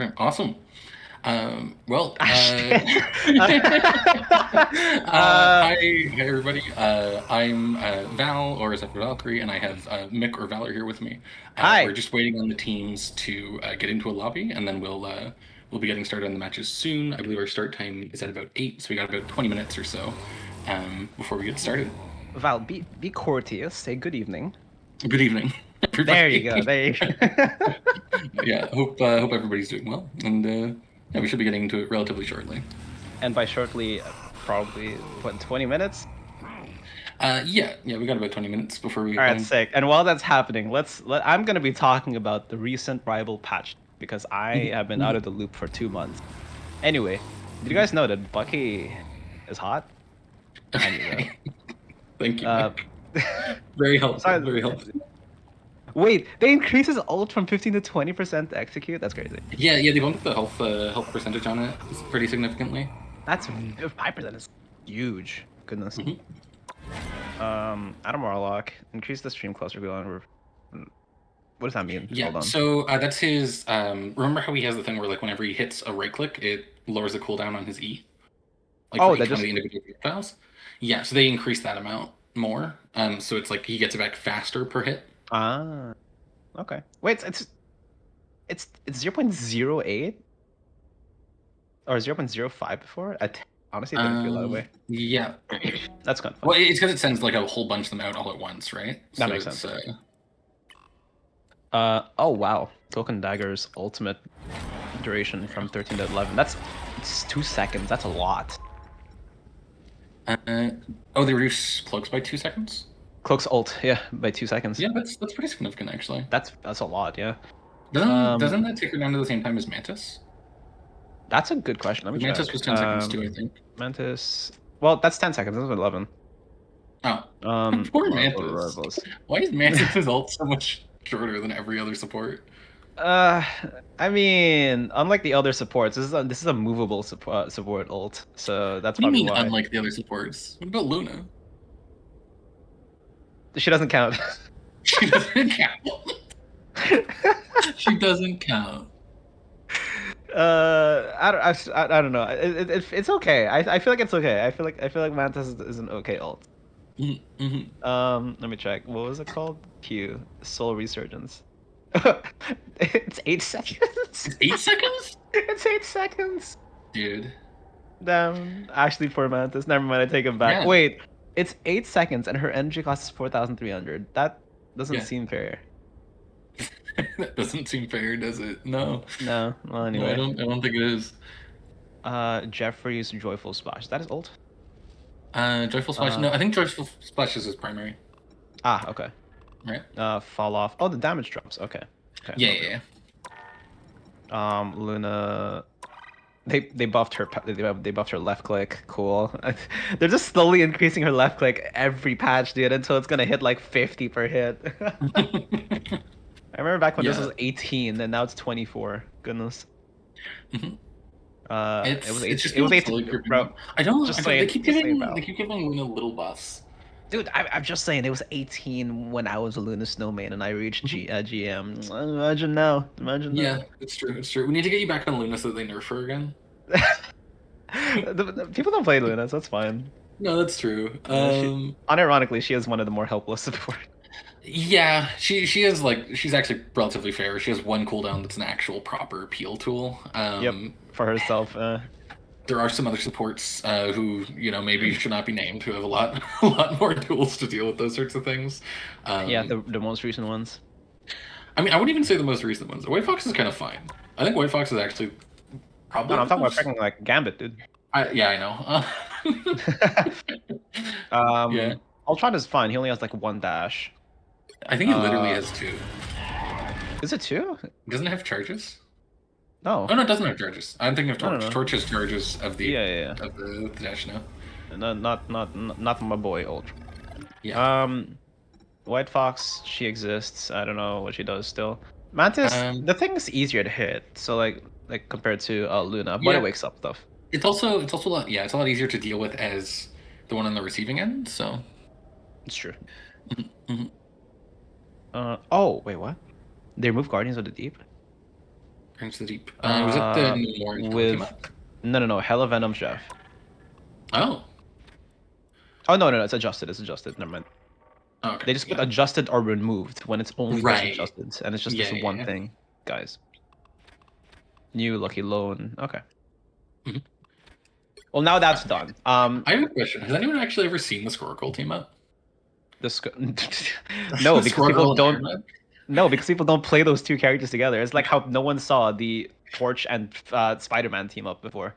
Okay, awesome. Well, uh, hi everybody. I'm Val, or Zephyr Valkyrie, and I have Mick or Valor here with me. We're Hi. just waiting on the teams to get into a lobby, and then we'll be getting started on the matches soon. I believe our start time is at about 8, so we got about 20 minutes or so before we get started. Val, be courteous. Say good evening. Good evening, There you go. everybody. There you go. Yeah, hope everybody's doing well, and yeah, we should be getting into it relatively shortly. And by shortly, probably what 20 minutes? Yeah, we got about 20 minutes before we All get right, going. sick. And while that's happening, I'm gonna be talking about the recent rival patch because I have been out of the loop for 2 months. Anyway, did you guys know that Bucky is hot? I knew that. Thank you, Uh, Mick. Very helpful, sorry. very helpful. Wait, they increased his ult from 15 to 20% to execute? That's crazy. Yeah, they bumped the health percentage on it pretty significantly. That's 5% is huge. Goodness. Mhm. Adam Warlock, increase the stream closer beyond. What does that mean? Yeah, Hold on. so that's his. Remember how he has the thing where, like, whenever he hits a right click, it lowers the cooldown on his E, like for Oh, each that one of just the individual projectiles. Yeah, so they increase that amount more. So it's like he gets it back faster per hit. okay. Wait, it's 0.08 or 0.05 before? Honestly didn't feel that way. Yeah. That's kind of Well, funny. it's because it sends like a whole bunch of them out all at once, right? That So makes it's sense. Oh wow, Token Dagger's ultimate duration from 13 to 11. It's 2 seconds. That's a lot. oh, they reduce cloaks by 2 seconds. Cloak's ult, yeah, by 2 seconds. Yeah, that's pretty significant actually. That's a lot, yeah. Doesn't that take her down to the same time as Mantis? That's a good question. Let me Mantis check. was 10 seconds too, I think. Mantis. Well, that's 10 seconds. That's 11. Oh, poor Mantis. Rivals. Why is Mantis' ult so much shorter than every other support? Uh, I mean, unlike the other supports, this is a movable support ult, so that's What do you probably mean, why unlike the other supports? What about Luna? she doesn't count. She doesn't count. She doesn't count. I don't know. It's okay. I feel like it's okay. I feel like Mantis is an okay ult. Let me check. What was it called? Q. Soul Resurgence. It's 8 seconds. It's 8 seconds? It's 8 seconds. Dude. Damn. Actually, poor Mantis. Never mind. I take it back. Yeah. Wait. It's 8 seconds, and her energy cost is 4,300. That doesn't Yeah. seem fair. That doesn't seem fair, does it? No. No. Well, No, anyway. I don't think it is. Jeffrey's Joyful Splash. That is ult. Joyful Splash. No, I think Joyful Splash is his primary. Okay. Right. Fall off. Oh, the damage drops. Okay. Yeah. Luna. They buffed her. They buffed her left click. Cool. They're just slowly increasing her left click every patch, dude, until it's gonna hit like 50 per hit. I remember back when this was 18, and now it's 24. Goodness. It was 18. It was 18, bro. I don't. Just saying. They keep giving Luna little buffs. Dude, I'm just saying it was 18 when I was a Luna Snowman and I reached GM. Imagine now. Imagine now. Yeah, it's true. It's true. We need to get you back on Luna so that they nerf her again. The people don't play Luna, so that's fine. No, that's true. Unironically, she is one of the more helpless support. Yeah, she is like she's actually relatively fair. She has one cooldown that's an actual proper peel tool. Yep, for herself. There are some other supports who maybe should not be named who have a lot more tools to deal with those sorts of things. Yeah, the most recent ones. I mean, I wouldn't even say the most recent ones. White Fox is kind of fine. I think White Fox is actually probably. No, I'm talking about freaking like Gambit, dude. Yeah, I know. Yeah. Ultron is fine. He only has like one dash. I think he literally has 2. Is it 2? Doesn't it have charges? No. Oh no, it doesn't have charges. I'm thinking of Torch. No. Torch has charges of the of the dash now. Not my boy Ultron. Yeah. White Fox, she exists. I don't know what she does still. Mantis, the thing is easier to hit. So like compared to Luna, but it wakes up stuff. It's also a lot. Yeah, it's a lot easier to deal with as the one on the receiving end. So it's true. Oh wait, what? They remove Guardians of the Deep? Into the Deep. Was it the new Orange Dawn team With up? no, Hella Venom Chef. Oh. Oh no, it's adjusted. It's adjusted. Never mind. Oh, okay. They just put Yeah. adjusted or removed when it's only just Right. adjusted, and it's just Yeah, this yeah, one yeah. thing, guys. New Lucky Loan. Okay. Mhm. Well, now that's done. I have a question. Has anyone actually ever seen the Squirrel Girl team up? This no, The because Squirrel people Girl and don't. Iron Man? No, because people don't play those two characters together. It's like how no one saw the Torch and Spider-Man team up before.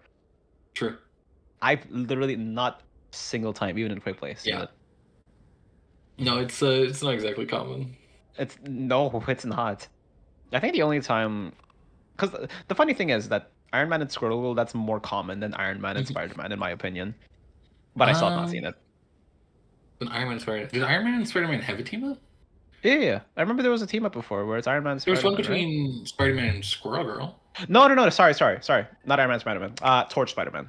True. I've literally not a single time, even in quick play, seen Yeah. it. No, it's not exactly common. It's no, it's not. I think the only time, because the funny thing is that Iron Man and Squirtle, that's more common than Iron Man and Spider-Man, in my opinion. But I still have not Um, seen it. an Iron Man Spider. Did Iron Man and Spider Man have a team up? Yeah. I remember there was a team up before where it's Iron Man and There was one Spider-Man, right? between Spider Man and Squirrel Girl. No. Sorry. Not Iron Man, Spider-Man. Torch Spider-Man.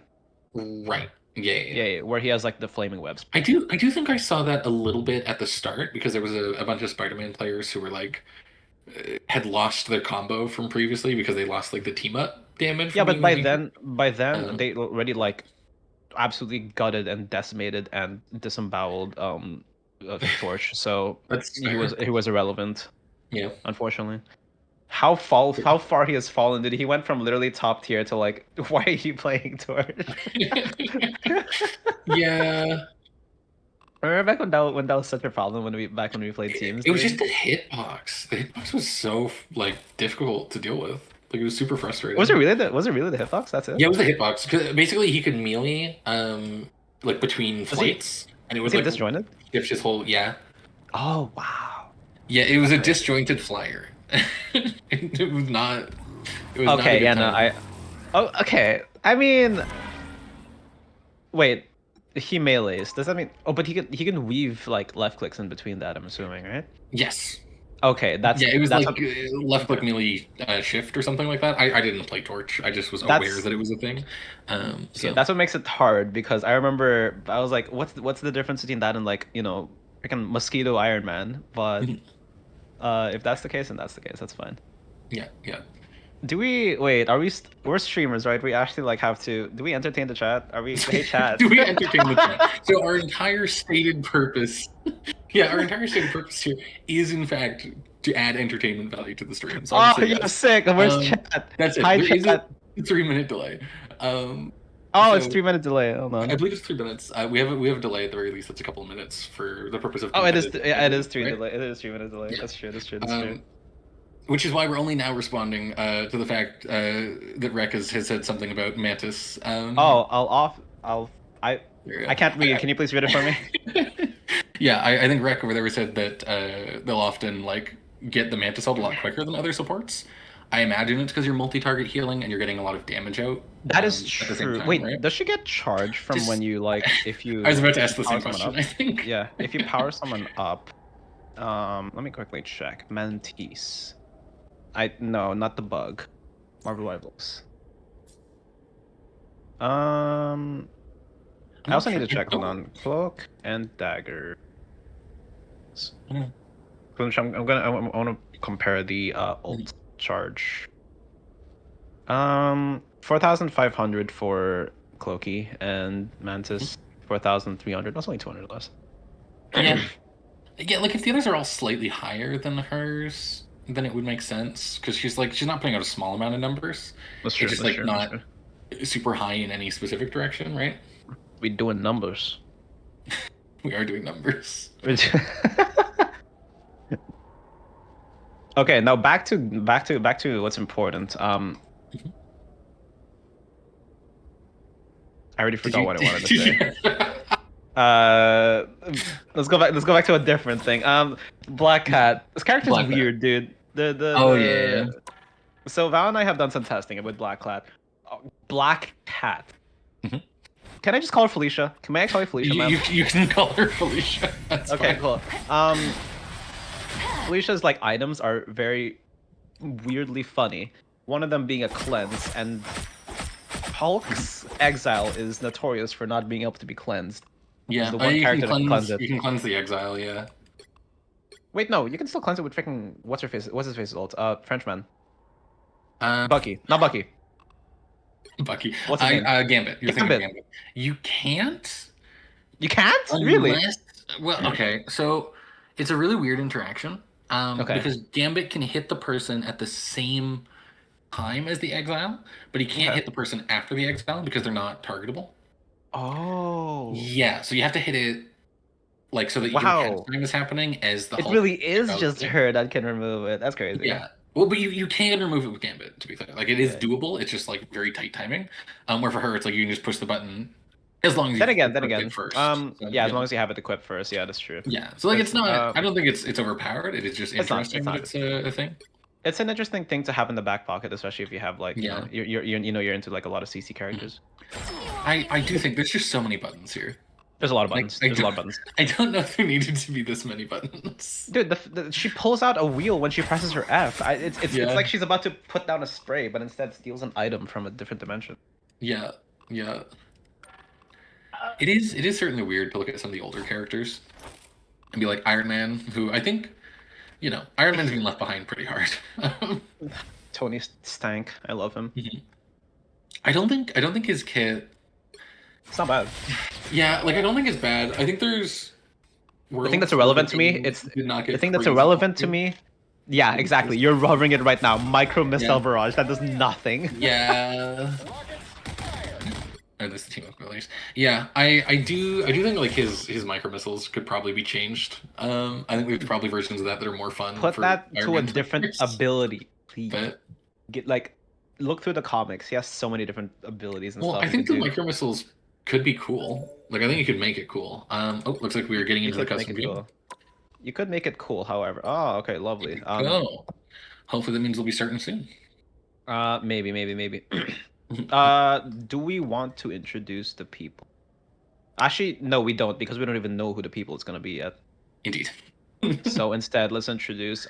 Right. Yeah, yeah, yeah. Yeah, where he has like the flaming webs. I do think I saw that a little bit at the start because there was a bunch of Spider-Man players who were like had lost their combo from previously because they lost like the team up damage Yeah, from but being major. by then Um, they already like absolutely gutted and decimated and disemboweled Torch. So that's fair. he was irrelevant, Yeah. unfortunately. How far he has fallen, dude. He went from literally top tier to like, why are you playing Torch? Yeah. Remember back when that was such a problem when we played teams, It was just dude? the hitbox. The hitbox was so like difficult to deal with. Like it was super Was it frustrating. really the hitbox? That's it? Yeah, it was the hitbox. 'Cause basically, he could melee like between Was he flights, and it was would he like disjointed? shift his whole. Yeah, Oh wow. yeah. It was a Okay. disjointed flyer. It was not. It was not a Okay, good yeah, no, time. Oh, okay. I mean, wait. He melees. Does that mean? Oh, but he can weave like left clicks in between that. I'm assuming, right? Yes. Okay, Yeah, it was that's like what. left Okay, click melee shift or something like that. I didn't play Torch. I just was aware that's that it was a thing. okay. So That's what makes it hard because I remember I was like, what's the difference between that and like freaking Mosquito Iron Man? But if that's the case, then that's the case. That's fine. yeah, yeah. Do we wait? Are we? We're streamers, right? We actually like have to. Do we entertain the chat? Are we? Hey, chat. Do we entertain the chat? So our entire stated purpose, yeah, our entire stated purpose here is in fact to add entertainment value to the stream. So Oh, obviously, you're yes. sick. Where's chat? That's it. Hi, There is chat. a 3 minute delay. Oh, it's So 3 minute delay. Hold I on. believe it's 3 minutes. We have a delay at the very least. That's a couple of minutes for the purpose of Oh, it is. competitive It is advantage, three right? delay. It is 3 minute delay. Yeah. That's true. That's true. That's true. Which is why we're only now responding to the fact that Rek has said something about Mantis. Oh, I'll off. I'll. I. There we I can't read. Can you please read it for me? go. Yeah, I think Rek over there said that they'll often like get the Mantis ult a lot quicker than other supports. I imagine it's because you're multi-target healing and you're getting a lot of damage out That is at the same true. time, Wait, right? does she get charged from Just, when you like if you I was about to if ask you the power same someone question, up? I think. Yeah, if you power someone up. Let me quickly check. Mantis. No, not the bug. Marvel Rivals. I also need to check. Hold on. Cloak and dagger. Mm. I want to compare the ult charge. 4,500 for Cloaky and Mantis 4,300. That's only 200 less. Yeah. Yeah, like if the others are all slightly higher than hers, then it would make sense because she's not putting out a small amount of numbers. That's true. It's just That's like true. That's not true. super high in any specific direction, right? We doing numbers. We are doing numbers. Okay, now back to what's important. I already forgot what I wanted to say. Let's go back. Let's go back to a different thing. Black Cat. This character's Black Cat. weird, dude. Oh yeah. So Val and I have done some testing with Black Cat. Black Cat. Mhm. Can I just call her Felicia? Can I call her Felicia, ma'am? You can call her Felicia. That's Okay, fine. cool. Felicia's like items are very weirdly funny. One of them being a cleanse, and Hulk's exile is notorious for not being able to be cleansed. Yeah, The one character that can cleanse it. You can cleanse the exile. Yeah. Wait, no, you can still cleanse it with freaking what's his face ult? Frenchman. Uh, Bucky, not Bucky. Bucky. What's his name? Gambit. You're thinking of Gambit. Gambit. You can't You can't? Really? unless. Well, okay. So it's a really weird interaction. Okay. Because Gambit can hit the person at the same time as the exile, but he can't Okay. hit the person after the exile because they're not targetable. Oh. Yeah, so you have to hit it like so that your cast Wow. time is happening as the It Hulk really is is about to just hit. her that can remove it. That's crazy. Yeah. Well, but you can remove it with Gambit, to be fair. Like it is Yeah. doable. It's just like very tight timing. Where for her, it's like you can just push the button as long as Then you've again, then equipped it again. first. So, Yeah, as yeah. long as you have it equipped first. Yeah, that's true. Yeah. So like It's it's not. I don't think it's overpowered. It is just it's not. It's interesting that not. it's a thing. It's an interesting thing to have in the back pocket, especially if you have like, Yeah. you're into like a lot of CC characters. I do think there's just so many buttons here. There's a lot of Like buttons. There's a lot of buttons. I don't know if there needed to be this many buttons. Dude, she pulls out a wheel when she presses her F. It's Yeah. like she's about to put down a spray, but instead steals an item from a different dimension. Yeah. Yeah. It is certainly weird to look at some of the older characters and be like Iron Man, who I think, Iron Man's been left behind pretty hard. Tony Stank, I love him. I don't think his kit. It's not bad. Yeah, like I don't think it's bad. I think there's. The thing that's irrelevant to me, it's did not get the thing that's crazy irrelevant to popular. me. Yeah, exactly. You're hovering it right now. Micro missile Yeah. barrage. That does nothing. Yeah. Or this team of players. Yeah, I do think like his micro missiles could probably be changed. I think there's probably versions of that are more fun. Put for that Iron to a Man different players. ability, please. But Look through the comics. He has so many different abilities and well, stuff. I he think could the do. micro missiles could be cool. Like I think you could make it cool. Oh, looks like we are getting You into the could make custom it view. cool. You could make it cool, however. Oh, okay, lovely. Go. Hopefully that means we'll be starting soon. Maybe. Do we want to introduce the people? Actually, no, we don't, because we don't even know who the people it's gonna be yet. Indeed. So instead, let's introduce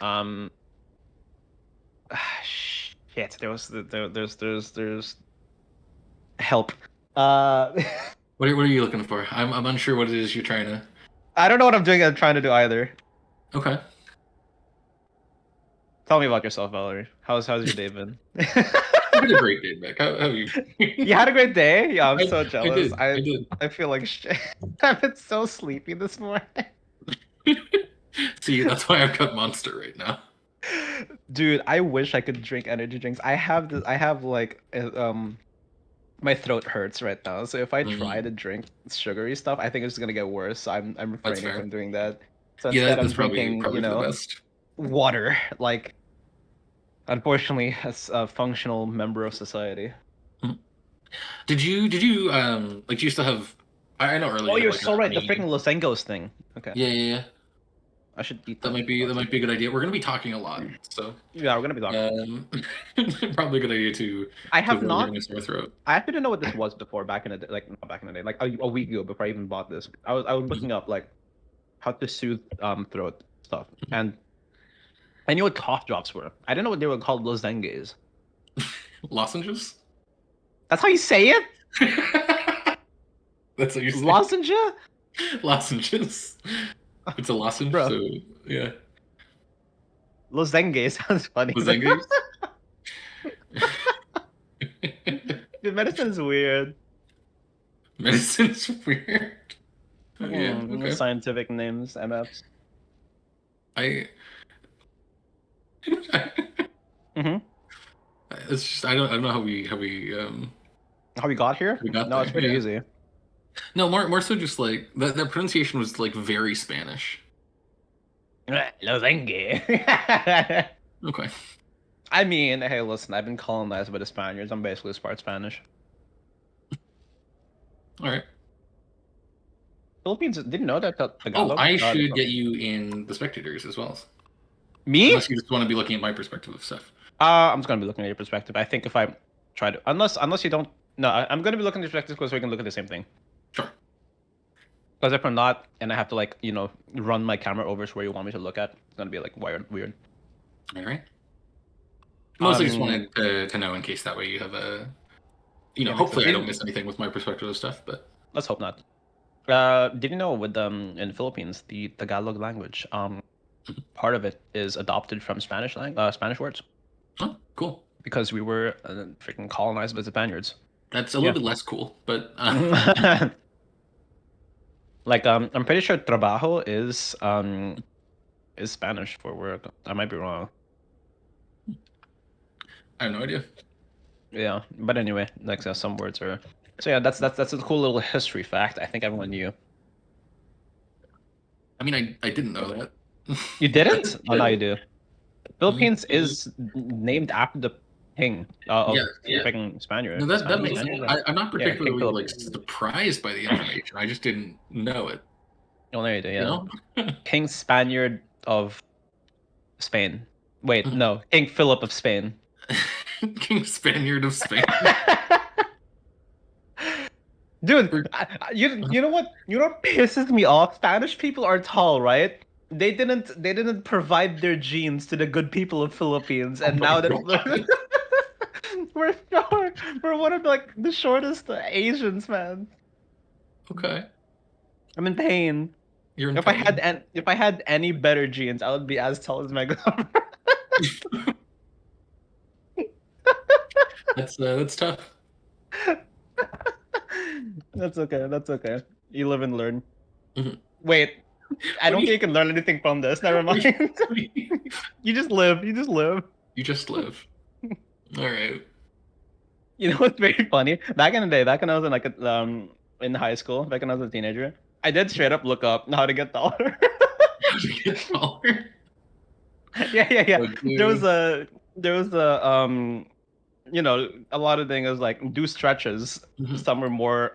shit. There's help. What are you looking for? I'm unsure what it is you're trying to. I don't know what I'm trying to do either. Okay. Tell me about yourself, Valerie. How's your day been? I had a great day, Beck. How have you? You had a great day? Yeah, I'm so I jealous. did. I did. I feel like shit. I've been so sleepy this morning. See, that's why I've got Monster right now. Dude, I wish I could drink energy drinks. I have like my throat hurts right now. So if I try to drink sugary stuff, I think it's gonna get worse. So I'm That's refraining fair. from doing that. So Yeah, instead I'm that's probably drinking, for the best. water. Like, unfortunately, as a functional member of society. Did you like do you still have I know earlier Oh, you you're had, like, so right. The honey. freaking Los Engos thing. Okay. Yeah. I should eat That might be a good idea. We're gonna be talking a lot, so Yeah, we're gonna be talking. probably a good idea to I have avoid not. getting a sore throat. I actually didn't know what this was before back in the day. Like not back in the day, like a week ago before I even bought this. I was looking up like how to soothe throat stuff, and I knew what cough drops were. I didn't know what they were called lozenges. Lozenges? That's how you say it? That's what you're saying. Lozenge? Lozenges. It's a lozenge, Bro. so yeah. Lozenge sounds funny. Lozenges? Dude, medicine is weird. Medicine's weird. Yeah, okay. Scientific names, MFs. I Mm-hmm. It's just I don't know how we How we got here? We got No, there, it's pretty yeah. easy. no more so just like the pronunciation was like very Spanish. Lozenge. Okay. I mean, hey, listen, I've been colonized by the Spaniards. I'm basically part Spanish. All right. Philippines didn't know that. Oh, Tagalog. I should get you in the spectators as well. Me? Unless you just want to be looking at my perspective of stuff. I'm just gonna be looking at your perspective. I think if I try to, unless you don't, no, I'm gonna be looking at your perspective because we can look at the same thing. Sure. Because if I'm not, and I have to like run my camera over to where you want me to look at, it's gonna be like weird. All right. Mostly just wanted to know in case that way you have a, hopefully I don't miss anything with my perspective of stuff, but Let's hope not. Did you know with in the Philippines the Tagalog language, part of it is adopted from Spanish words. oh, cool. because we were freaking colonized by the Spaniards. That's a little Yeah. bit less cool, but Like I'm pretty sure trabajo is Spanish for work. I might be wrong. I have no idea. Yeah, but anyway, like some words are. So yeah, that's a cool little history fact. I think everyone knew. I mean, I didn't know that. You didn't? Oh, now you But, do. Philippines is named after the king yeah, of freaking no, Spaniard. that Spanish, makes sense. Spaniard. I'm not Yeah, King particularly Philip. like surprised by the information. I just didn't know it. Oh, there you do. You Yeah, know, King Spaniard of Spain. Wait, no, King Philip of Spain. King Spaniard of Spain. Dude, Or- you know what? You know what pisses me off? Spanish people are tall, right? They didn't provide their genes to the good people of Philippines, Oh and my now that god. we're short, we're one of like the shortest Asians, man. Okay, I'm in pain. you're in pain. If I had any better genes, I would be as tall as my grandma. That's tough. That's okay. That's okay. You live and learn. Mhm. Wait, I What do don't think you? you can learn anything from this. Never What mind. do you, what do you, You just live. You just live. you just live. All right. You know what's very funny? Back in the day, back when I was in like in high school, back when I was a teenager, I did straight up look up how to get taller. How to get taller? Yeah, yeah, yeah. Oh, There was dude. a you know, a lot of things like do stretches. Mhm. Some were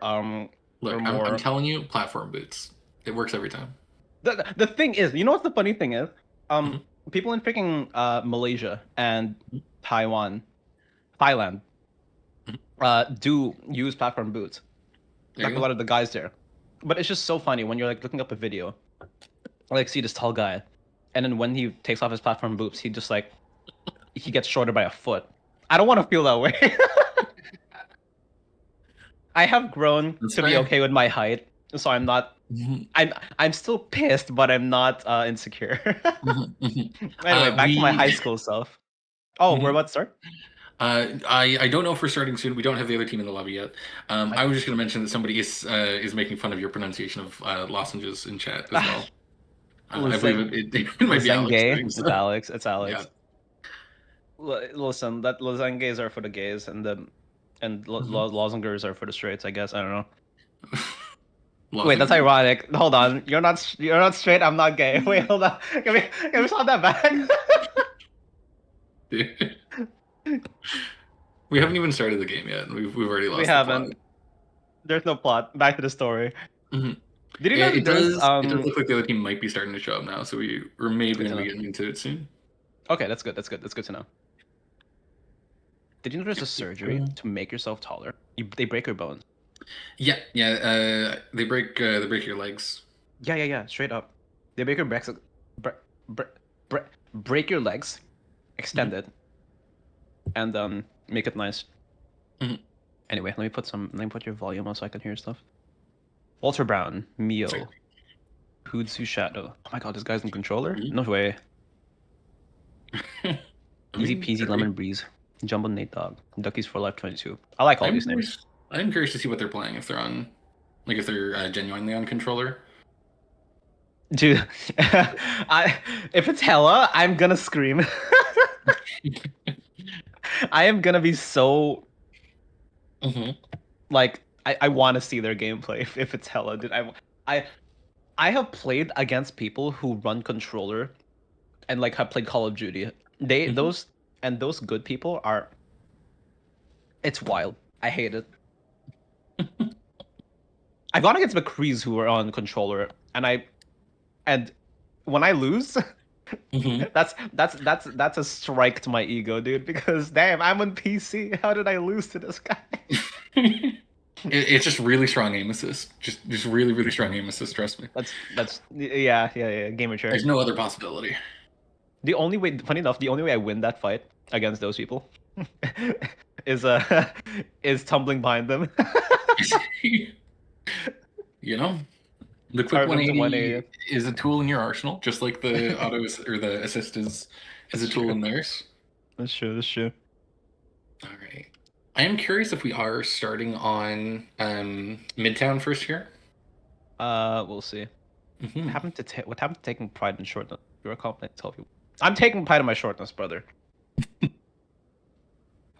Look, I'm more. telling you, platform boots. It works every time. The thing is, you know what the funny thing is? Mhm. People in freaking Malaysia and Taiwan, Thailand, Mhm. do use platform boots. There Like you a go. lot of the guys there. But it's just so funny when you're like looking up a video, like see this tall guy, and then when he takes off his platform boots, he gets shorter by a foot. I don't want to feel that way. I have grown That's to be fair. okay with my height, so I'm not. Mhm. I'm still pissed, but I'm not insecure. Mhm. Mhm. Anyway, back to my We high school self. Oh, we're Mhm. about to start? I don't know if we're starting soon. We don't have the other team in the lobby yet. I, I was just going to mention that somebody is making fun of your pronunciation of lozenges in chat as well. I believe Listen, it might be Alex Lozenge. doing It's so. Alex. It's Yeah. Alex. Listen, that lozenges are for the gays, and Mhm. lozengers are for the straights. I guess I don't know. Wait, that's Lozenges? ironic. Hold on, you're not straight. I'm not gay. Wait, hold on. Can we stop that back? Dude. We haven't even started the game yet, and we've already We lost the plot. haven't. There's no plot. Back to the story. Mhm. Did you know It that there's does look like the other team might be starting to show up now, so we're That's maybe good going to to be know. getting into it soon. Okay, that's good. That's good. That's good to know. Did you know there's a surgery to make yourself taller? They break your bones. Yeah, yeah. They break your legs. Yeah, yeah, yeah. Straight up. They break your backs, bre- bre- break your legs, Mhm. extend it, and make it nice. Mhm. Anyway, let me put your volume on so I can hear stuff. Walter Brown, Sorry. Mio, Hoodsu Shadow. Oh my god, this guy's in controller? Mhm. No way. I Easy mean, peasy could be. lemon breeze. Jumbo Nate Dog. Duckies for Life 22. I like all I'm these names. curious. I'm curious to see what they're playing if they're on, like if they're genuinely on controller. Dude, if it's hella, I'm gonna scream. I am gonna be so Hmm. like I want to see their gameplay if it's hella, dude. I I have played against people who run controller and like have played Call of Duty. They Hmm. those good people are it's wild. I hate it. I've gone against McCrees who are on controller and when I lose, Hmm. that's a strike to my ego, dude, because damn, I'm on PC. How did I lose to this guy? It's just really strong aim assist. Just really really strong aim assist. Trust me. That's yeah, yeah, yeah, gamer chair. There's no other possibility. The only way, funny enough, the only way I win that fight against those people is is tumbling behind them. You know, the quick Target them to 180 180. is a tool in your arsenal, just like the auto or the assist is a tool in theirs. That's true. That's true. All right. I am curious if we are starting on Midtown first here. We'll see. Hmm. What happened to taking pride in shortness? You're a compliment. Tell you. I'm taking pride in my shortness, brother.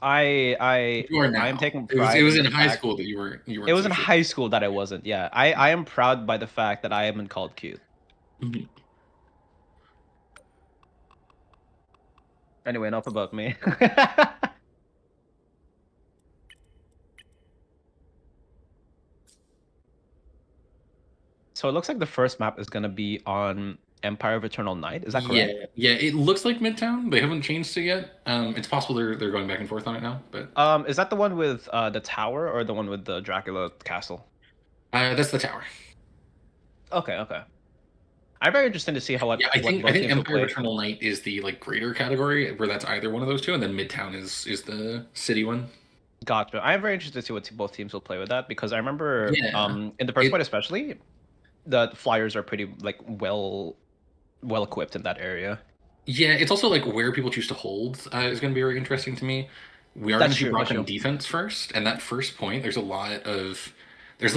I I You are I am now. taking It pride was in in the high fact school that you it weren't was so in sure. high school that I wasn't. Yeah, I am proud by the fact that I haven't called cute. Mhm. Anyway, enough about me. So it looks like the first map is gonna be on Empire of Eternal Night. Is that Yeah, correct? yeah. It looks like Midtown. They haven't changed it yet. It's possible they're going back and forth on it now, but Is that the one with the tower or the one with the Dracula castle? that's the tower. Okay, okay. I'm very interested to see how Yeah, what I both think teams will Empire of play. Eternal Night is the like greater category where that's either one of those two, and then Midtown is the city one. Gotcha. I'm very interested to see what both teams will play with that because I remember Yeah. in the first fight It especially the flyers are pretty like well equipped in that area. Yeah, it's also like where people choose to hold is going to be very interesting to me. We are going That's to see true. Brock That's on true. defense first, and that first point, there's like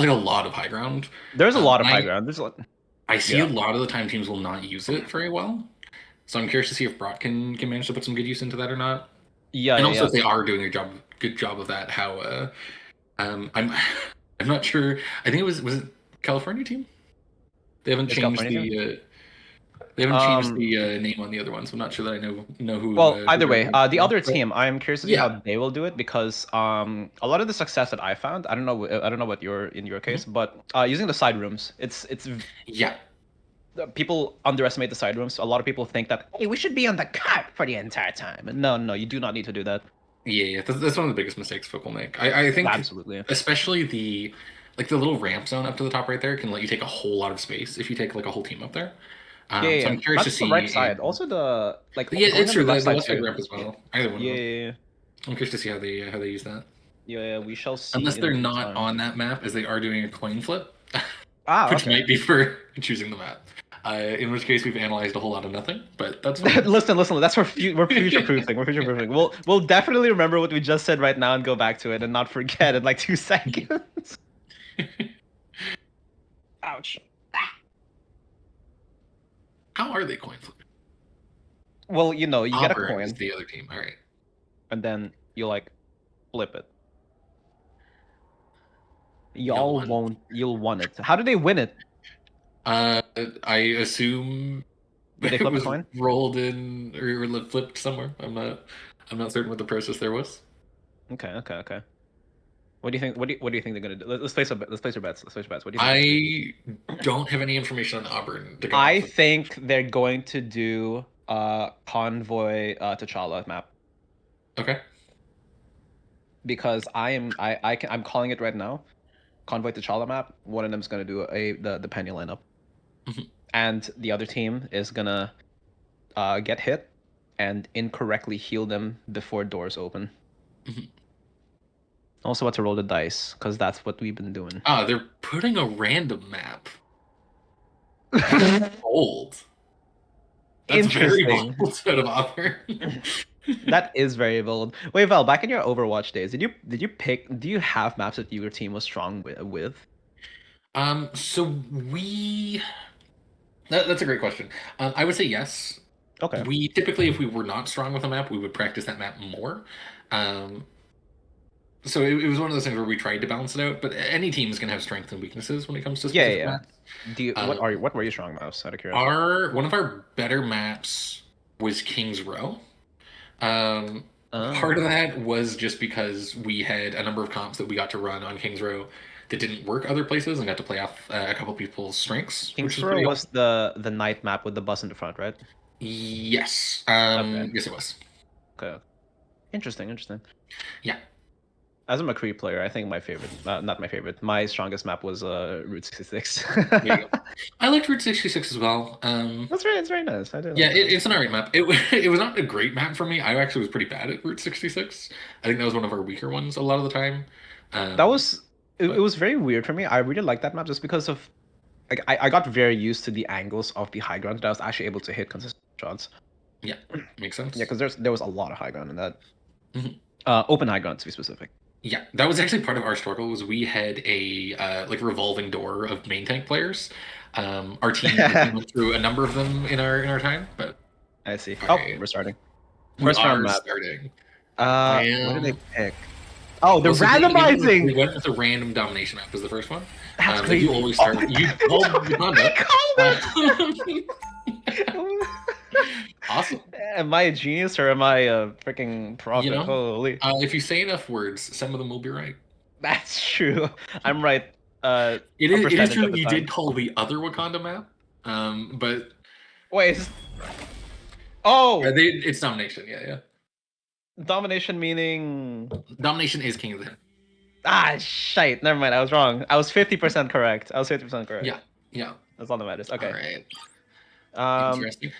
a lot of high ground. There's a lot of high I ground. There's a lot. I see a Yeah. lot of the time teams will not use it very well, so I'm curious to see if Brock can manage to put some good use into that or not, Yeah, and yeah, also yeah. if they are doing a good job of that. How I'm I'm not sure. I think was it California team? They haven't Is changed California team? Um, the name on the other ones. I'm not sure that I know well, who either they're way, going the for. other But team, I'm curious to see how yeah. they will do it because a lot of the success that I found, I don't know what your in your case, Mhm. but using the side rooms, Yeah. people underestimate the side rooms. A lot of people think that hey, we should be on the cart for the entire time. No, no, you do not need to do that. Yeah. That's one of the biggest mistakes people make. I think Absolutely. especially the little ramp zone up to the top right there can let you take a whole lot of space if you take like a whole team up there. Yeah, yeah, So yeah. I'm curious Not to just the right see side, in also the like yeah, going it's on the true, left the side left side too. ramp as well. Either one of Yeah, them. yeah, yeah. I'm curious to see how they use that. Yeah, yeah, we shall see Unless in they're due not time. on that map, as they are doing a coin flip, Ah, which okay. might be for choosing the map. In which case we've analyzed a whole lot of nothing, but that's fine. Listen. That's we're future proofing. We're future proofing. We'll definitely remember what we just said right now and go back to it and not forget in like 2 seconds. Ouch. How are they coin flipping? Well, you know, you get a Auburn is coin the other team. All right. and then you like flip it. You'll want. You'll want it. How do they win it? Uh, I assume Did they it flip a was coin? rolled in or flipped somewhere. I'm not certain what the process there was. Okay, okay, okay. What do you think? What do you think they're gonna do? Let's place a bet. Let's place our bets. Let's place our bets. What do you think they're gonna do? I don't have any information on Auburn to go I off of. think they're going to do convoy T'Challa map Okay. because I'm calling it right now. Convoy T'Challa map. One of them is gonna do the Penny lineup, Mhm, and the other team is gonna get hit and incorrectly heal them before doors open. mhm. Also, what to roll the dice because that's what we've been doing. Ah, they're putting a random map. That's bold. That's very Interesting. bold out of Auburn. That is very bold. Wait, Val, back in your Overwatch days, do you have maps that your team was strong with? So that's a great question. I would say yes. Okay. We typically, if we were not strong with a map, we would practice that map more. Um, so it was one of those things where we tried to balance it out. But any team is going to have strengths and weaknesses when it comes to Yeah, yeah, specific yeah. maps. What Um, what were your strong maps out of curiosity? our one of our better maps was King's Row. Um, Part of Oh. that was just because we had a number of comps that we got to run on Kings Row that didn't work other places and got to play off a couple people's strengths, which was Kingsborough pretty was awesome. the night map with the bus in the front, right? Yes. Okay. Yes, it was. Okay. Interesting, interesting. Yeah. As a McCree player, I think my favorite, not my favorite, my strongest map was Route 66. There you go. I liked Route 66 as well. It's very nice. I do Yeah, like that. it's an alright map. It was not a great map for me. I actually was pretty bad at Route 66. I think that was one of our weaker ones a lot of the time. That Um, was it but was very weird for me. I really liked that map just because of like I got very used to the angles of the high ground that I was actually able to hit consistent shots. yeah, makes Yeah, sense. because there was a lot of high ground in that. Mhm. Open high ground to be specific. Yeah, that was actually part of our struggle. Was we had a like revolving door of main tank players. Our team went through a number of them in our time, but I see. Oh, okay, we're starting. we First round are map. starting. I What did they am. pick? Oh, they're Well, so they randomizing. went with the random domination map was the first one. That's They do crazy. always Oh start. my You God. called Uganda. I called Awesome. it. Am I a genius or am I a freaking You prophet? know, Holy. if you say enough words, some of them will be right. That's true. I'm right. It A is percentage true of that the you time. did call the other Wakanda map, but Wait. Oh, it's domination. Yeah, yeah. domination meaning. Domination is king of the hill. Ah, shite. Never mind. I was wrong. I was 50% correct. I was 50% correct. Yeah, yeah. That's all that matters. All Okay. right. Um. Interesting.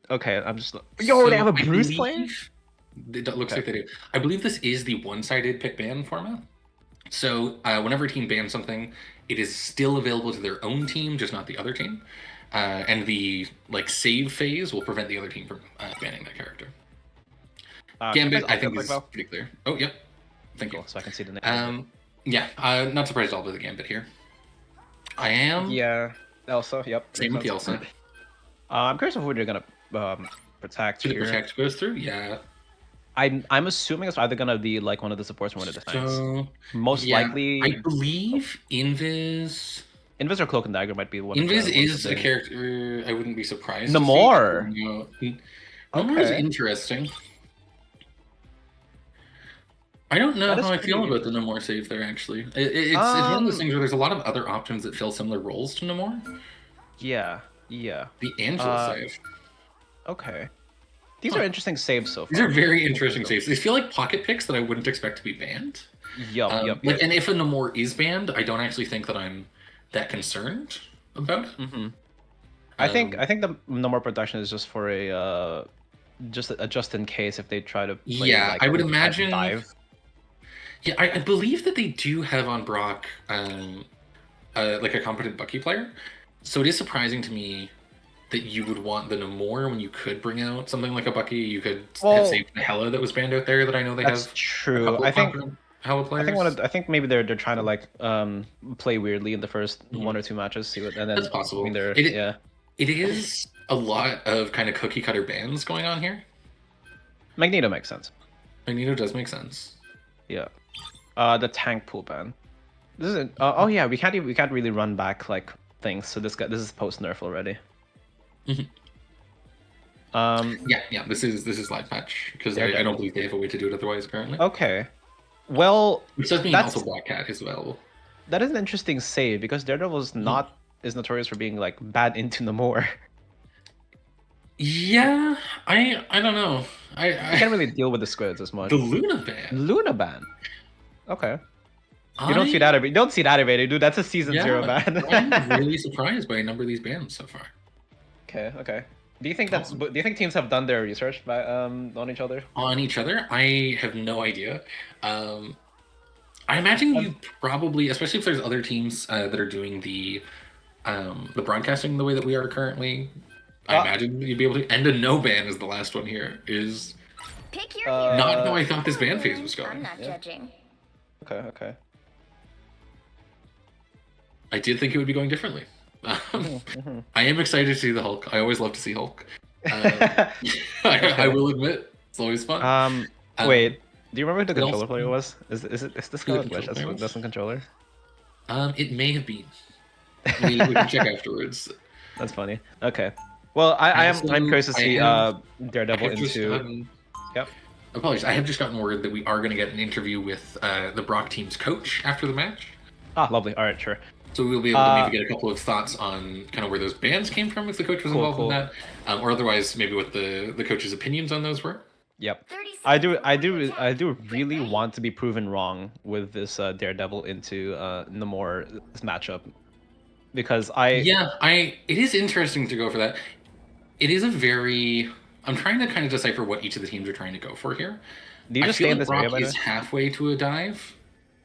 Okay. I'm just. Yo, they have So a I Bruce player. believe it looks Okay. like they do. I believe this is the one-sided pick ban format. So whenever a team bans something, it is still available to their own team, just not the other team. And the like save phase will prevent the other team from banning that character. Can you please Gambit, I alt think, quick, is Val? pretty clear. Oh, yep. Thank Cool. you. So I can see the name. Yeah, not surprised all with the Gambit here. I am. Yeah. Elsa. Yep. Same with Makes the sense. Elsa. I'm curious of who they're gonna protect So the here. protect goes through. Yeah. I'm assuming it's either gonna be like one of the supports or one of the tanks. So Most yeah, likely, I believe Invis. Invis or Cloak and Dagger might be one of the Invis ones is that a they... character I wouldn't be surprised Namor. to see. Namor is Okay. interesting. I don't know That is how I pretty... feel about the Namor save there, actually. It's one of those things where there's a lot of other options that fill similar roles to Namor. Yeah. Yeah. The Angela save. Okay. These are interesting saves so far. These are very interesting saves. They feel like pocket picks that I wouldn't expect to be banned. Yup. And if a Namor is banned, I don't actually think that I'm that concerned about it. Mm-hmm. I think the Namor production is just for a just in case if they try to play, yeah, like, I would a imagine. dive. Yeah, I believe that they do have on Brock like a competent Bucky player. So it is surprising to me that you would want the Namor when you could bring out something like a Bucky. You could have saved the Hela that was banned out there that I know they have. That's true. I think Hela players. I think maybe they're trying to like play weirdly in the first one or two matches, see what, and then That's possible. I mean, It is a lot of kind of cookie cutter bans going on here. Magneto makes sense. Magneto does make sense. Yeah. The tank pool ban. This is oh yeah, we can't really run back like things. So this is post nerf already. Yeah. This is live patch because I don't believe they have a way to do it otherwise currently. Okay. Well, which does mean also Black Cat is available. That is an interesting save because Daredevil is notorious for being like bad into Namor. Yeah, I don't know. I can't really deal with the squids as much. The Luna ban. Okay. You don't see that every dude. That's a season 0 ban. I'm really surprised by a number of these bans so far. Okay. Do you think teams have done their research by on each other? On each other? I have no idea. I imagine you probably, especially if there's other teams that are doing the broadcasting the way that we are currently. I imagine you'd be able to. And a no ban is the last one here. Is pick your hero. Not how I thought this ban phase was going. I'm not judging. Okay. I did think it would be going differently. I am excited to see the Hulk. I always love to see Hulk. I will admit, it's always fun. Wait, do you remember who the controller player was? Is this Scarlet Witch? That's the controller. It may have been. We can check afterwards. That's funny. Okay. Well, I'm curious to see Daredevil into. Yep. Apologies. I have just gotten word that we are going to get an interview with the Brock team's coach after the match. Ah, lovely. All right, sure. So we'll be able to maybe get a couple of thoughts on kind of where those bans came from, if the coach was involved in that, or otherwise maybe what the coach's opinions on those were. Yep. I do really want to be proven wrong with this Daredevil into Namor matchup, because it is interesting to go for that. It is a very. I'm trying to kind of decipher what each of the teams are trying to go for here. Do you just stay in this area? Brock is halfway to a dive,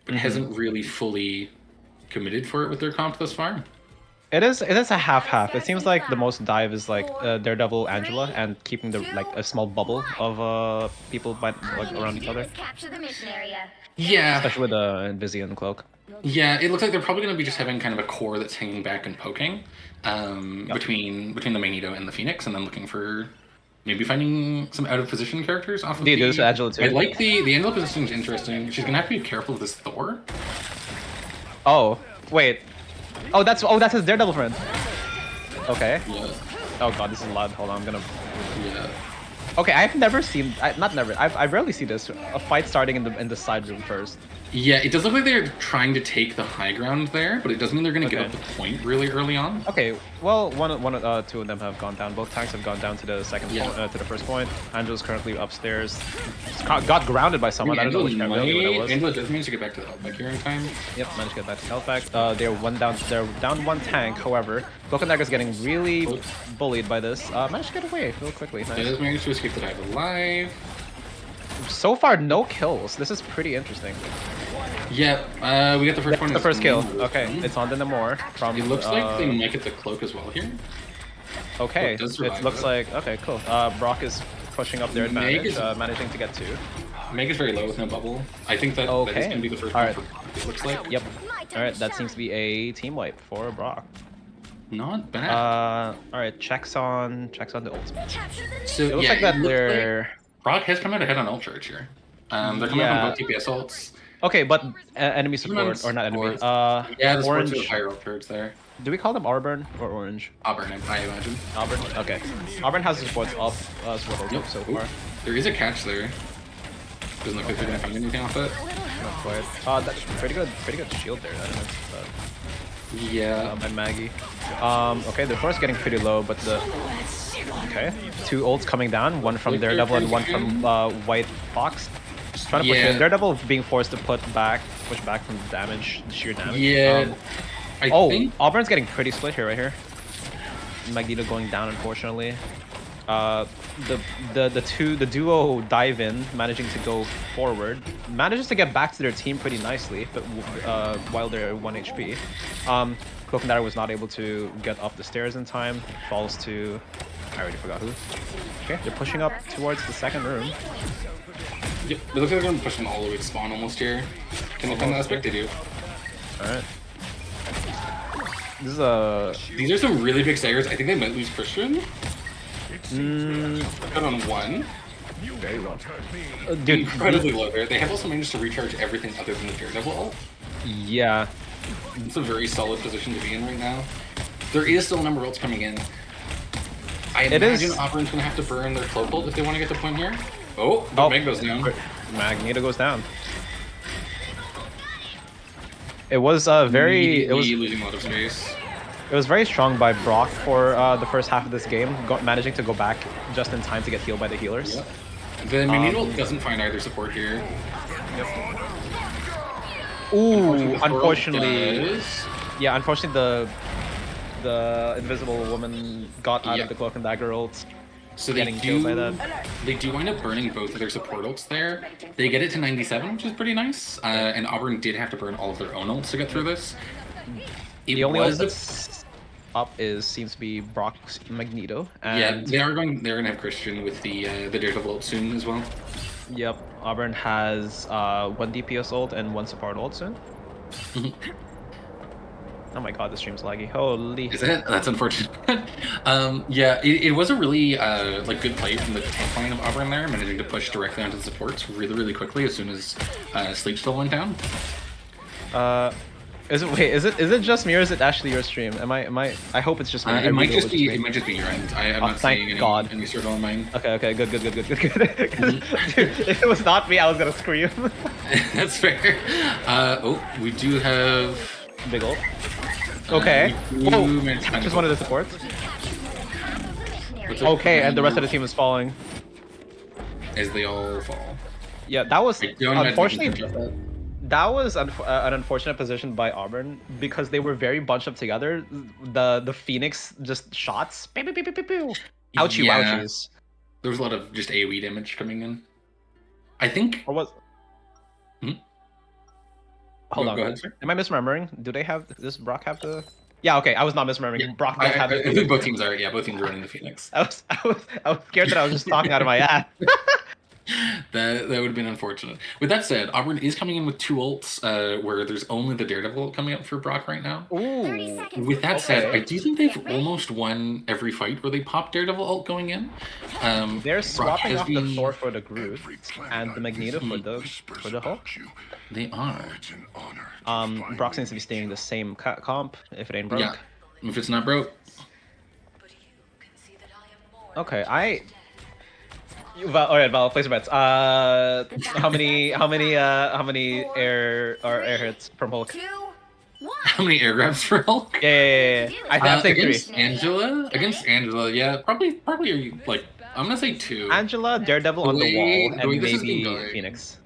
but hasn't really fully committed for it with their comp thus far. It is a half-half. It seems like the most dive is like Daredevil Angela and keeping the like a small bubble of people by like around each other, Yeah, especially with Invisian cloak. yeah. It looks like they're probably going to be just having kind of a core that's hanging back and poking Yep. between the Magneto and the Phoenix, and then looking for maybe finding some out of position characters off of Do you do this the. with Angela I too? like the Angela position is interesting. She's gonna have to be careful with this Thor. Oh, wait. Oh, that's his Daredevil friend. Okay. Yeah, Oh god, this is loud. Hold on, I'm gonna. yeah. Okay, I've never seen. Not never. I rarely see this. A fight starting in the side room first. Yeah, it does look like they're trying to take the high ground there, but it doesn't mean they're going to give Okay. up the point really early on. Okay, well, two of them have gone down. Both tanks have gone down to the second Yeah. point, to the first point. Angela's currently upstairs. Got grounded by someone. I don't know which guy really what it was. Angela does manage to get back to the Outback here in time. Yep, managed to get back to health back. They're one down. They're down one tank. However, Cloak Dagger's getting really bullied by this. Managed to get away real quickly. They Nice. does manage to escape the dive alive. So far, no kills. This is pretty interesting. Yeah, we got the first one. The first kill. Okay, it's on the Namor from. It looks like they might get the cloak as well here. Okay, It does it survive, looks though. like okay, cool. Brock is pushing up their Meg advantage, is- managing to get two. Meg is very low with no bubble. I think that is Okay. going to be the first Alright. one for Brock, it looks like. Yep. All right, that seems to be a team wipe for Brock. Not bad. All right, checks on the ultimate. So It looks yeah, like that it looks they're like Brock has come out ahead on ult charge here. They're coming Yeah. up on both TPS ults. okay, but enemy Sometimes support or not enemy. support. Yeah, the sports Orange. are higher ult charge there. Do we call them Auburn or Orange? Auburn, I imagine. Auburn. Okay. Auburn has the supports up, support Yep. up so Ooh, far. there is a catch there. Doesn't look like they're gonna find anything off it. Not quite. That's pretty good shield there. That is, Yeah. by Maggie. Okay, the force getting pretty low, but the okay, two ults coming down, one from Like they're Daredevil and one from White Fox. Trying to push Yeah. in. Daredevil being forced to push back from the damage, the sheer damage. Yeah. I Oh, think Auburn's getting pretty split here, right here. Magneto going down, unfortunately. The duo dive in, managing to go forward, manages to get back to their team pretty nicely, but while they're 1 HP. Cloak and Dagger was not able to get up the stairs in time. Falls to, I already forgot who. Okay, they're pushing up towards the second room. yep, it looks like they're gonna push them all the way to spawn almost here. Can they find the aspect? They do. All right. This is a These are some really big staggers. I think they might lose Christian. mm, Put on one. very well. Dude, Incredibly low there. They have also managed to recharge everything other than the Daredevil ult. yeah. It's a very solid position to be in right now. There is still a number of ults coming in. I It imagine is- Auburn's gonna have to burn their cloak ult if they want to get the point here. Oh, the Oh. Meg goes down. Magneto goes down. It was very it was Immediately losing a lot of space. it was very strong by Brock for the first half of this game, managing to go back just in time to get healed by the healers. Yep. The Magneto doesn't find either support here. Ooh, The Thor unfortunately, does. yeah, unfortunately the invisible woman got out Yeah. of the Cloak and Dagger ult. So they Getting killed by do, that. they do wind up burning both of their support ults there. They get it to 97, which is pretty nice. And Auburn did have to burn all of their own ults to get through this. It The only ult was that's up seems to be Brock's Magneto, yeah, and they're gonna have Christian with the Daredevil ult soon as well. yep, Auburn has one DPS ult and one support ult soon. Mhm. Oh my god, the stream's laggy. Holy. Is it? That's unfortunate. Yeah, it was a really like good play from the tank line of Auburn there, managing to push directly onto the supports really quickly as soon as Sleep still went down. Is it just me or is it actually your stream? Am I hope it's just me. I It might really just hope be it's it me. might just be your end. I'm Oh, not thank seeing God. any struggle on mine. Okay, good. Dude, if it was not me, I was gonna scream. That's fair. Oh, we do have. Big ult. Okay. we Whoa, managed to find just a- one of the supports. What's it? Okay, and the rest of the team is falling. As they all fall. Yeah, that was I don't imagine unfortunately. they can catch up. That was an unfortunate position by Auburn because they were very bunched up together. The Phoenix just shots. Pew, pew, pew, pew, pew, pew. Ouchie Yeah. wouchies. There was a lot of just AoE damage coming in. I think. Or was? Hmm? Hold Go on. ahead, sir. Am I misremembering? Do they have? Does Brock have the Yeah, okay, I was not misremembering. Yeah, Brock does have the I think Phoenix. both teams are. Yeah, both teams are running the Phoenix. I was scared that I was just talking out of my ass. That would have been unfortunate. With that said, Auburn is coming in with 2 ults, where there's only the Daredevil ult coming up for Brock right now. Ooh. With that said, Okay. I do think they've almost won every fight where they pop Daredevil ult going in. They're Brock swapping has off the been- Thor for the Groot and the Magneto for the Hulk. They are. Brock seems to be staying the same comp if it ain't broke. Yeah. If it's not broke. Okay, alright, Val, place your bets. How many air hits from Hulk? 2, 1. How many air grabs for Hulk? Yeah. I think 3. Against Angela? Against Angela, yeah. Probably like, I'm gonna say 2. Angela, Daredevil The on the way- wall, the way and this has been maybe going. Phoenix.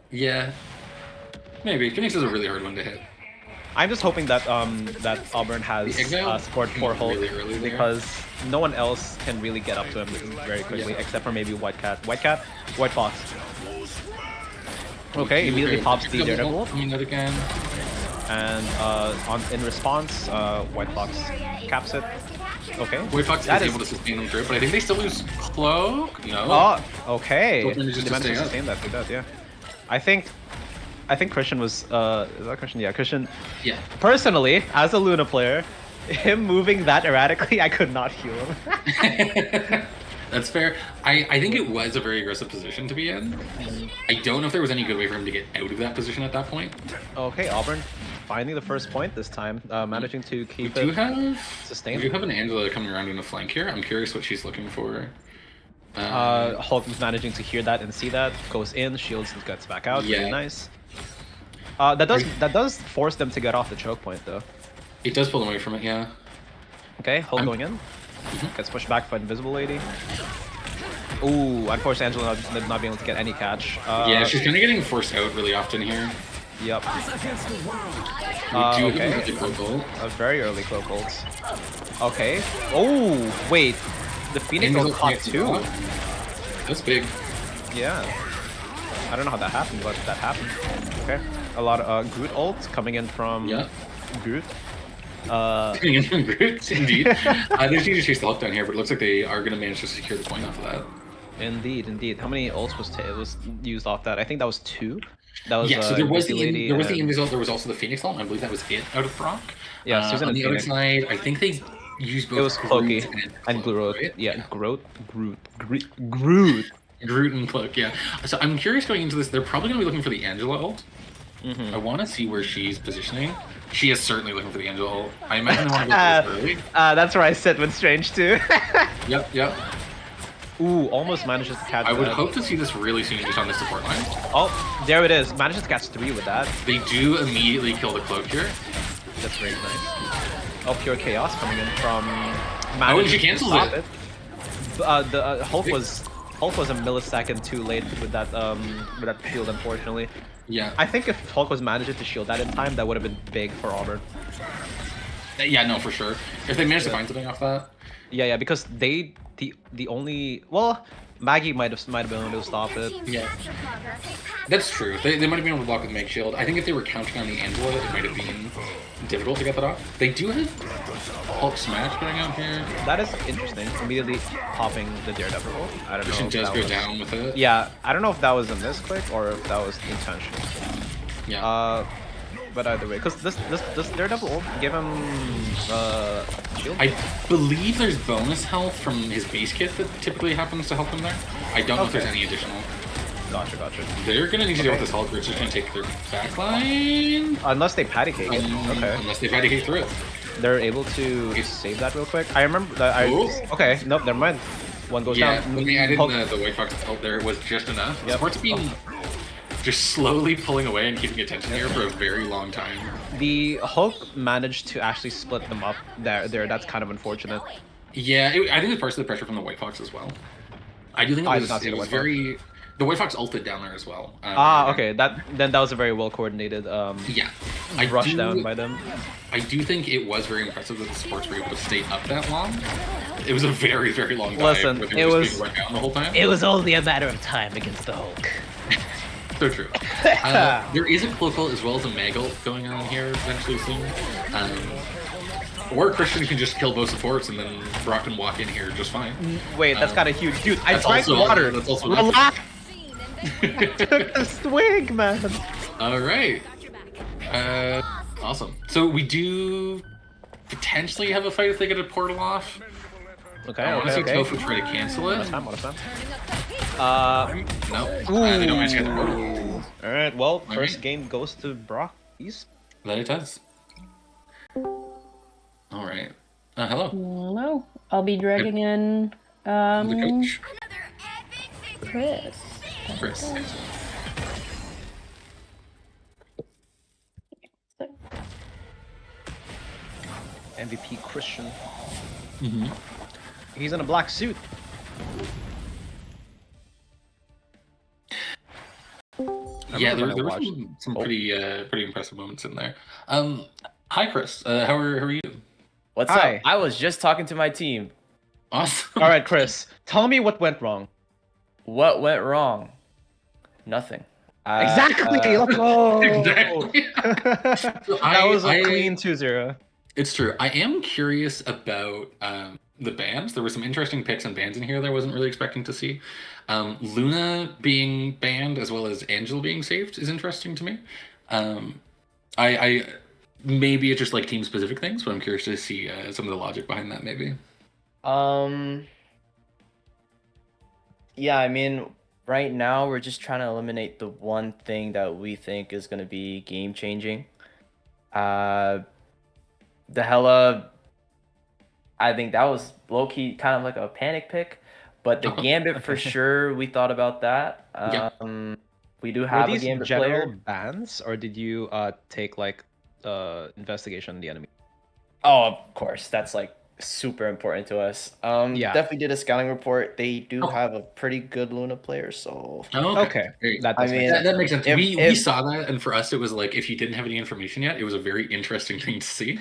Yeah. Maybe. Phoenix is a really hard one to hit. I'm just hoping that that Auburn has The exile support for Hulk really early there. because no one else can really get up to him very quickly Yeah. except for maybe White Fox. Okay, immediately pops the Daredevil, Coming out again. and in response, White Fox caps it. Okay. White Fox is That is- able to sustain them through it, but I think they still lose Cloak. No. Oh, okay. Cloak manages They to managed to stay up. sustain that. They did, yeah. I think Christian was is that Christian? Yeah, Christian. Yeah. Personally, as a Luna player, him moving that erratically, I could not heal him. That's fair. I think it was a very aggressive position to be in. I don't know if there was any good way for him to get out of that position at that point. Okay, Auburn finding the first point this time, managing to We keep do it have sustained. we do have an Angela coming around in a flank here. I'm curious what she's looking for. Hulk is managing to hear that and see that, goes in, shields and gets back out. Yeah. Really nice. That does force them to get off the choke point though. It does pull them away from it, yeah. Okay, Hulk I'm- going in. Gets pushed back by Invisible Lady. Ooh, unfortunately Angela not being able to get any catch. Yeah, she's kind of getting forced out really often here. Yep. We do Okay. have a good goal. A very early cloak ult. Okay. Oh, wait. The Phoenix ult caught too. That's big. Yeah. I don't know how that happened, but that happened. Okay. A lot of Groot ult coming in from Yeah. Groot. Groot, indeed. They just need to chase the Hulk down here, but it looks like they are going to manage to secure the point off of that. Indeed. How many ults was used off that? I think that was 2. That was Yeah, so there was the Lady there was the and- Invis ult, there was also the Phoenix ult. I believe that was it out of Brock. Yeah, Susan on and the other Phoenix. side, I think they used both. It was Groot Cloaky and Cloak, Groot. right? Yeah, Groot. Groot and Cloak. Yeah. So I'm curious going into this. They're probably going to be looking for the Angela ult. I want to see where she's positioning. She is certainly looking for the Angela ult. I imagine they want to go for this early. That's where I sit with Strange too. Yep. Ooh, almost manages to catch I would that. hope to see this really soon just on the support line. Oh, there it is. Manages to catch 3 with that. They do immediately kill the Cloak here. That's very nice. Oh, pure chaos coming in from. Oh, and she cancels stop it. The Hulk was a millisecond too late with that shield, unfortunately. Yeah. I think if Hulk was managing to shield that in time, that would have been big for Auburn. Yeah, no, for sure. If they manage to find something off that. Yeah, because the only Maggie might have been able to stop it. Yeah. That's true. They might have been able to block with Meg Shield. I think if they were counting on the Angela, it might have been difficult to get that off. They do have Hulk Smash going out here. That is interesting. Immediately popping the Daredevil. I don't know. Christian if does that go was- down with it. Yeah, I don't know if that was a misclick or if that was intentional. Yeah. But either way, because this Daredevil ult give him shield. I believe there's bonus health from his base kit that typically happens to help him there. I don't know if there's Okay. any additional. Gotcha. They're gonna need to deal with Okay. this Hulk, which is gonna take their backline. Unless they patty cake it. Okay. Unless they've had to get through it. They're able to save that real quick. I remember that Ooh. Okay, nope, never mind. One goes Yeah, down. when they added Hulk- the White Fox out there, it was just enough. Yep. Sports been just slowly pulling away and keeping attention here for a very long time. The Hulk managed to actually split them up there. That's kind of unfortunate. Yeah, I think it's partially the pressure from the White Fox as well. I do think I it did was, not see it the was White Fox. very... The White Fox ulted down there as well. Okay. That was a very well coordinated Yeah. rush down by them. I do think it was very impressive that the sports were able to stay up that long. It was a very, very long dive. Listen, where they it were was- just being run down the whole time. It was only a matter of time against the Hulk. So true. There is a Cloakle as well as a Maggle going on here eventually soon. Or Christian can just kill both supports and then Brock can walk in here just fine. Wait, that's kind of huge. Dude, I That's drank also water. That's also Relax. Took a swig, man. All right. Awesome. So we do potentially have a fight if they get a portal off. Okay, I want to see okay. Tofu try to cancel it. What a time. No, they don't manage to get the portal. All right, well, All first right. game goes to Brock. Please. That it does. All right. Hello. Hello. I'll be dragging in The coach. Chris. Chris. MVP Christian. Mm-hmm. He's in a black suit. Yeah, there remember were when I watched- some pretty impressive moments in there. Hi Chris. How are you? What's Hi. up? I was just talking to my team. Awesome. All right, Chris. Tell me what went wrong. What went wrong? Nothing. Exactly. Let's go. Exactly. That was a clean 2-0. It's true. I am curious about the bans. There were some interesting picks and bans in here that I wasn't really expecting to see. Luna being banned as well as Angel being saved is interesting to me. I maybe it's just like team specific things, but I'm curious to see some of the logic behind that. Maybe. Yeah, I mean, right now we're just trying to eliminate the one thing that we think is going to be game changing. The Hella, I think that was low key kind of like a panic pick, but the Gambit for sure we thought about that. Yeah. We do Were have a these Gambit general player. bans, or did you take like investigation of the enemy? Oh, of course, that's like super important to us. Yeah. Definitely did a scouting report. They do Oh. have a pretty good Luna player, so Oh, Okay. Great. That I does make mean, sense. That makes sense. If- we if- saw that, and for us, it was like if you didn't have any information yet, it was a very interesting thing to see.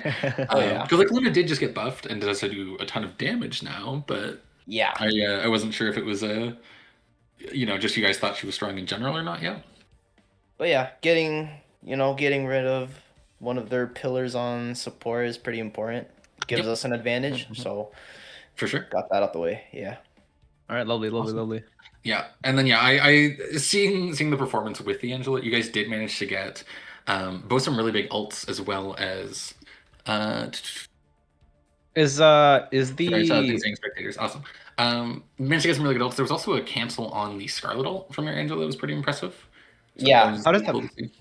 Oh, yeah. Because like Luna did just get buffed and does do a ton of damage now, but yeah. I wasn't sure if it was just you guys thought she was strong in general or not. Yeah. But yeah, getting rid of one of their pillars on support is pretty important. Gives Yep. us an advantage, so For sure. got that out the way. Yeah. All right, lovely. Yeah, and then I seeing the performance with the Angela, you guys did manage to get both some really big ults as well as Is sorry, so the saying spectators. Awesome. Managed to get some really good ults. There was also a cancel on the Scarlet ult from your Angela that was pretty impressive. So Yeah. that was How does cool that- to see.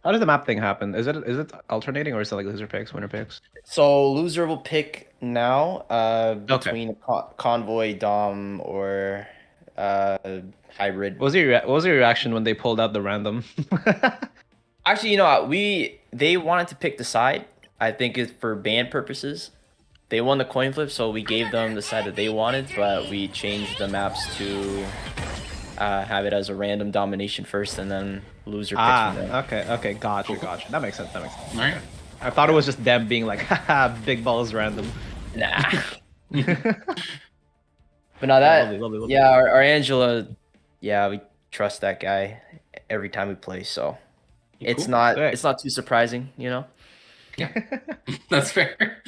how does the map thing happen? Is it alternating, or is it like loser picks, winner picks? So loser will pick now between convoy, dom, or hybrid. What was your reaction when they pulled out the random? Actually, you know what? They wanted to pick the side. I think it's for ban purposes. They won the coin flip, so we gave them the side that they wanted, but we changed the maps to have it as a random domination first, and then loser picks from there. okay, gotcha. That makes sense. All right. I thought it was just them being like, haha, big balls random. Nah. But now that, Lovely. yeah, our Angela, yeah, we trust that guy every time we play, so it's Cool. not Sick. it's not too surprising, you know. That's fair.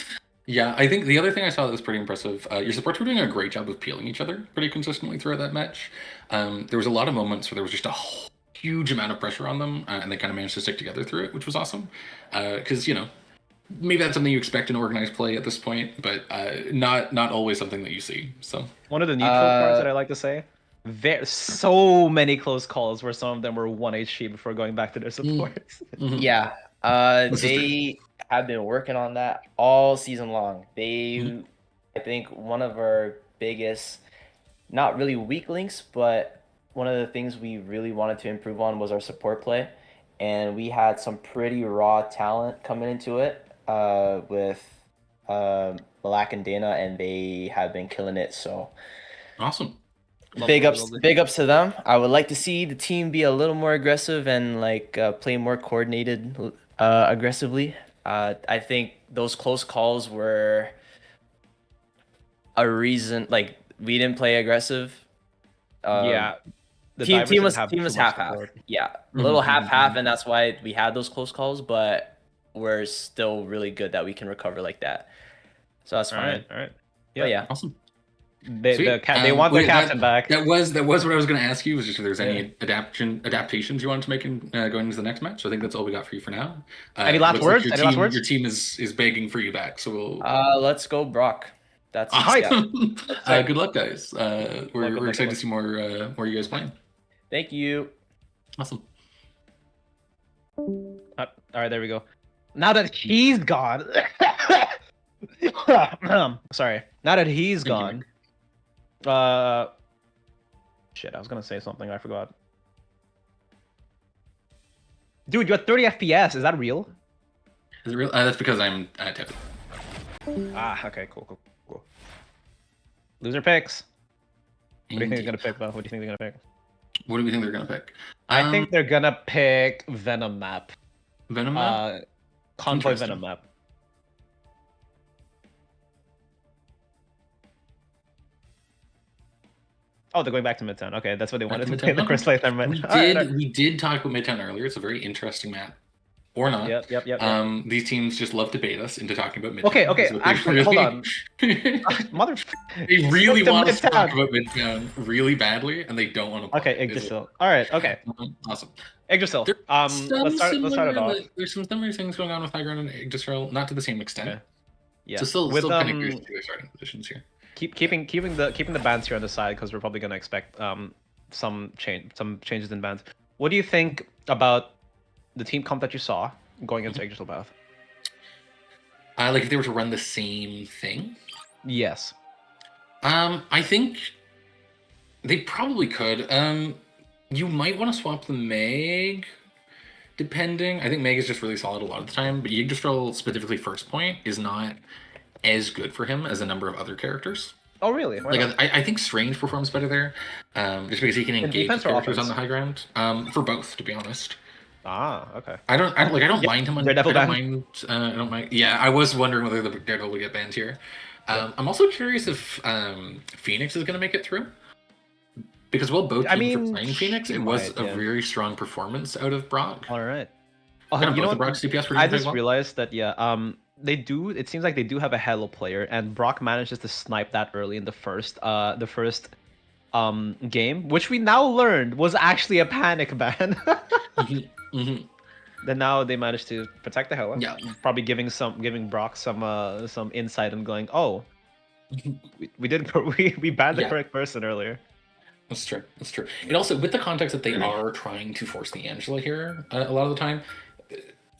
Yeah, I think the other thing I saw that was pretty impressive, your supports were doing a great job of peeling each other pretty consistently throughout that match. There was a lot of moments where there was just a huge amount of pressure on them, and they kind of managed to stick together through it, which was awesome. Because, maybe that's something you expect in organized play at this point, but not always something that you see. So One of the neutral parts that I like to say. So many close calls where some of them were 1 HP before going back to their supports. mhm. Yeah, This is they have been working on that all season long. They, I think, one of our biggest, not really weak links, but one of the things we really wanted to improve on was our support play, and we had some pretty raw talent coming into it with Malak and Dana, and they have been killing it. So Awesome. big ups to them. I would like to see the team be a little more aggressive and play more coordinated aggressively. I think those close calls were a reason, we didn't play aggressive. Yeah. the team divers team didn't was have team too was much half half. support. Yeah, a little Mhm, half mhm, half, mhm. and that's why we had those close calls. But we're still really good that we can recover like that. So that's All fine. right, all right. But Yeah, yeah, Awesome. they Sweet. they want their Wait, captain back. that was what I was going to ask you, was just if there's Yeah. any adaptations you wanted to make in going into the next match. So I think that's all we got for you for now. Any last looks words? Like Any last words? your team is begging for you back. So we'll. let's go Brock. That's Awesome. yeah. Good luck, guys. We're excited to see more you guys playing. Thank you. Awesome. All right, there we go. Now that he's gone, sorry. Now that he's Thank you, gone, shit, I was gonna say something, I forgot. Dude, you're at 30 FPS. Is that real? Is it real? That's because I'm tapping. Ah, okay, cool. Loser picks. What do you think they're gonna pick, though? What do you think they're gonna pick? What do we think they're gonna pick? I think they're gonna pick Venom map. Venom map. Convoy Interesting. Venom map. Oh, they're going back to Midtown. Okay, that's what they wanted to play in the first place. Never mind. We did talk about Midtown earlier. It's a very interesting map, or not. Yep. These teams just love to bait us into talking about Midtown. Okay. Actually, hold on. Mother. They really want us to Midtown. talk about Midtown really badly, and they don't want to. Play Okay, Yggdrasil. All right. Okay. Awesome. Yggdrasil. There's Let's start it off. There's some similar things going on with High Ground and Yggdrasil, not to the same extent. Okay. Yeah. So still With, kind of curious to their starting positions here. keeping the bands here on the side, because we're probably gonna expect some changes in bands. What do you think about the team comp that you saw going into Yggdrasil Path? Like if they were to run the same thing. Yes. I think they probably could. You might want to swap the Meg, depending. I think Meg is just really solid a lot of the time, but Yggdrasil, specifically first point, is not as good for him as a number of other characters. Oh, really? Why not? I think Strange performs better there, just because he can engage defense with or characters on offense? the high ground. For both, to be honest. Ah, okay. I don't Yeah, mind him on. Daredevil I ban. don't mind. Yeah, I was wondering whether the Daredevil would get banned here. I'm also curious if Phoenix is going to make it through. Because while both teams are playing Phoenix, he it was might, a yeah. very strong performance out of Brock. All right. Kind of You know both of what? Brock's DPS were I doing just well. realized that they do. It seems like they do have a Hello player, and Brock manages to snipe that early in the first game, which we now learned was actually a panic ban. Mhm. Then now they managed to protect the Hello. Yeah. Probably giving Brock some insight and going, oh, we did we banned the Yeah. correct person earlier. That's true. That's true. And also, with the context that they are trying to force the Angela here a lot of the time,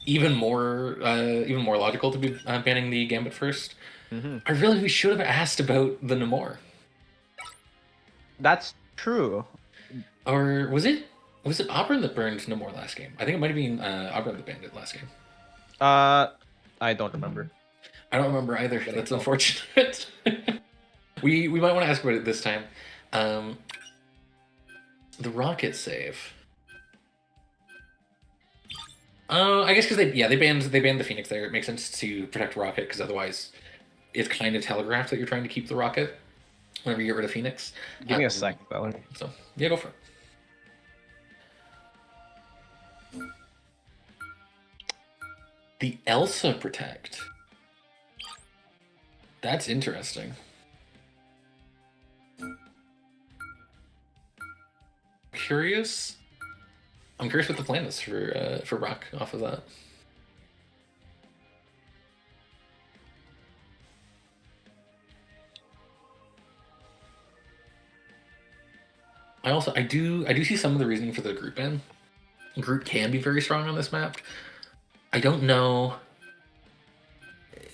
even more logical to be banning the Gambit first. Mm-hmm. I realize we should have asked about the Namor. That's true. Or was it Auburn that burned Namor last game? I think it might have been Auburn that banned it last game. I don't remember. I don't remember either. That's unfortunate. we might want to ask about it this time. The rocket save. I guess because they banned the Phoenix there. It makes sense to protect Rocket, because otherwise it's kind of telegraphed that you're trying to keep the Rocket whenever you get rid of Phoenix. Give me a sec, Bella. So yeah, go for it. The Elsa protect. That's interesting. Curious. I'm curious what the plan is for Rock off of that. I do see some of the reasoning for the group ban. Group can be very strong on this map. I don't know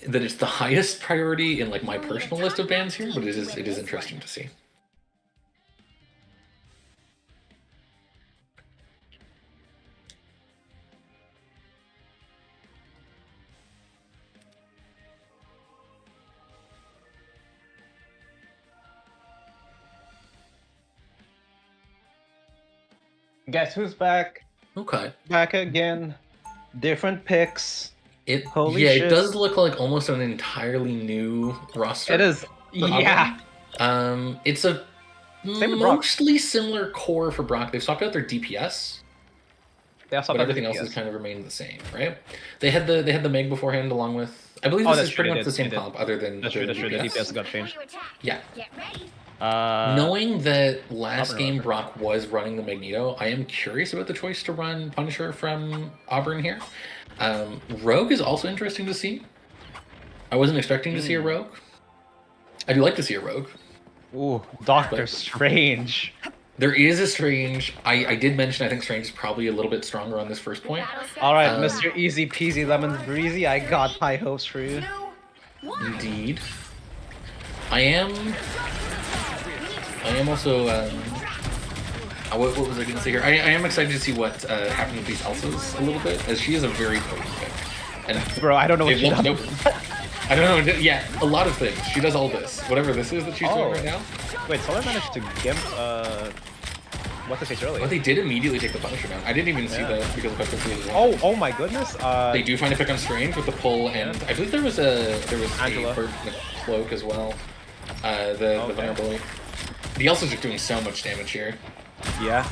that it's the highest priority in like my personal list of bans here, but it is interesting to see. Guess who's back? Okay. Back again. Different picks. Holy It shit. does look like almost an entirely new roster. It is. Auburn. Yeah. It's a Same with Brock. Mostly similar core for Brock. They've swapped out their DPS, They also but have everything else DPS. has kind of remained the same, right? They had the Meg beforehand, along with I believe Oh, this that's is true, pretty they much the did, same they did. comp, other than That's true. That's true. The DPS got changed. Yeah. Uh, Knowing that last Auburn, game Auburn. Brock was running the Magneto, I am curious about the choice to run Punisher from Auburn here. Rogue is also interesting to see. I wasn't expecting to see a Rogue. I do like to see a Rogue. Ooh, Doctor But- Strange. There is a Strange. I did mention I think Strange is probably a little bit stronger on this first point. All right, Um, Mr. Easy Peasy Lemon Breezy, I got high hopes for you. Indeed. I am also. What was I going to say here? I am excited to see what happens with these Elsas a little bit, as she is a very potent pick. And Bro, I don't know what it she won't- does. nope. I don't know. Yeah, a lot of things. She does all this. Whatever this is that she's doing Oh. right now. Wait, Solar managed to gimp, what's the face earlier? But they did immediately take the Punisher down. I didn't even see Yeah. that because of how quickly it was. Oh my goodness. They do find a pick on Strange with the pull, and I believe there was Angela. a bird and a cloak as well. The Okay. vulnerability. The Elsas are doing so much damage here. Yeah.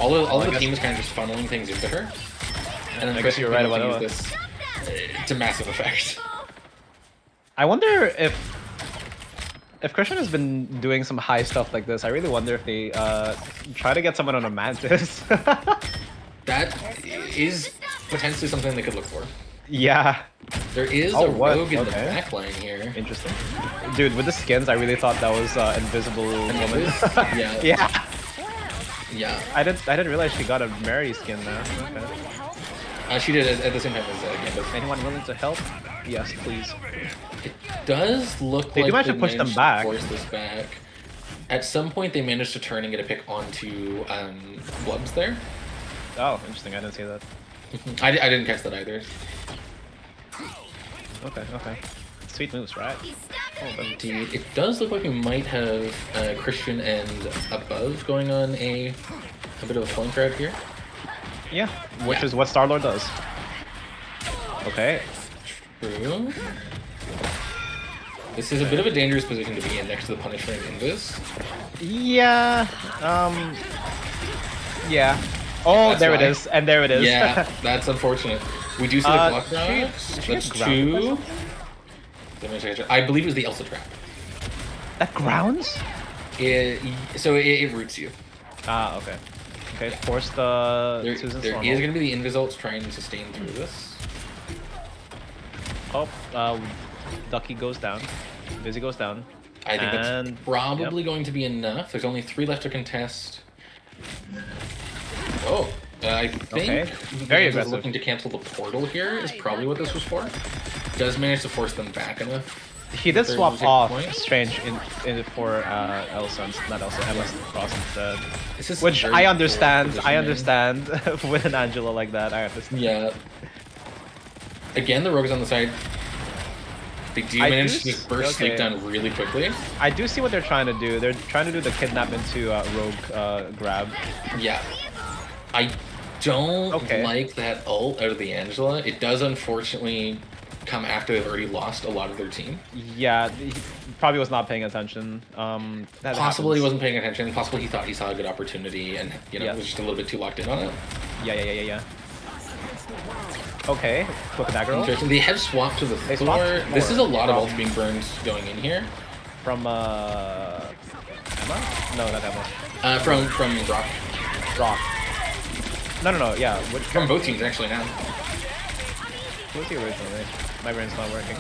All I the guess- team is kind of just funneling things into her. And then I guess you're right about use this to massive effect. I wonder if Christian has been doing some high stuff like this. I really wonder if they try to get someone on a Mantis. That is potentially something they could look for. Yeah. There is Oh, a what? rogue in the Okay. back line here. Interesting. Dude, with the skins, I really thought that was Invisible Woman. Yeah. Yeah. Yeah. I didn't realize she got a Mary skin now. Okay. She did at the same time as Gambit. Anyone willing to help? Yes, please. It does look They like do manage to push them managed to back. force this back. At some point, they managed to turn and get a pick onto Blubs there. Oh, interesting. I didn't see that. I didn't catch that either. Okay. Sweet moves, right? Indeed, it does look like we might have Christian and Above going on a bit of a flank route here. Yeah, which Yeah. is what Star-Lord does. Okay. True. This is a bit of a dangerous position to be in next to the Punisher and Invis. Yeah. Yeah. Oh, That's there why. it is, and there it is. Yeah, that's unfortunate. We do see the block rocks. did she That's get grounded by two. something? Let me check it. I believe it was the Elsa trap. That grounds? It roots you. Ah, okay. Okay, force the There Susan is Storm. going to be the Invisults trying to sustain through this. Oh, Ducky goes down. Busy goes down. I think that's And- probably going to be enough. There's only 3 left to contest. Oh, I think Okay. the Very Games is aggressive. looking to cancel the portal here is probably what this was for. Does manage to force them back enough. He did There's swap a off point. Strange in for Elsa, not Elsa, Emma's Cross instead. This is Which very I poor understand. I positioning. understand with an Angela like that. I understand. Yeah. Again, the rogues on the side. They do I manage do to just s- burst okay. Sleep down really quickly. I do see what they're trying to do. They're trying to do the kidnap into rogue grab. Yeah. I don't Okay. like that ult out of the Angela. It does unfortunately come after they've already lost a lot of their team. Yeah, he probably was not paying attention. That Possibly he happens. wasn't paying attention. Possibly he thought he saw a good opportunity and, Yeah. was just a little bit too locked in on it. Yeah. Okay, quick dagger roll Interesting. They have swapped to the They Thor. swapped This is a lot of from- ults being burned going in here. from Emma? No, not Emma. From Brock. Rock. No. Yeah, which From both teams actually now. Who was he originally? My brain's not working.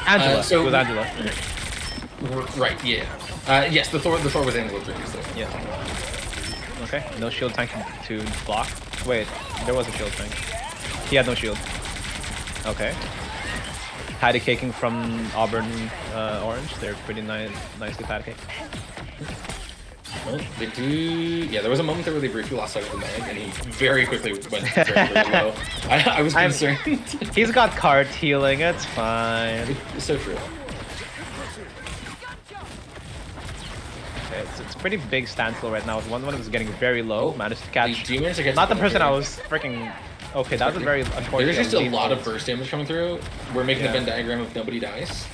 Angela. so- it was Angela. Right, yeah. Yes, the Thor was Angela previously. Yeah. Okay. No shield tank to block. Wait, there was a shield tank. He had no shield. Okay. Patty caking from Auburn Orange. They're pretty nicely patty cake. Well, they do. Yeah, there was a moment there where they briefly lost sight of the mag, and he very quickly went very, very low. I was concerned. He's got card healing. It's fine. It's so true. Okay, it's pretty big standstill right now. One of them is getting very low. Oh, Managed to They catch. do manage to catch Not the the person I Valkyrie. was freaking. Okay, that was a very unfortunate. There's just a lead lot of point. burst damage coming through. We're making Yeah. a Venn diagram of nobody dies.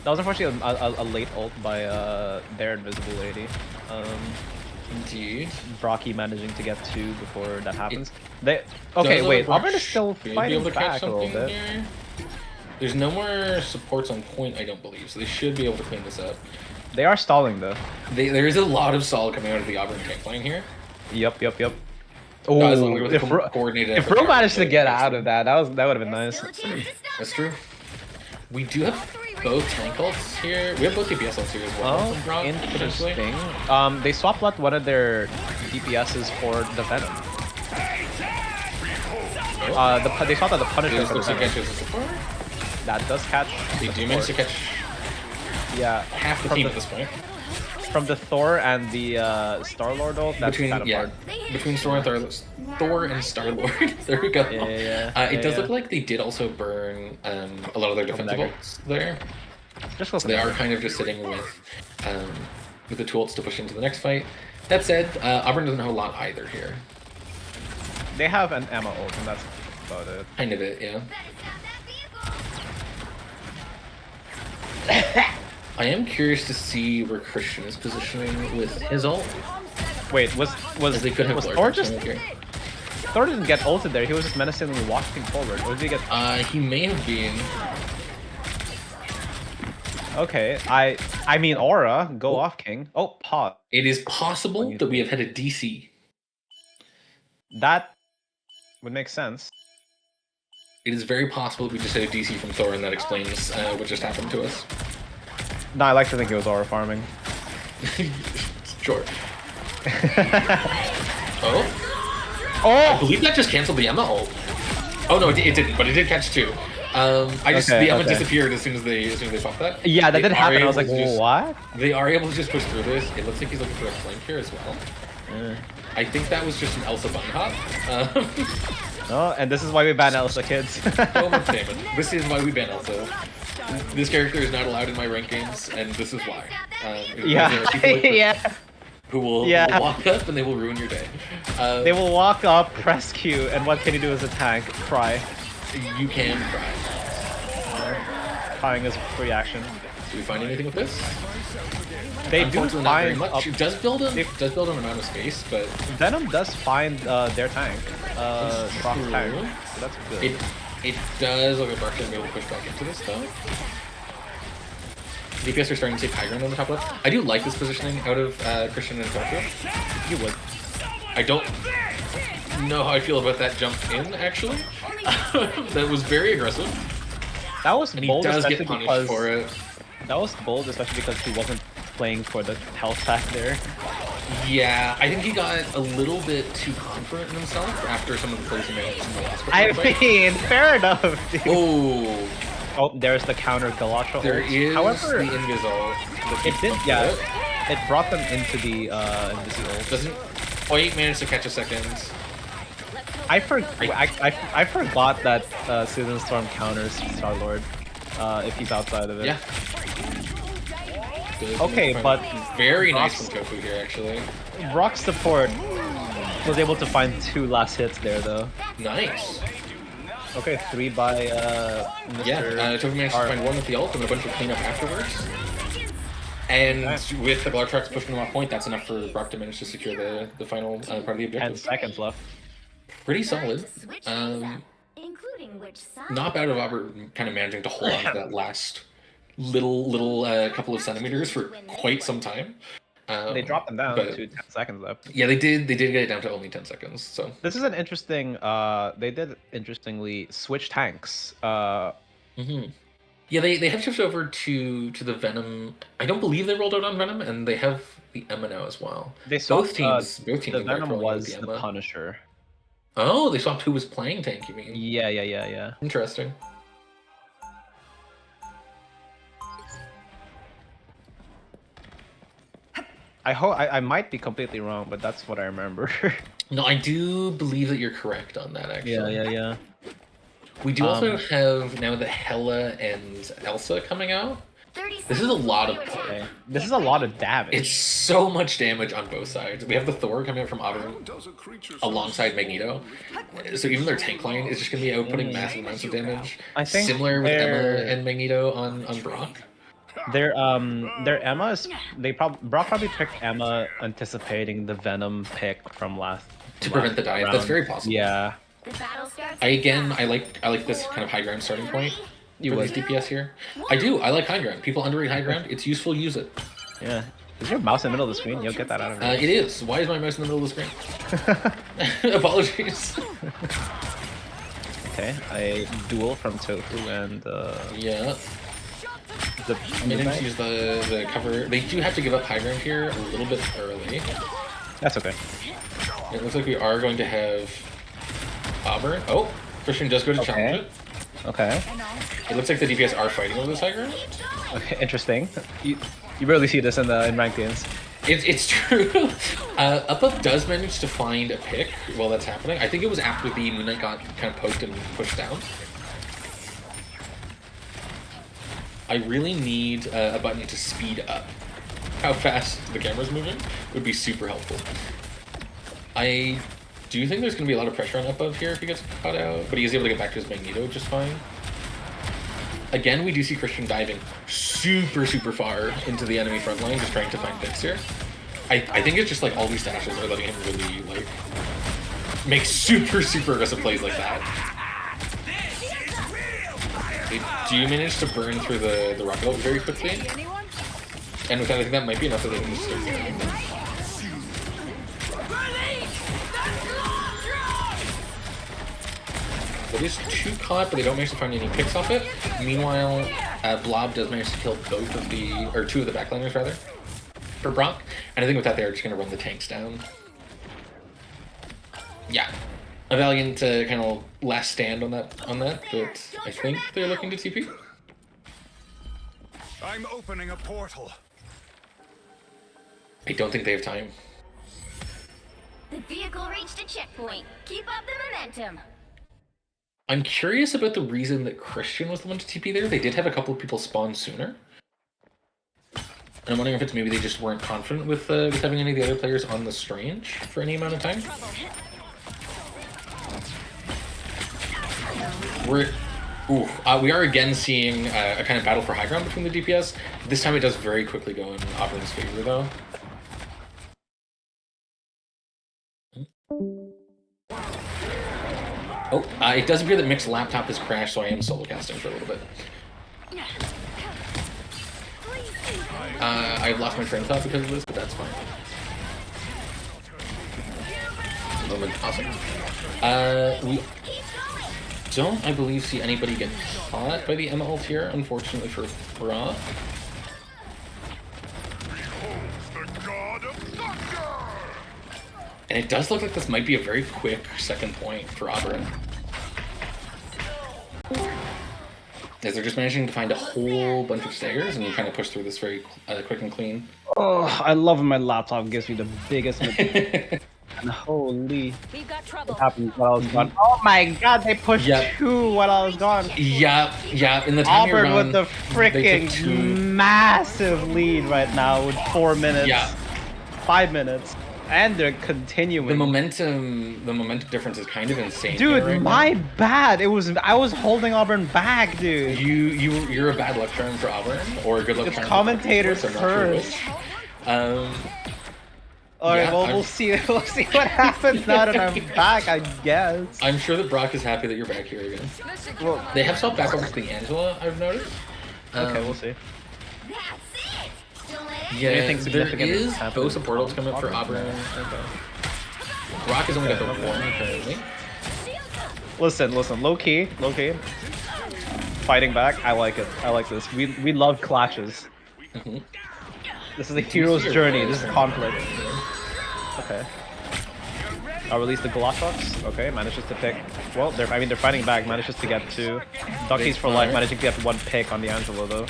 That was unfortunately a late ult by their invisible lady. Indeed. Brocky managing to get 2 before that happens. Okay, wait. Auburn is still fighting back a little bit. Here. There's no more supports on point, I don't believe, so they should be able to clean this up. They are stalling though. There is a lot of stall coming out of the Auburn tank line here. Yep. Oh, if Ro managed to get out of that, that would have been nice. That's true. We do have both tank ults here. We have both DPS ults here as well. Oh, Brock, interesting. They swapped out one of their DPSs for the Venom. They swapped out the Punisher for the Venom. That does catch. They do manage to catch. Yeah, half the team at this point. From the Thor and the Star-Lord ult, that's kind of hard. Between Thor and Star-Lord. There we go. It does look like they did also burn a lot of their defensive ults there. So they are kind of just sitting with the two ults to push into the next fight. That said, Auburn doesn't have a lot either here. They have an Emma ult, and that's about it. Kind of it, yeah. I am curious to see where Christian is positioning with his ult. Wait, was they could have Thor just? Thor didn't get ulted there. He was just menacingly walking forward. Or did he get? He may have been. Okay, I mean Aura, go off, King. Oh, pause. It is possible that we have had a DC. That would make sense. It is very possible that we just had a DC from Thor, and that explains what just happened to us. No, I like to think it was aura farming. Sure. Oh, I believe that just canceled the Emma ult. Oh no, it didn't, but it did catch 2. The Emma disappeared as soon as they popped that. Yeah, that did happen. I was like, what? They are able to just push through this. It looks like he's looking for a flank here as well. I think that was just an Elsa button hop. Oh, and this is why we ban Elsa, kids. This is why we ban Elsa. This character is not allowed in my rank games, and this is why. Who will walk up and they will ruin your day. They will walk up, press Q, and what can you do as a tank? Cry. You can cry. Crying is free action. Do we find anything with this? They do find much. It does build an amount of space, but Venom does find their tank. Brock's tank. So that's good. It does look like Brock's gonna be able to push back into this though. DPS are starting to take high ground on the top left. I do like this positioning out of Christian and Tokyo. You would. I don't know how I feel about that jump in, actually. That was very aggressive. That was bold, he does get punished for it. That was bold, especially because he wasn't playing for the health pack there. Yeah, I think he got a little bit too confident in himself after some of the plays he made in the last fair enough, dude. Oh, there's the counter Galacha. There is however, the Invisol. It brought them into the Invisible. He managed to catch a second. I forgot that Season Storm counters Star-Lord if he's outside of it. Yeah. Good. Okay, but very nice from Tofu here, actually. Brock's support was able to find 2 last hits there, though. Nice. Okay, 3 by Mr. Yeah, Tofu managed to find 1 with the ult and a bunch of cleanup afterwards. And with the Glartrax pushing them off point, that's enough for Brock to manage to secure the final part of the objective. 10 seconds left. Pretty solid. Not bad of Auburn kind of managing to hold on to that last little couple of centimeters for quite some time. They dropped them down to 10 seconds left. Yeah, they did get it down to only 10 seconds. So this is an interesting. They did interestingly switch tanks. Yeah, they have shifted over to the Venom. I don't believe they rolled out on Venom, and they have the Emma now as well. Both teams. The Venom was the Punisher. Oh, they swapped who was playing tank, you mean? Yeah. Interesting. I might be completely wrong, but that's what I remember. No, I do believe that you're correct on that, actually. Yeah. We do also have now the Hela and Elsa coming out. This is a lot of play. This is a lot of damage. It's so much damage on both sides. We have the Thor coming out from Auburn alongside Magneto. So even their tank line is just going to be outputting massive amounts of damage. I think similar with Emma and Magneto on Brock. Their Emma is Brock probably picked Emma anticipating the Venom pick from last To prevent the dive, that's round. very possible. Yeah, I like this kind of high ground starting point you for would. these DPS here. I do. I like high ground. People underrate high ground. It's useful. Use it. Yeah. Is your mouse in the middle of the screen? You'll get that out of it. It is. Why is my mouse in the middle of the screen? Apologies. Okay, a duel from Tofu and Yeah. the I didn't use the cover. They do have to give up high ground here a little bit early. That's okay. It looks like we are going to have Auburn. Oh, Christian does go to challenge it. Okay. It looks like the DPS are fighting over this high ground. Okay, interesting. You rarely see this in ranked games. It's true. Up does manage to find a pick while that's happening. I think it was after the Moon Knight got kind of poked and pushed down. I really need a button to speed up how fast the camera's moving. Would be super helpful. I do think there's going to be a lot of pressure on above here if he gets caught out, but he is able to get back to his Magneto just fine. Again, we do see Christian diving super far into the enemy front line, just trying to find picks here. I think it's just like all these dashes are letting him really like make super aggressive plays like that. They do manage to burn through the rocket ult very quickly, and with that, I think that might be enough that they can just start going. It is too caught, but they don't manage to find any picks off it. Meanwhile, Blob does manage to kill both of two of the backliners rather, for Brock. And I think with that, they're just going to run the tanks down. Yeah, a valiant kind of last stand on that, but I think they're looking to TP. I'm opening a portal. I don't think they have time. The vehicle reached a checkpoint. Keep up the momentum. I'm curious about the reason that Christian was the one to TP there. They did have a couple of people spawn sooner. And I'm wondering if it's maybe they just weren't confident with having any of the other players on the Strange for any amount of time. We are again seeing a kind of battle for high ground between the DPS. This time it does very quickly go in Auburn's favor though. Oh, it does appear that Mick's laptop has crashed, so I am solo casting for a little bit. I've lost my train of thought because of this, but that's fine. Awesome. We don't, I believe, see anybody get caught by the Emma ult here, unfortunately for Brock. And it does look like this might be a very quick second point for Auburn. As they're just managing to find a whole bunch of staggers and you kind of push through this very quick and clean. Oh, I love when my laptop gives me the biggest. Holy! We've got trouble. What happened while I was gone? Oh my God! They pushed two while I was gone. Yeah. In the time Auburn you're with the freaking massive lead right now with 4 minutes. Yeah. 5 minutes. And they're continuing. The momentum difference is kind of insane. Dude, right my now. bad. I was holding Auburn back, dude. You're a bad luck charm for Auburn, or a good luck it's charm commentators for first. Alright, well, we'll see what happens now that I'm back, I guess. I'm sure that Brock is happy that you're back here again. Well, they have swapped back over to the Angela, I've noticed. Okay, we'll see. Yeah, Anything significant there is happened? both supportals coming up for Auburn. Brock has only got the one currently. Listen, low key. Fighting back, I like it. I like this. We love clashes. Mm-hmm. This is a hero's journey. This is conflict. Okay. I'll release the Glock box. Okay, manages to pick. Well, they're fighting back. Manages to get two. Duckies for life. Managing to get one pick on the Angelo though.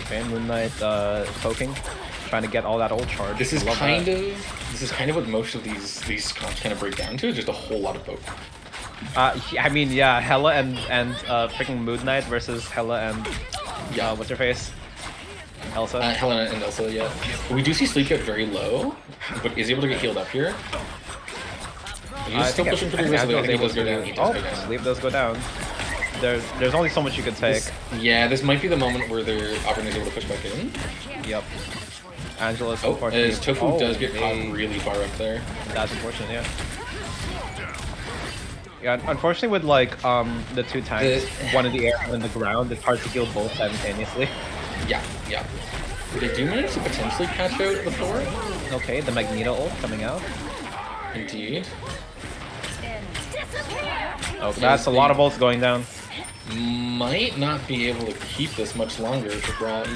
Okay, Moon Knight poking, trying to get all that old charge. This is kind of what most of these comps kind of break down to, just a whole lot of poke. I mean, yeah, Hela and freaking Moon Knight versus Hela and what's her face? Elsa? Hela and Elsa, yeah. We do see Sleep get very low, but is able to get healed up here. He's still pushing pretty aggressively. I think he does go down. Sleep does go down. There's only so much you could take. This might be the moment where their Auburn is able to push back in. Yep. Angela's Oh, unfortunately. as Tofu does get caught they- really far up there. That's unfortunate, yeah. Yeah, unfortunately with like the two tanks, one in the air and in the ground, it's hard to kill both simultaneously. Yeah. They do manage to potentially catch out the Thor. Okay, the Magneto ult coming out. Indeed. Oh, that's a lot of ults going down. Might not be able to keep this much longer for Brock.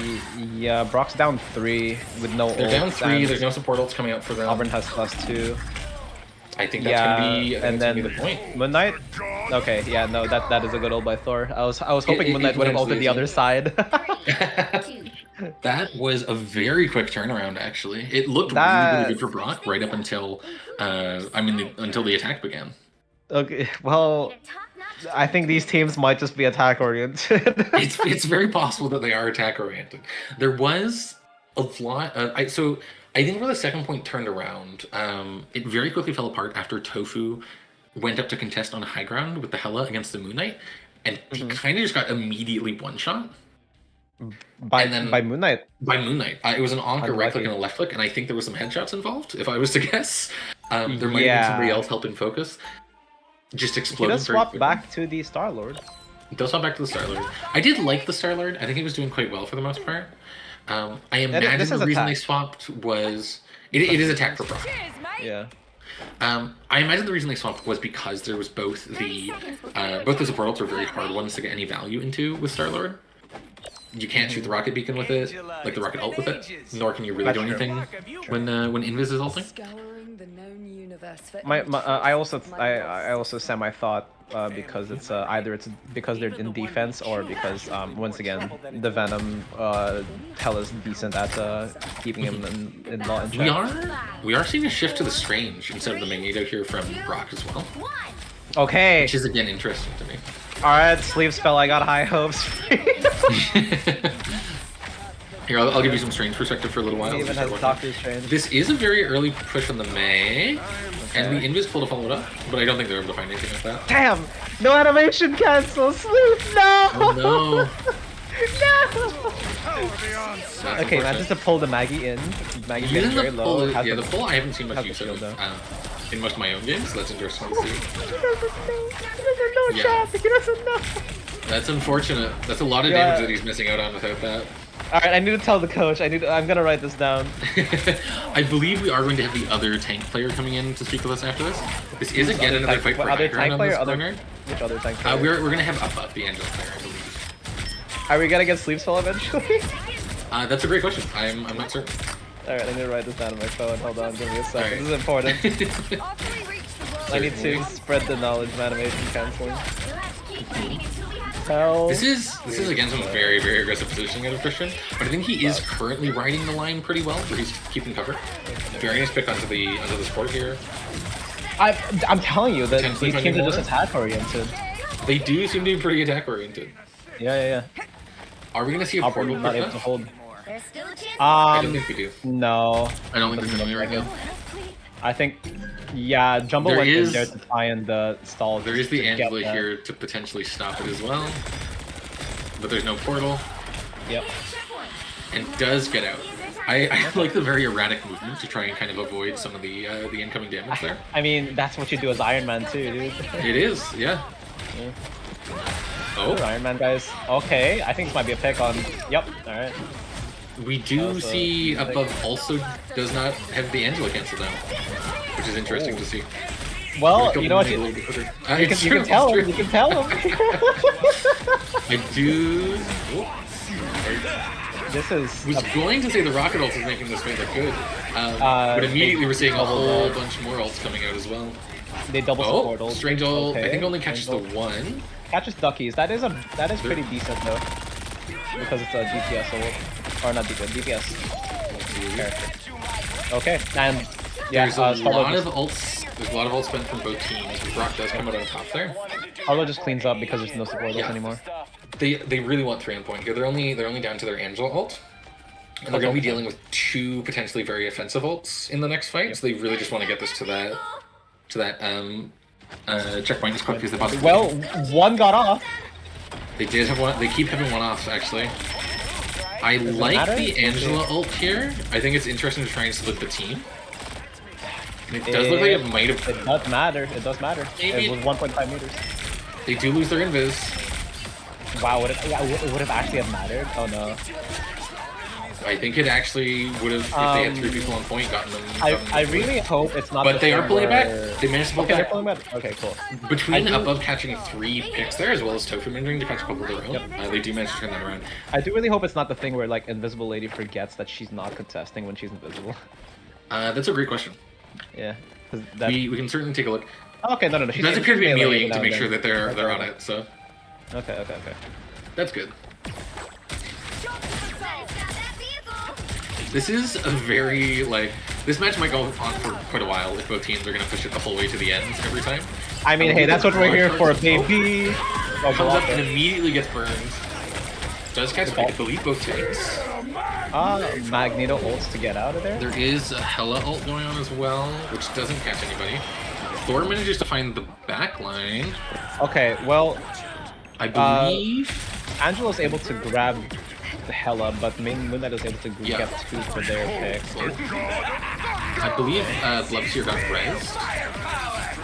Yeah, Brock's down 3 with no They're ults, down 3, and there's no support ults coming out for them. Auburn has +2. I think that's gonna be, and then the point. Moon Knight. Okay, yeah, no, that is a good ult by Thor. I was hoping Moon Knight would have lands ulted the other easy. side. That was a very quick turnaround, actually. It looked That- really good for Brock right up until, until the attack began. Okay, well, I think these teams might just be attack oriented. It's very possible that they are attack oriented. There was a lot. So I think where the second point turned around, it very quickly fell apart after Tofu went up to contest on high ground with the Hela against the Moon Knight, and he kind of just got immediately one shot. by and then- Moon Knight. By Moon Knight. It was an onk, a right click, Unlucky. and a left click, and I think there was some headshots involved, if I was to guess. There might have been Yeah. somebody else helping focus. Just He exploded does very swap quickly. back to the Star Lord. He does swap back to the Star-Lord. I did like the Star-Lord. I think he was doing quite well for the most part. I imagine this the is reason attack. they swapped was... It is attack for Brock. Yeah. I imagine the reason they swapped was because there was both the support ults were very hard ones to get any value into with Star-Lord. You can't shoot the rocket beacon with it, like the rocket ult with it, nor can you really do That's true. anything when Invis is ulting. Scouring the known universe for I also semi thought because it's either it's because they're in defense or because once again the Venom Hela's decent at keeping him in law and check. We are seeing a shift to the Strange instead of the Magneto here from Brock as well, Okay. which is again interesting to me. All right, sleeve spell. I got high hopes. Here, I'll give you some Strange perspective for a little while. He even has Doctor Strange. This is a very early push on the May, and the Invis pull to follow it up, but I don't think they're able to find anything like that. Damn! No animation cancel. Sleeve. No. Oh no! No. That's Okay, unfortunate. man, just to pull the Maggie in. Maggie's getting Using very the low. pull, has yeah, the- the pull I haven't seen much has the use shield, of though. in most of my own games, so that's interesting to see. He doesn't know Yeah. chat. He doesn't know. That's unfortunate. That's a lot of Yeah. damage that he's missing out on without that. All right, I need to tell the coach. I'm gonna write this down. I believe we are going to have the other tank player coming in to speak with us after this. This is again another fight for other high ground tank on player? this Other corner. which other tank player? We're gonna have above the Angela player, I believe. Are we gonna get sleeve spell eventually? That's a great question. I'm not certain. All right, I need to write this down on my phone. Hold on, give me a second. Alright. This is important. After we reach the world, I need to spread the knowledge of animation canceling. let's keep fighting until we have Hell. This is again some very, very aggressive positioning out of Christian, but I think he is currently riding the line pretty well, where he's keeping cover. Very nice pick onto the support here. I'm telling you that Potentially these teams are finding just more? attack oriented. They do seem to be pretty attack oriented. Yeah. Are we gonna see a Auburn portal not pick able to up? hold. There's still a chance. I don't think we do. No. I don't think there's Doesn't gonna be look right like now. I think, yeah, Jumbo There went is- in there to try and stall. There is the to get Angela that. here to potentially stop it as well, but there's no portal, Yep. and does get out. I like the very erratic movement to try and kind of avoid some of the incoming damage there. I mean, that's what you do as Iron Man too, dude. It is, yeah. Oh, Oh, Iron Man guys. Okay, I think this might be a pick on. Yep. All right. we do Also, see I think- above also does not have the Angela cancel down, which is interesting to see. Well, Go you know what? a You, little bit quicker. you It's can true, tell it's him. You true. can tell him. I do. This is. Was going to say the rocket ult is making this fight look good, but immediately we're seeing a double whole that. bunch more ults coming out as well. They double Oh, support ult. Strange ult. I Okay, think only catches the Strange one. Catches duckies. That is pretty decent though, because it's a DPS ult, or not DPS. Character. Okay, and yeah, There's a Starlo lot of just, ults. There's a lot of ults spent from both teams. Brock does come out on top there. Starlo just cleans up because there's no support ult Yeah. anymore. They really want 3 on point here. They're only down to their Angela ult, and they're going to be dealing with 2 potentially very offensive ults in the next fight. So they really just want to get this to that checkpoint as quickly as they possibly Well, can. one got off. They did have one. They keep having one-offs actually. I like matter? the Angela ult here. I think it's interesting to try and split the team. And it does look like it might have. It does matter. It does matter. Maybe It was 1.5 meters. They do lose their invis. Wow, would it have actually have mattered? Oh no. I think it actually would have, if they had 3 people on point, gotten them. I really hope it's not. But the they are thing pulling back. where- They managed to pull Okay, they're back. pulling back. Okay, cool. Between I do- above catching 3 picks there, as well as Tofu managing to catch a couple of their own, they do manage to turn that around. I do really hope it's not the thing where like Invisible Lady forgets that she's not contesting when she's invisible. That's a great question. Yeah. 'Cause that... We can certainly take a look. Okay, no. It does appear to be meleeing meleeing now to make and sure then. that they're Okay. on it, so Okay. that's good. Got that vehicle. This is a very, like, this match might go on for quite a while if both teams are going to push it the whole way to the end every time. I mean, hey, that's what we're here for, baby. Oh, Comes up and immediately gets burned. Does catch, I believe, both tanks. Magneto ults to get out of there. There is a Hela ult going on as well, which doesn't catch anybody. Thor manages to find the back line. Okay, well, I believe. Angela's able to grab the Hela, but Moon Knight is able to Yeah. get 2 for their pick. I believe Bloodseer got rezzed.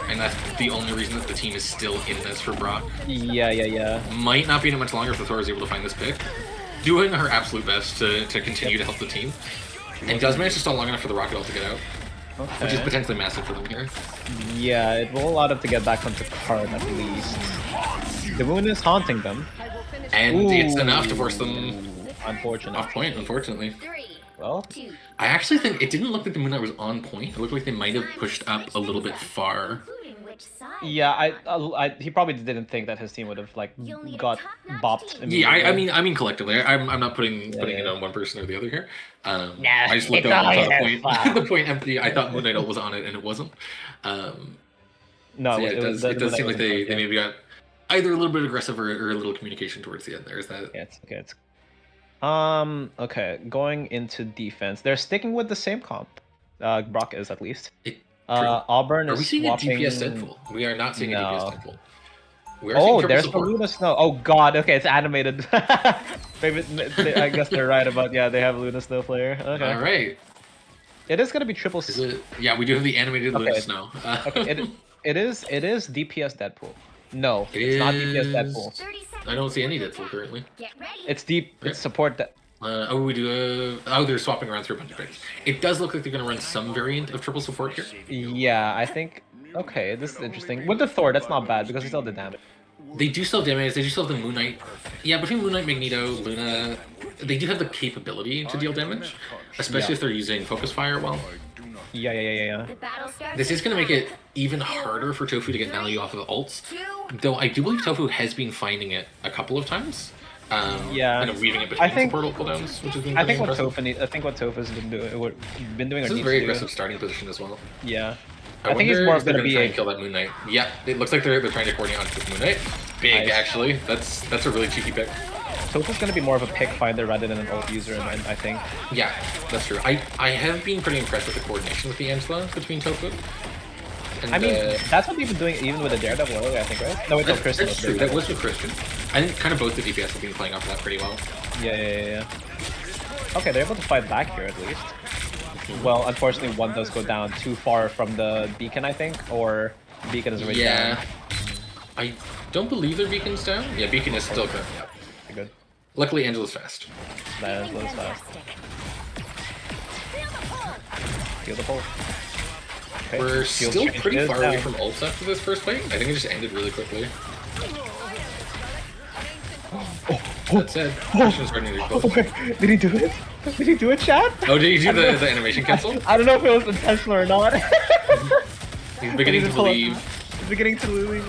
And that's the only reason that the team is still in this for Brock. Yeah. Might not be much longer if the Thor is able to find this pick. Doing her absolute best to continue to help the team. And does manage to stall long enough for the rocket ult to get out. Which is Okay. potentially massive for them here. Yeah, it will allow them to get back onto card at least. The moon is haunting them. And it's Ooh. enough to force them Unfortunate. off point, unfortunately. 3, Well, 2, I actually think it didn't look like the Moon Knight was on point. It looked like they might have pushed up a little bit far. including which side. yeah, he probably didn't think that his team would have like You'll need a got top-notch bopped. team. Yeah, immediately. I mean collectively. I'm not putting it yeah. on one person or the other here. Nah, I just looked it's up and all saw the your point. fault. The point empty. I thought Moon Knight ult was on it, and it wasn't. No, So yeah, it does seem like they yeah. maybe got either a little bit aggressive or a little communication towards the end. There's that. Yeah, it's okay. Okay, going into defense, they're sticking with the same comp. Brock is at least. Auburn Are is we seeing swapping... a DPS Deadpool? We are not seeing a DPS Deadpool. We are seeing Oh, triple there's the support. Luna Snow. Oh god, okay, it's animated. Maybe I guess they're right about they have Luna Snow player. Okay. All right. It is gonna be triple. Is it? Yeah, we do have the animated Luna Okay. Snow. Okay, it is DPS Deadpool. No, It it's not is- DPS Deadpool. 30 seconds. I don't see any Deadpool currently. Get ready. It's deep. It's support that. We do. They're swapping around through a bunch of picks. It does look like they're going to run some variant of triple support here. Yeah, I think. Okay, this is interesting. With the Thor, that's not bad because he still did damage. They do still have damage. They do still have the Moon Knight. Yeah, between Moon Knight, Magneto, Luna, they do have the capability to deal damage, especially if they're using Focus Fire well. Yeah. The battle starts. This is going to make it even harder for Tofu to get value off of ults. 2, Though I do believe Tofu has been finding it a couple of times. Yeah. Kind of weaving it between I think- support ult cooldowns, which has been I pretty think what impressive. Tofu's been doing, or This needs is a to very do. aggressive starting position as well. Yeah. I think he's wonder more if they're gonna be try a. and kill that Moon Knight. Yeah, it looks like they're trying to coordinate onto this Moon Knight. Big, Nice. actually. That's a really cheeky pick. Tofu's gonna be more of a pick finder rather than an ult user, and I think. Yeah, that's true. I have been pretty impressed with the coordination with the Angela between Tofu. And, I mean, that's what they've been doing even with the Daredevil earlier, I think, right? No, it's that's, Christian. that's true. That was with Christian. I think kind of both the DPS have been playing off of that pretty well. Yeah. Okay, they're able to fight back here at least. Well, unfortunately, one does go down too far from the beacon, I think, or beacon is already down. Yeah. I don't believe their beacon's down. Yeah, beacon is still currently up. Good. Luckily, Angela's fast. That is fast. Feel the pull. Okay. We're Field still change pretty is far away down. from ults after this first fight. I think it just ended really quickly. That said, Christian's running really close. Did he do it? Did he do it, chat? Oh, did you do the animation cancel? I don't know if it was intentional or not. He's beginning to believe. He's beginning to believe.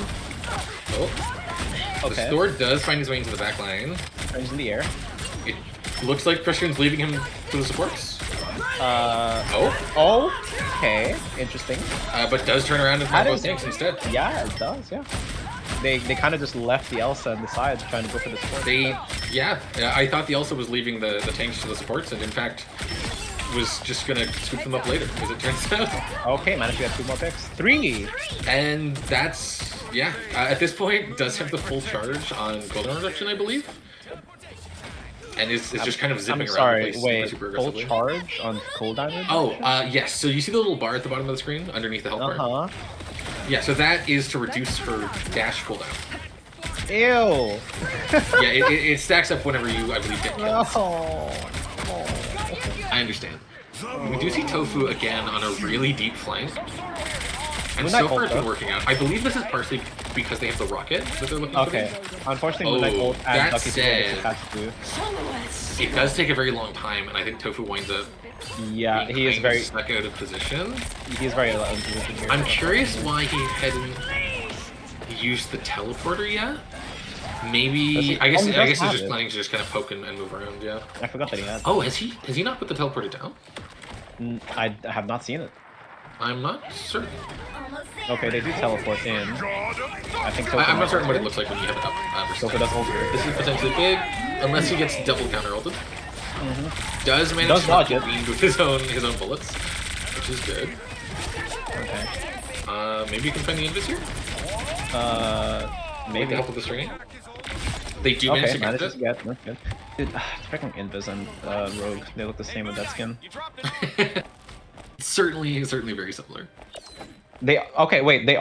Oh. Okay. The Thor does find his way into the back line. Turns in the air. It looks like Christian's leaving him to the supports. Oh. Okay. Interesting. But does turn around and find That both is- tanks instead. Yeah, it does. Yeah. They kind of just left the Elsa on the side trying to go for the support. Yeah, I thought the Elsa was leaving the tanks to the supports, and in fact, was just gonna scoop them up later, as it turns out. Okay, managed to get 2 more picks. 3! And that's, yeah, at this point, does have the full charge on cooldown reduction, I believe. And is just kind of zipping I'm around sorry, the place wait, super full aggressively. charge on cooldown? Oh, yes, so you see the little bar at the bottom of the screen, underneath the health bar? Uh-huh. Yeah, so that is to reduce her dash cooldown. Ew! Yeah, it stacks up whenever you, I believe, get kills. I understand. We do see Tofu again on a really deep flank. And so far it's been working out. I believe this is partially because they have the rocket that they're looking Okay, for. unfortunately, Oh, Moonlight ult and that Ducky said- attached to. It does take a very long time, and I think Tofu winds up Yeah, being he is kind of very stuck out of position. he's very low in position here. I'm curious why he hadn't used the teleporter yet. Maybe Does he- I guess oh, he I does guess he's have just it. planning to just kind of poke and move around. Yeah. I forgot that he had. Oh, has he not put the teleporter down? I have not seen it. I'm not certain. Almost there. Okay, they do teleport in. I think Tofu I'm might not certain what it ult looks like when you have it up. versus Tofu down. does ult here. This is potentially big, unless he gets double counter ulted. Does manage Does to not dodge get it. beamed with his own bullets, which is good. Okay. Maybe you can find the invis here. With the Maybe. help of the string. They do manage Okay, to get manages to it. get. That's good. Dude, freaking Invis and Rogue. They look the same with that skin. certainly very similar. They wait. They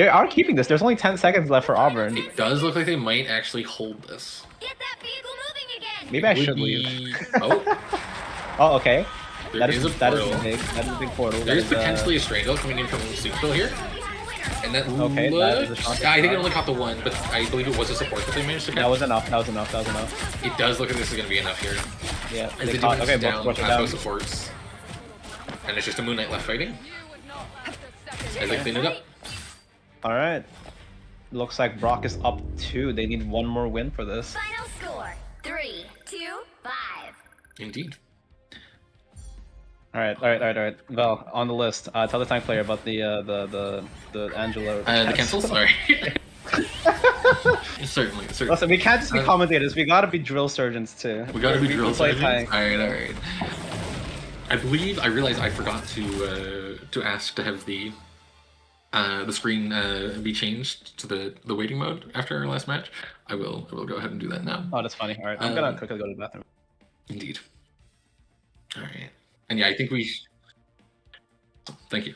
are keeping this. There's only 10 seconds left for Auburn. It does look like they might actually hold this. Get that vehicle moving again. Maybe I Would should be- leave. Oh, Oh, okay. there That is is a that is portal. big. That is a big portal. There's That is, potentially a Strangle coming in from Sleepville here. And that Okay, that is a looks... shot. I think it only caught the one, but I believe it was a support that they managed to That catch. was enough. That was enough. That was enough. It does look like this is going to be enough here. Yeah. As They the caught, defense okay, is down, both supports are down. both supports. And it's just a Moon Knight left fighting. As they clean it up. All right. Looks like Brock is up 2. They need one more win for this. Final score: 3, 2, 5. Indeed. All right. Well, on the list, tell the tank player about the Angela. The cancel? Sorry. certainly. Listen, we can't just be Uh, commentators. We gotta be drill surgeons too. We gotta be drill play sergeants. tank. Alright. I realized I forgot to ask to have the screen be changed to the waiting mode after our last match. I will go ahead and do that now. Oh, that's funny. All right, I'm gonna quickly go to the bathroom. Indeed. Alright. And yeah, I think we... Thank you.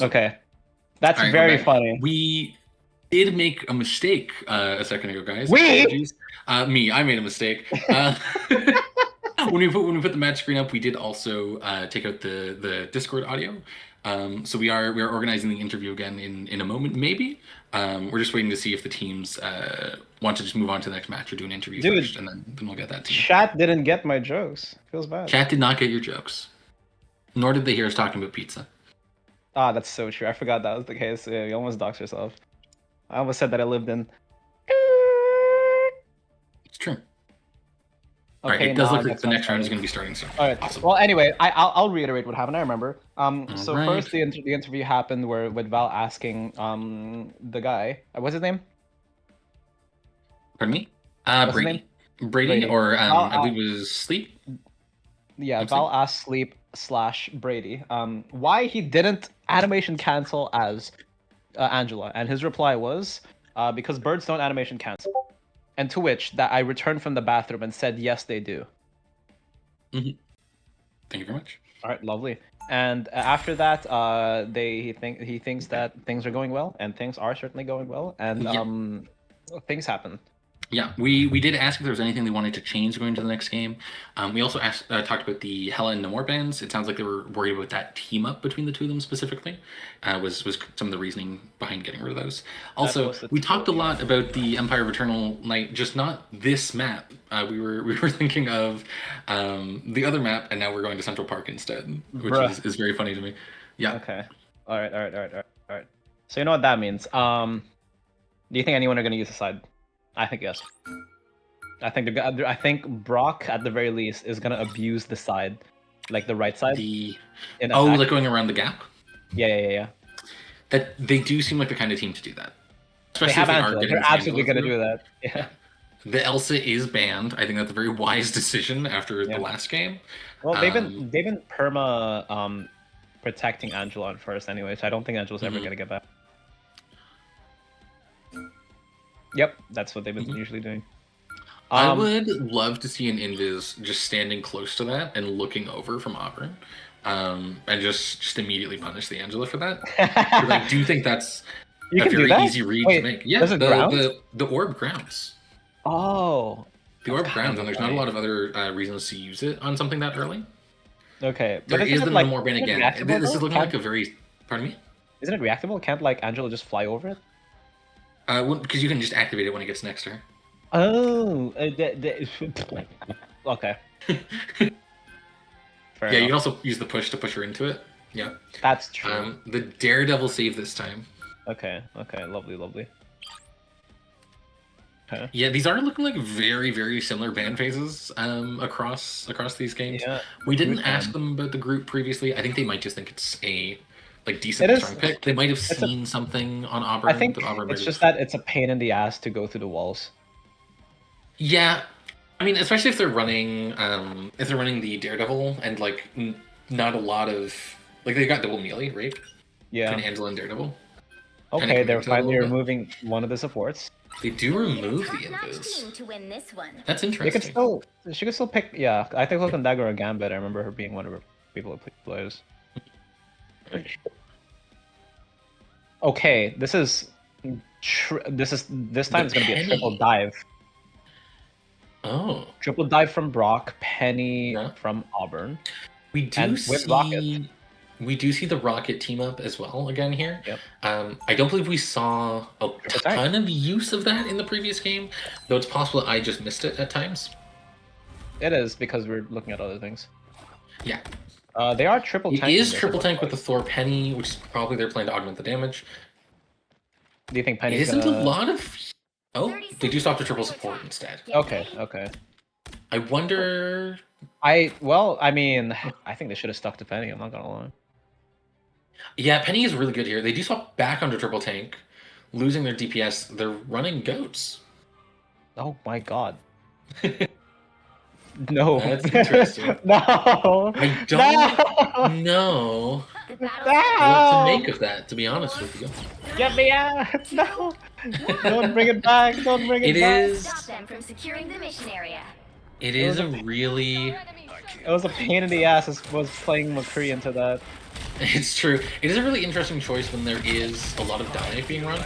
Okay. That's All right, very we're back. funny. We did make a mistake a second ago, guys. We? Apologies. I made a mistake. When we put the match screen up, we did also take out the Discord audio. So we are organizing the interview again in a moment, maybe. We're just waiting to see if the teams want to just move on to the next match or do an interview Dude. first, and then we'll get that to you. Chat didn't get my jokes. Feels bad. Chat did not get your jokes, nor did they hear us talking about pizza. Ah, that's so true. I forgot that was the case. Yeah, you almost doxed yourself. I almost said that I lived in. It's true. All right, Okay, it does nah, look like that's the not next round is funny. going to be starting soon. All right. Awesome. Well, anyway, I'll reiterate what happened. I remember. So All first right. the interview happened where with Val asking the guy, what's his name? Pardon me? What's his Brady. name? Brady, Brady. or Val- I believe it was Sleep. Yeah, I'm Val asked Sleep / Brady why he didn't animation cancel as Angela, and his reply was because birds don't animation cancel. And to which that I returned from the bathroom and said yes they do. Thank you very much. All right, lovely. And after that, he thinks that things are going well, and things are certainly going well, and Yeah. things happen. Yeah, we did ask if there was anything they wanted to change going into the next game. We also talked about the Hella and Namor bans. It sounds like they were worried about that team up between the two of them specifically. Was some of the reasning behind getting rid of those. Also, we talked a lot about the Empire of Eternal Night, just not this map. We were thinking of the other map, and now we're going to Central Park instead, which is very funny to me. Yeah. Okay. All right. So you know what that means. Do you think anyone are going to use the side? I think yes. I think Brock at the very least is gonna abuse the side, like the right side. Like going around the gap. Yeah. That they do seem like the kind of team to do that. Especially they have Angela. They're absolutely gonna do that. Yeah. The Elsa is banned. I think that's a very wise decision after the last game. Well, they've been perma protecting Angela on first anyway, so I don't think Angela's ever gonna get back. Yep, that's what they've been usually doing. I would love to see an Invis just standing close to that and looking over from Auburn, and just immediately punish the Angela for that. I do think that's a very easy read to make. Yeah, the orb grounds. Oh. The orb grounds, and there's not a lot of other reasons to use it on something that early. Okay. There is the Namor ban again. This is looking like a very... Pardon me? Isn't it reactable? Can't, like, Angela just fly over it? Because you can just activate it when it gets next to her. Oh, okay. Yeah, you can also use the push to push her into it. Yeah, that's true. The Daredevil save this time. Okay, lovely. Okay. Yeah, these are looking like very, very similar ban phases across these games. Yeah, we didn't ask them about the group previously. I think they might just think it's a decent strong pick. They might have seen something on Auburn. I think it's just that it's a pain in the ass to go through the walls. Yeah, I mean, especially if they're running the Daredevil and like not a lot of like they got double melee, right? Yeah. Between Angela and Daredevil. Okay, they're finally removing one of the supports. They do remove the Invis. To win this one. That's interesting. She could still pick. Yeah, I think Hook and Dagger or Gambit. I remember her being one of her people who plays. Okay, this time it's gonna be a triple dive. Oh. Triple dive from Brock, Penny from Auburn. We do see the Rocket team up as well again here. Yep. I don't believe we saw a ton of use of that in the previous game, though it's possible I just missed it at times. It is because we're looking at other things. Yeah. They are triple tank. It is triple tank with the Thor Penny, which is probably their plan to augment the damage. Do you think Penny isn't a lot of... Oh, they do stop to triple support instead. Okay. I wonder... I mean, I think they should have stuck to Penny, I'm not gonna lie. Yeah, Penny is really good here. They do swap back onto triple tank, losing their DPS. They're running goats. Oh my god. No. That's interesting. No. I don't know what to make of that, to be honest with you. Get me out! No! Don't bring it back! Don't bring it back! Stop them from securing the mission area. It is a really... It was a pain in the ass was playing McCree into that. It's true. It is a really interesting choice when there is a lot of dive being run.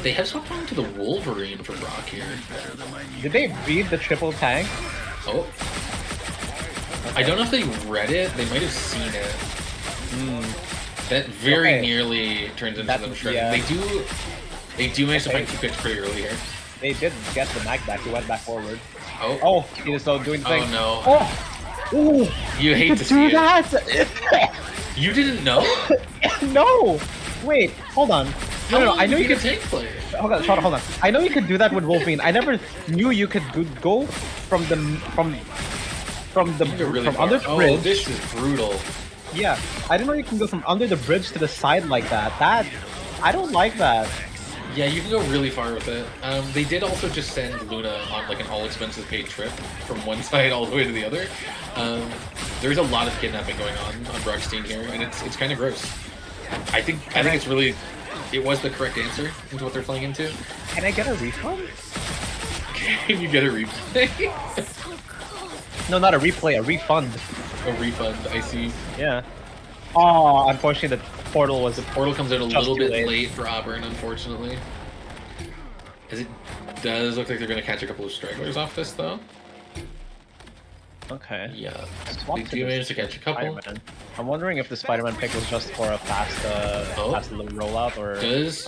They have swapped on to the Wolverine for Brock here. Did they read the triple tank? Oh. I don't know if they read it. They might have seen it. That very nearly turns into them shredding. yeah. They do manage to find 2 picks pretty early here. They did get the mag back. He went back forward. Oh. Oh, he is so doing things. Oh no. Oh. Ooh. You hate to see Do it. that. You didn't know? No. Wait. Hold on. No. I know you could could. tank player. Hold on. I know you could do that with Wolverine. I never knew you could go from under the Oh, bridge. this is brutal. Yeah, I didn't know you can go from under the bridge to the side like that. I don't like that. Yeah, you can go really far with it. They did also just send Luna on like an all expenses paid trip from one side all the way to the other. There's a lot of kidnapping going on Brock's team here, and it's kind of gross. I think it's really, it was the correct answer into what they're playing into. Can I get a refund? Can you get a replay? No, not a replay, a refund. A refund, I see. Yeah. Oh, unfortunately, the portal was. The portal comes out a Just little too bit late. late for Auburn, unfortunately. As it does look like they're going to catch a couple of stragglers off this, though. Okay. Yeah, Swap they to do this manage to catch a couple. Spider-Man. I'm wondering if the Spider-Man pick was just for a fast little rollout, or. Does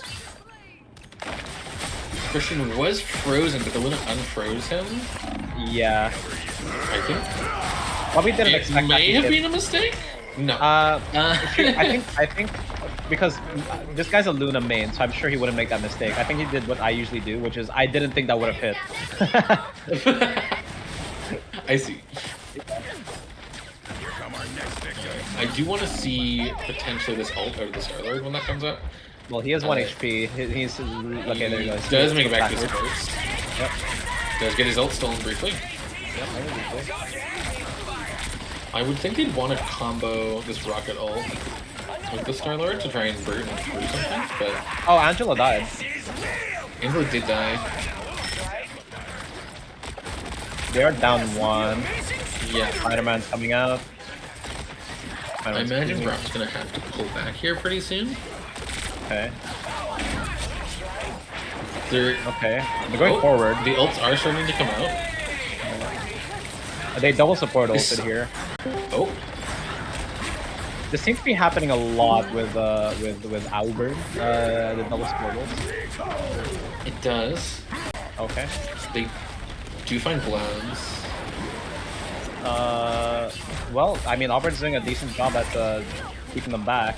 Christian was frozen, but the Luna unfroze him? Yeah. I think. Probably didn't It expect that may to have hit. been a mistake? No. I think because this guy's a Luna main, so I'm sure he wouldn't make that mistake. I think he did what I usually do, which is I didn't think that would have hit. I see. I do want to see potentially this ult out of the Star-Lord when that comes out. Well, he has 1 HP. He's okay. There he goes. Does make it back to the Backwards. sports. Yep. Does get his ult stolen briefly. Yep, I think he's good. I would think they'd want to combo this rocket ult with the Star-Lord to try and burn him through something, but Oh, Angela died. Angela did die. They are down 1. Yeah. Spider-Man's coming out. I Spider-Man's imagine coming. Brock's gonna have to pull back here pretty soon. Okay. They're Okay. They're going forward. The ults are starting to come out. They double support ulted here. Oh, This seems to be happening a lot with Albert. The double support ults. it does. Okay. They do find blows. Well, I mean, Auburn's doing a decent job at keeping them back.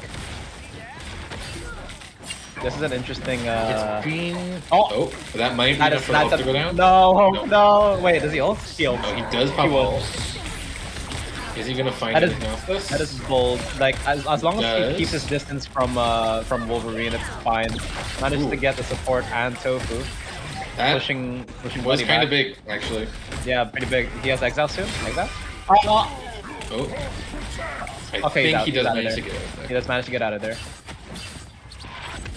This is an interesting. It's being. Oh. That might be enough for the ult to go down. No. Wait, does he ult? He ults. Oh, he does pop He will. ult. Is he gonna find That is- anything off this? That is bold. Like as long as Does. he keeps his distance from Wolverine, it's fine. Managed to get the support and Tofu. That Pushing was Buddy kind of back. big, actually. Yeah, pretty big. He has exile soon. Exile. Oh, I Okay, think he's he does out of manage to there. get out He there. does manage to get out of there.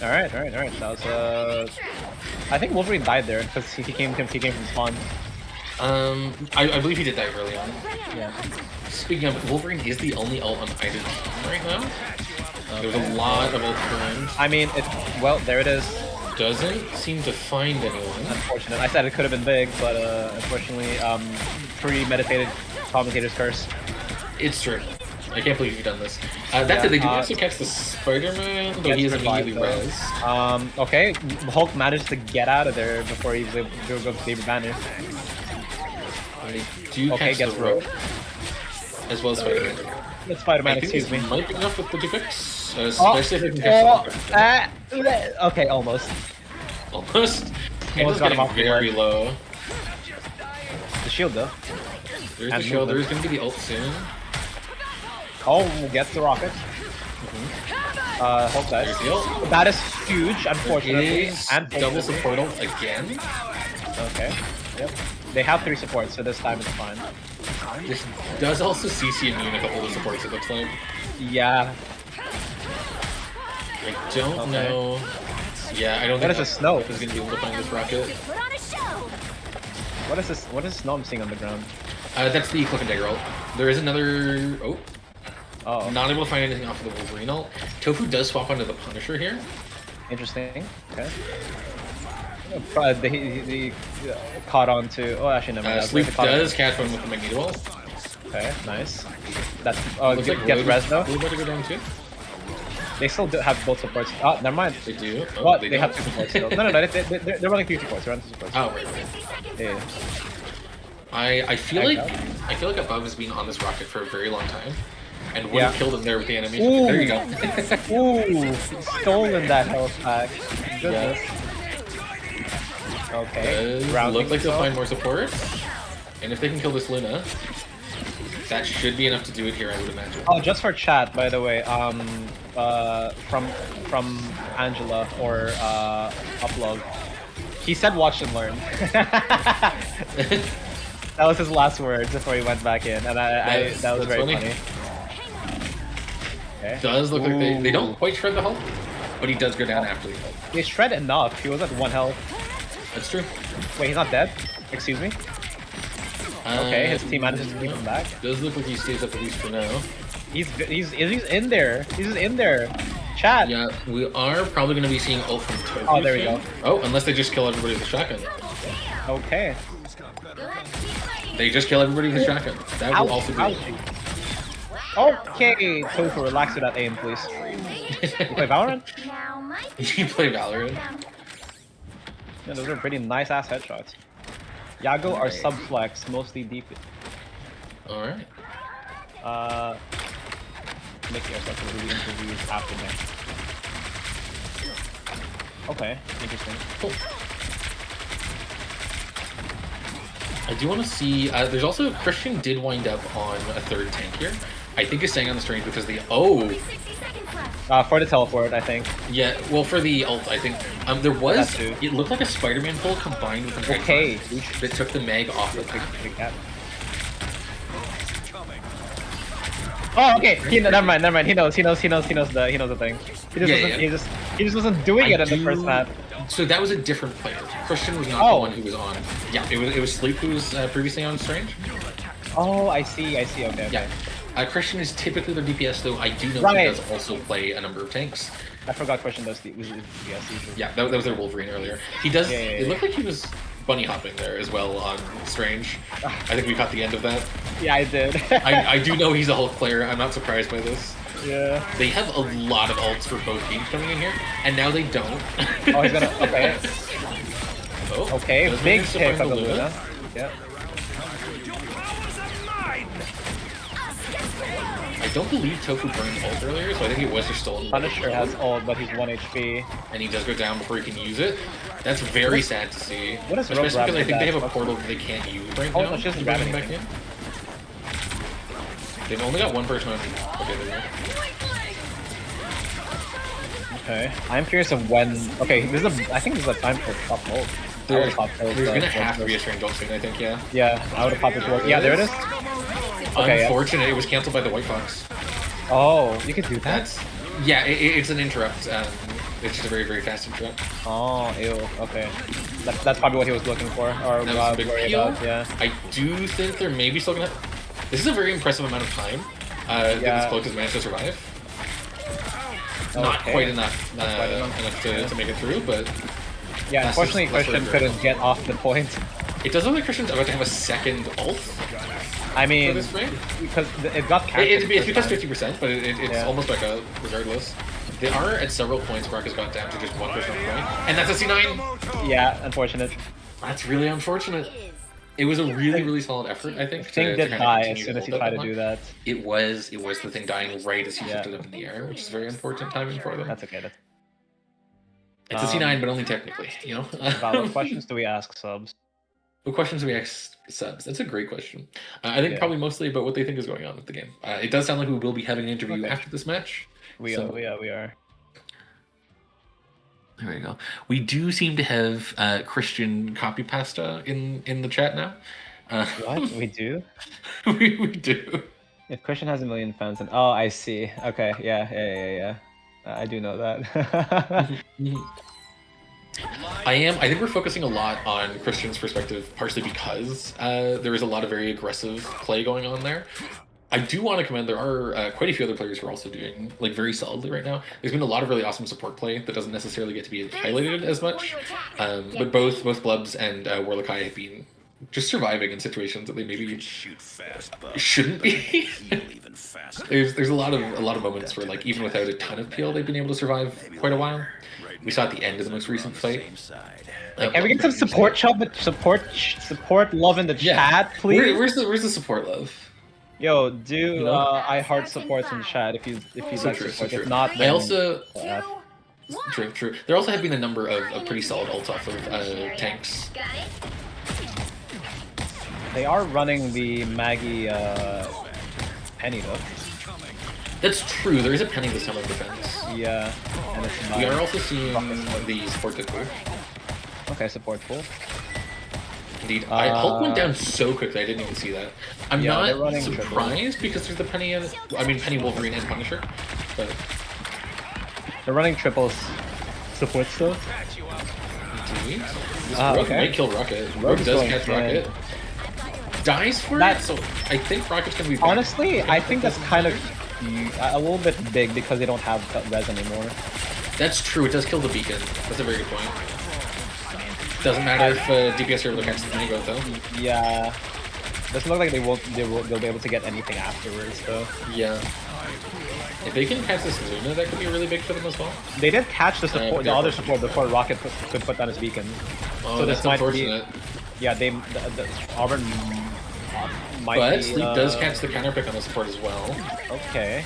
All right. That was I think Wolverine died there because he came from spawn. I believe he did die early on. Yeah. Speaking of, Wolverine is the only ult on either team right now. There's a lot of ult turns. I mean, there it is. Doesn't seem to find anyone. Unfortunate. I said it could have been big, but unfortunately, premeditated commentator's curse. It's true. I can't believe you've done this. That said, they do also catch the Spider-Man, though he is immediately res. Okay, Hulk managed to get out of there before he was able to go to David Banner. They do Okay, catch the gets rope, as well as Spider-Man. It's Spider-Man, I think excuse me. this might be enough with the two picks, especially if they can catch the Okay, almost. Almost. Angela's got him getting off the very ledge. low. The shield though. There's the And shield. movement. There's going to be the ult soon. Oh, we'll get the rocket. Hulk dies. There's the ult. That is huge, It unfortunately. is And double support ult again. Okay. Yep. They have 3 supports, so this time it's fine. This does also CC immune a couple of the supports, it looks like. Yeah. I don't Okay. know. Yeah, I don't What think is a snow? is going to be able to find this rocket. Put on a show. What is this? What is snow I'm seeing on the ground? That's the Cloak and Dagger ult. There is another. Oh. Oh, Not able to find anything off of the Wolverine ult. Tofu does swap onto the Punisher here. interesting. Okay. He caught on to. Oh, actually, never mind. Sleep does catch one with the Magneto ult. Okay, nice. That's Looks like gets res though. Blue about to go down too. They still have both supports. Oh, never mind. They do. Oh, What? they They don't. have two supports still. No, they're running 3 supports. They're running 2 supports. Oh, right. Yeah. I feel like Above has been on this rocket for a very long time, and would have killed him there with the animation. Ooh. There you go. Ooh, stolen that health pack. Goodness. Okay. Does look like they'll himself. find more support, and if they can kill this Luna, that should be enough to do it here, I would imagine. Oh, just for chat, by the way. From Angela or Upload. He said watch and learn. That was his last words before he went back in, and that was very funny. Okay. Does look like they don't quite shred the hull, but he does go down after the hull. They shred enough. He was at 1 health. That's true. Wait, he's not dead? Excuse me? Okay, his team manages to keep him back. Does look like he stays up at least for now. He's in there. He's just in there. Chat. Yeah, we are probably going to be seeing ult from Tofu. Oh, there we soon. go. Oh, unless they just kill everybody with a shotgun. Okay. They just kill everybody with a shotgun. That will also be. Okay, Tofu, relax with that aim, please. You play Valorant? Now my You play Valorant. Yeah, those are pretty nice ass headshots. Yago are sub-flex, mostly deep. Alright. Make yourself a really interviews after that. Okay, interesting. Cool. I do want to see. There's also Christian did wind up on a 3rd tank here. I think he's staying on the string because the 60 seconds left. For the teleport, I think. yeah. Well, for the ult, I think there was. That too. It looked like a Spider-Man pull combined with an Okay. that took the mag off the tank. Big cat. Oh, okay. Never mind. He knows the thing. He just wasn't doing it in the first map. So that was a different player. Christian was not the one who was on. Yeah, it was Sleep who was previously on Strange. Oh, I see. Okay. Yeah. Christian is typically their DPS, though I do know he Right. does also play a number of tanks. I forgot Christian was DPS. Yeah, that was their Wolverine earlier. He does. Yeah. It looked like he was bunny hopping there as well on Strange. I think we caught the end of that. Yeah, I did. I do know he's a Hulk player. I'm not surprised by this. Yeah. They have a lot of ults for both teams coming in here, and now they don't. Oh, he's gonna. Okay. Oh, Okay. does Big manage to pick find of the the Luna. Yeah. I don't believe Tofu burned ult earlier, so I think it was just stolen. Punisher has ult, but he's 1 HP. And he does go down before he can use it. That's very sad to see. What is Especially Rogue because I Rabbit think they have a that? portal that they can't use right Oh, now. no, she doesn't to grab bring him anything. back in. They've only got one person on. Okay, there we go. Okay. I'm curious of when. Okay, I think this is a time for top ult. There's gonna have to be a strange ult soon, I think, yeah. Yeah, I would have popped it to work. Yeah, there it is. Okay, yeah. Unfortunate, it was cancelled by the White Fox. Oh, you could do that. That's yeah, it's an interrupt. It's just a very, very fast interrupt. Oh, ew. Okay. That's probably what he was looking for, or That was a big worried deal. about. Yeah. I do think they're maybe still gonna. This is a very impressive amount of time that this cloak has managed to survive. Not Okay. quite enough, quite enough. to make it through, but Yeah. That's Unfortunately, just- that's Christian very couldn't get off the point. it does look like Christian's about to have a second ult I for mean, this frame. because it got cancelled. It's the because first 50%, but it's Yeah. almost like a regardless. They are at several points. Brock has got down to just 1% point, and that's a C9. time. Yeah, unfortunate. That's really unfortunate. It was a really, really solid effort, I think. Thing to did kind of die as continue soon to as he hold tried that to do one. that. It was the thing dying right as he Yeah. shifted up in the air, which is very important timing for them. That's okay. It's a C9, but only technically, you know. What questions do we ask subs? What questions do we ask subs? That's a great question. I think Yeah. probably mostly about what they think is going on with the game. It does sound like we will be having an interview Okay. after this match. We So- are. There we go. We do seem to have Christian copy pasta in the chat now. What? We do? we do. If Christian has 1 million fans, and oh, I see. Okay, yeah. I do know that. I think we're focusing a lot on Christian's perspective, partially because there is a lot of very aggressive play going on there. I do want to commend there are quite a few other players who are also doing like very solidly right now. There's been a lot of really awesome support play that doesn't necessarily get to be highlighted as much, but both Blubs and Warlockai have been just surviving in situations that they maybe shouldn't be. there's a lot of moments where like even without a ton of peel they've been able to survive quite a while. We saw at the end of the most recent fight. Can we get some support love in the chat, please? Where's the support love? Yo, do You know? I heart supports in chat if you like True, support. true. If not, I then also F. true. There also have been a number of pretty solid ults off of tanks. Got it? They are running the Maggie Penny though. That's true. There is a penny this time on defense. Yeah, and it's We not. are also seeing the support that cool. Okay, support full. Indeed, Hulk went down so quickly. I didn't even see that. I'm Yeah, they're not running surprised because there's the penny. Penny Wolverine and Punisher. But They're running triples. Support still. indeed, this Rogue okay. might kill Rocket. Rogue Rogue's does going catch in. Rocket. Dies for That- it, so I think Rocket's gonna be. Honestly, I think that's kind of a little bit big because they don't have res anymore. That's true. It does kill the beacon. That's a very good point. Doesn't matter if DPS are able to catch the mini goat though. Yeah, doesn't look like they'll be able to get anything afterwards though. Yeah. If they can catch this Luna, that could be really big for them as well. They did catch the support, the they're other pushing. support before Rocket could put down his beacon. Oh, So this that's might be- unfortunate. Yeah, the Auburn might But be. Sleep does catch the counter pick on the support as well. Okay.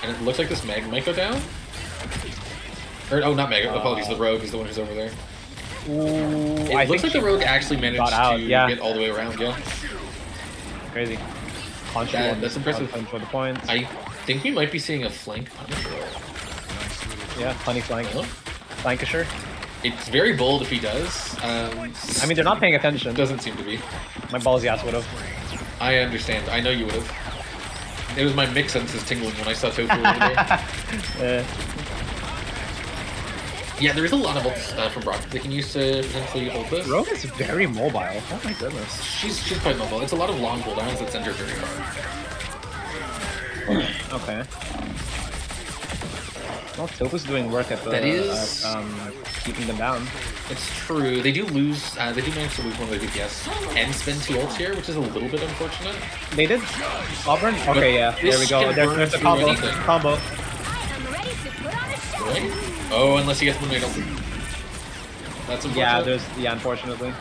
And it looks like this Meg might go down. Or, oh, not Meg. Apologies, the Rogue is the one who's over there. Ooh, It looks like the Rogue actually managed got out, to yeah. get all the way around, yeah. Crazy. Punch That's impressive. For the points. I think we might be seeing a flank Punisher. Yeah, funny flank. Oh. Flankisher. It's very bold if he does. I mean, they're not paying attention. Doesn't seem to be. My ballsy ass would have. I understand. I know you would have. It was my mix senses tingling when I saw Tofu over there. Yeah, there is a lot of ults from Brock that they can use to potentially ult this. Rogue is very mobile. Oh my goodness. She's quite mobile. It's a lot of long cooldowns that send her very far. Okay. Well, Tofu's doing work at the That is- keeping them down. It's true. They do lose. They do manage to lose one of their DPS and spend 2 ults here, which is a little bit unfortunate. They did. Auburn. Okay, yeah. There we this go. can burn There's the through combo. anything. Combo. I'm ready to put on a show. Right? Oh, unless he gets the middle. That's unfortunate. Yeah. Unfortunately.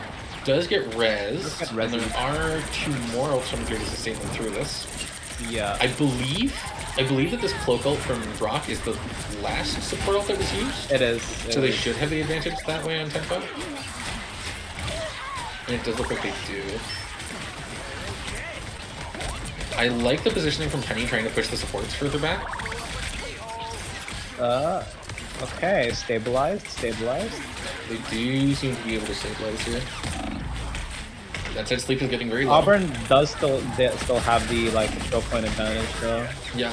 Does get res. Does get And res. there are 2 more ults from here to sustain them through this. Yeah. I believe that this cloak ult from Brock is the last support ult that was used. It is. So they should have the advantage that way on tempo. And it does look like they do. I like the positioning from Penny trying to push the supports further back. Okay. Stabilized. They do seem to be able to stabilize here. That said, Sleep is getting very low. Auburn does still have the choke point advantage though. Yeah.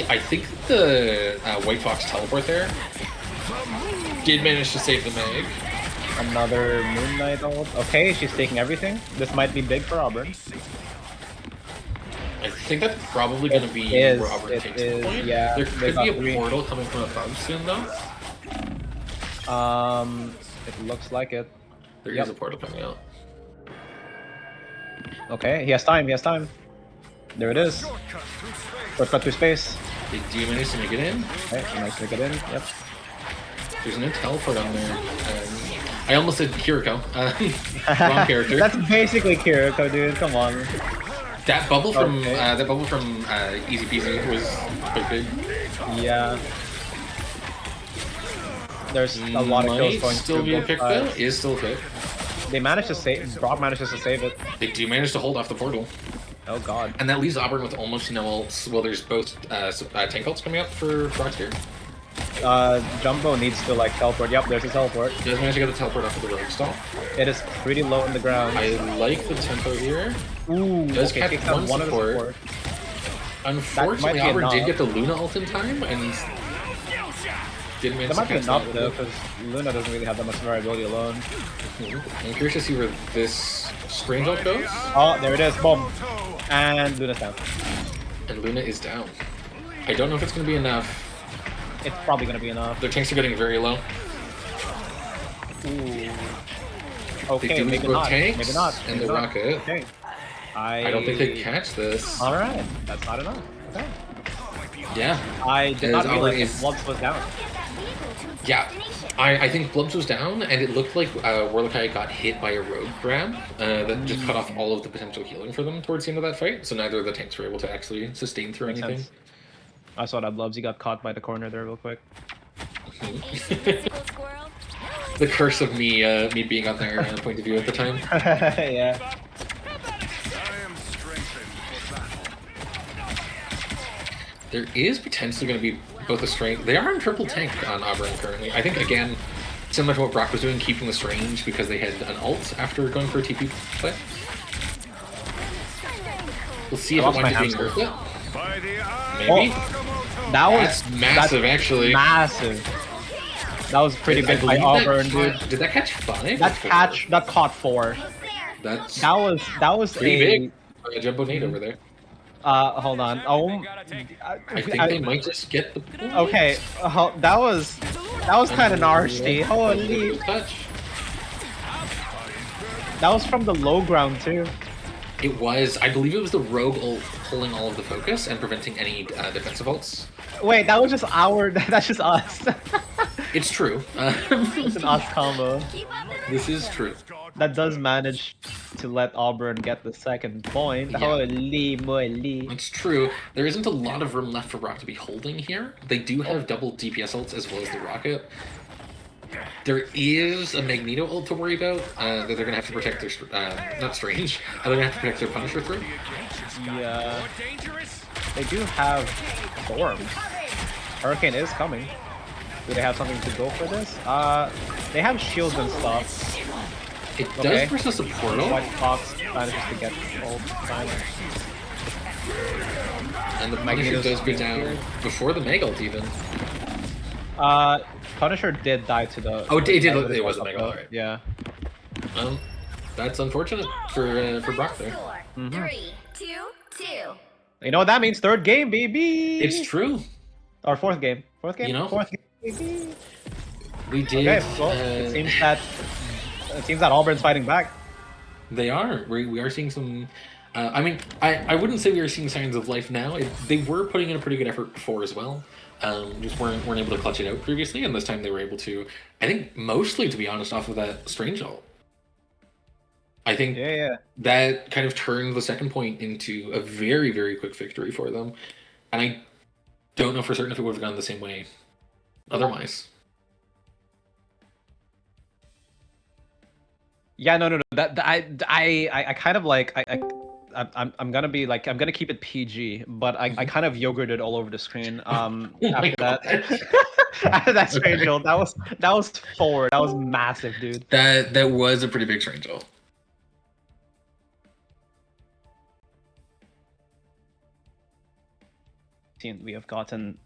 I think the White Fox teleport there did manage to save the Meg. Another Moon Knight ult. Okay, she's taking everything. This might be big for Auburn. I think that's probably going to be is, where Auburn it takes is, the point. yeah, There they could got be a 3. portal coming from above soon, though. It looks like it. There is Yep. a portal coming out. Okay, he has time. There it is. Shortcut through space. They do manage to make it in. Okay, nice to get in. Yep. There's no teleport on there. I almost said Kiriko. Wrong character. That's basically Kiriko, dude. Come on. That bubble from Okay. Easy Peasy was quite big. Yeah. There's a lot of kills Might going still through be a both pick though. sides. Is still a pick. They managed to save. Brock manages to save it. They do manage to hold off the portal, Oh god. and that leaves Auburn with almost no ults. Well, there's both tank ults coming up for Brock here. Jumbo needs to teleport. Yep, there's a teleport. He does manage to get the teleport off of the Rogue stall. It is pretty low in the ground. I like the tempo here. Ooh, Does catch takes out one of the support. support. Unfortunately, be Auburn did enough. get the Luna ult in time, and didn't manage That might to be catch enough that though, with because Luna doesn't really have that much variability alone. it. I'm curious to see where this strange ult goes. Oh, there it is. Boom. And Luna's down. And Luna is down. I don't know if it's going to be enough. It's probably gonna be enough. Their tanks are getting very low. Ooh. They Okay, do maybe both not. tanks Maybe not. and Maybe the not. rocket. Okay. I don't think they catch this. All right, that's not enough. Okay. Yeah. I did not Because realize Auburn that Blubs was down. Get that vehicle to its Yeah. destination. I think Blubs was down, and it looked like Warlockeye got hit by a rogue grab that just cut off all of the potential healing for them towards the end of that fight. So neither of the tanks were able to actually sustain through Makes anything. sense. I saw that Blubs. He got caught by the corner there real quick. Ancient mystical squirrel. The curse of me being on their point of view at the time. Yeah. There is potentially going to be both a strength. They are in triple tank on Auburn currently. I think, again, similar to what Brock was doing, keeping this range because they had an ult after going for a TP play. We'll see if I it lost winds my up being worth it. Maybe. That was That's massive, actually. massive. That was pretty I big by believe Auburn, that, dude. did that catch 5? That caught 4. That's That was pretty a big. A jumbo nade over there. hold on. Oh, I think they might just get the okay. That was kind of nasty. Holy, touch. that was from the low ground too. It was, I believe it was the rogue ult pulling all of the focus and preventing any defensive ults. Wait, that was just that's just us. It's true. It's an us combo. Keep up the This is true. That does manage to let Auburn get the second point. Yeah. Holy moly. It's true. There isn't a lot of room left for Brock to be holding here. They do have double DPS ults as well as the rocket. There is a Magneto ult to worry about that they're gonna have to protect their not Strange. They're gonna have to protect their Punisher through. Yeah. They do have storms. Hurricane is coming. Do they have something to go for this? They have shields and stuff. It Okay. does versus a portal, White Fox manages to get ult time. and the Punisher Magneto's does go down here. before the Meg ult even. Punisher did die to the. Oh, it did. It was a Meg ult, right? Yeah. That's unfortunate for Brock there. score. Mhm. 3, 2, 2. You know what that means? Third game, baby. It's true. Or fourth game. Fourth game. You know? Fourth game, baby. We did. Okay. Well, it seems that Auburn's fighting back. They are. We are seeing some. I mean, I wouldn't say we are seeing signs of life now. They were putting in a pretty good effort before as well. Just weren't able to clutch it out previously, and this time they were able to. I think mostly, to be honest, off of that Strange ult. I think Yeah. that kind of turned the second point into a very, very quick victory for them. And I don't know for certain if it would have gone the same way otherwise. Yeah, no. I kind of like I'm gonna be like I'm gonna keep it PG, but I kind of yogurted all over the screen. After that, after that Strange ult, that was forward. That was massive, dude. That was a pretty big Strange ult. We have gotten.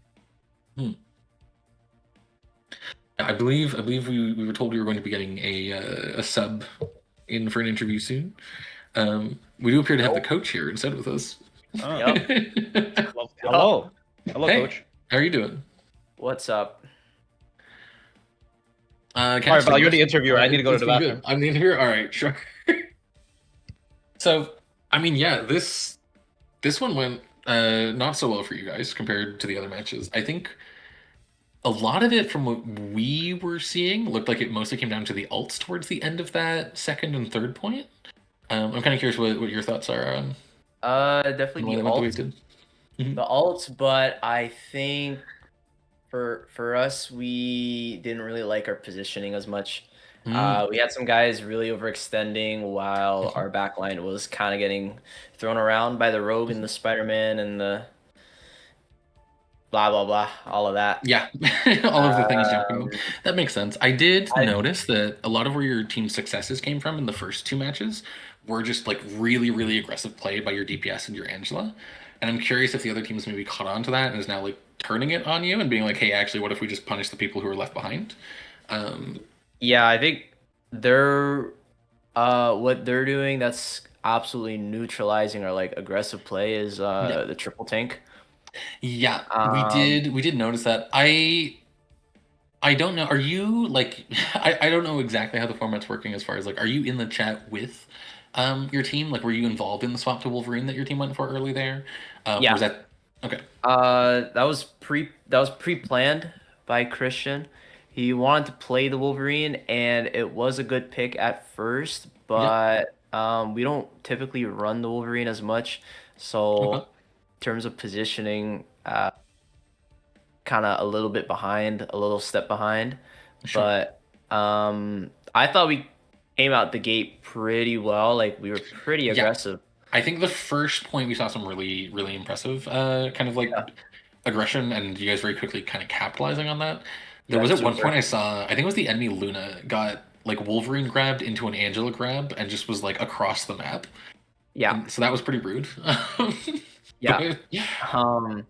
I believe we were told we were going to be getting a sub in for an interview soon. We do appear to have the coach here instead with us. Oh. Yep. Hello, Hey. coach. How are you doing? What's up? Alright, Val, you're the interviewer. I need to go to the bathroom. I'm the interviewer. All right, sure. So, I mean, yeah, this one went not so well for you guys compared to the other matches. I think a lot of it from what we were seeing looked like it mostly came down to the ults towards the end of that second and third point. I'm kind of curious what your thoughts are on Definitely why the they went the way it ults. did. The ults, but I think for us, we didn't really like our positioning as much. We had some guys really overextending while our backline was kind of getting thrown around by the Rogue and the Spider-Man and the blah blah blah, all of that. Yeah, all of the things jumping. That makes sense. I did notice that a lot of where your team's successes came from in the first two matches were just like really, really aggressive play by your DPS and your Angela. And I'm curious if the other teams maybe caught on to that and is now like turning it on you and being like, hey, actually, what if we just punish the people who are left behind? Yeah, I think they're what they're doing. That's absolutely neutralizing our like aggressive play is the triple tank. Yeah, Um, we did notice that. I don't know. Are you like I don't know exactly how the format's working as far as like are you in the chat with your team? Like were you involved in the swap to Wolverine that your team went for early there? Or yeah. was that okay. That was pre-planned by Christian. He wanted to play the Wolverine, and it was a good pick at first, Yeah. but we don't typically run the Wolverine as much. So, Okay. in terms of positioning, kind of a little bit behind, a little step behind. Sure. But I thought we came out the gate pretty well. Like we were pretty Yeah. aggressive. I think the first point we saw some really, really impressive kind of like Yeah, aggression and you guys very quickly kind of capitalizing on that. There yeah, was at one point super. I saw, I think it was the enemy Luna got like Wolverine grabbed into an Angela grab and just was like across the map. Yeah, And so that was pretty rude. yeah. But Um,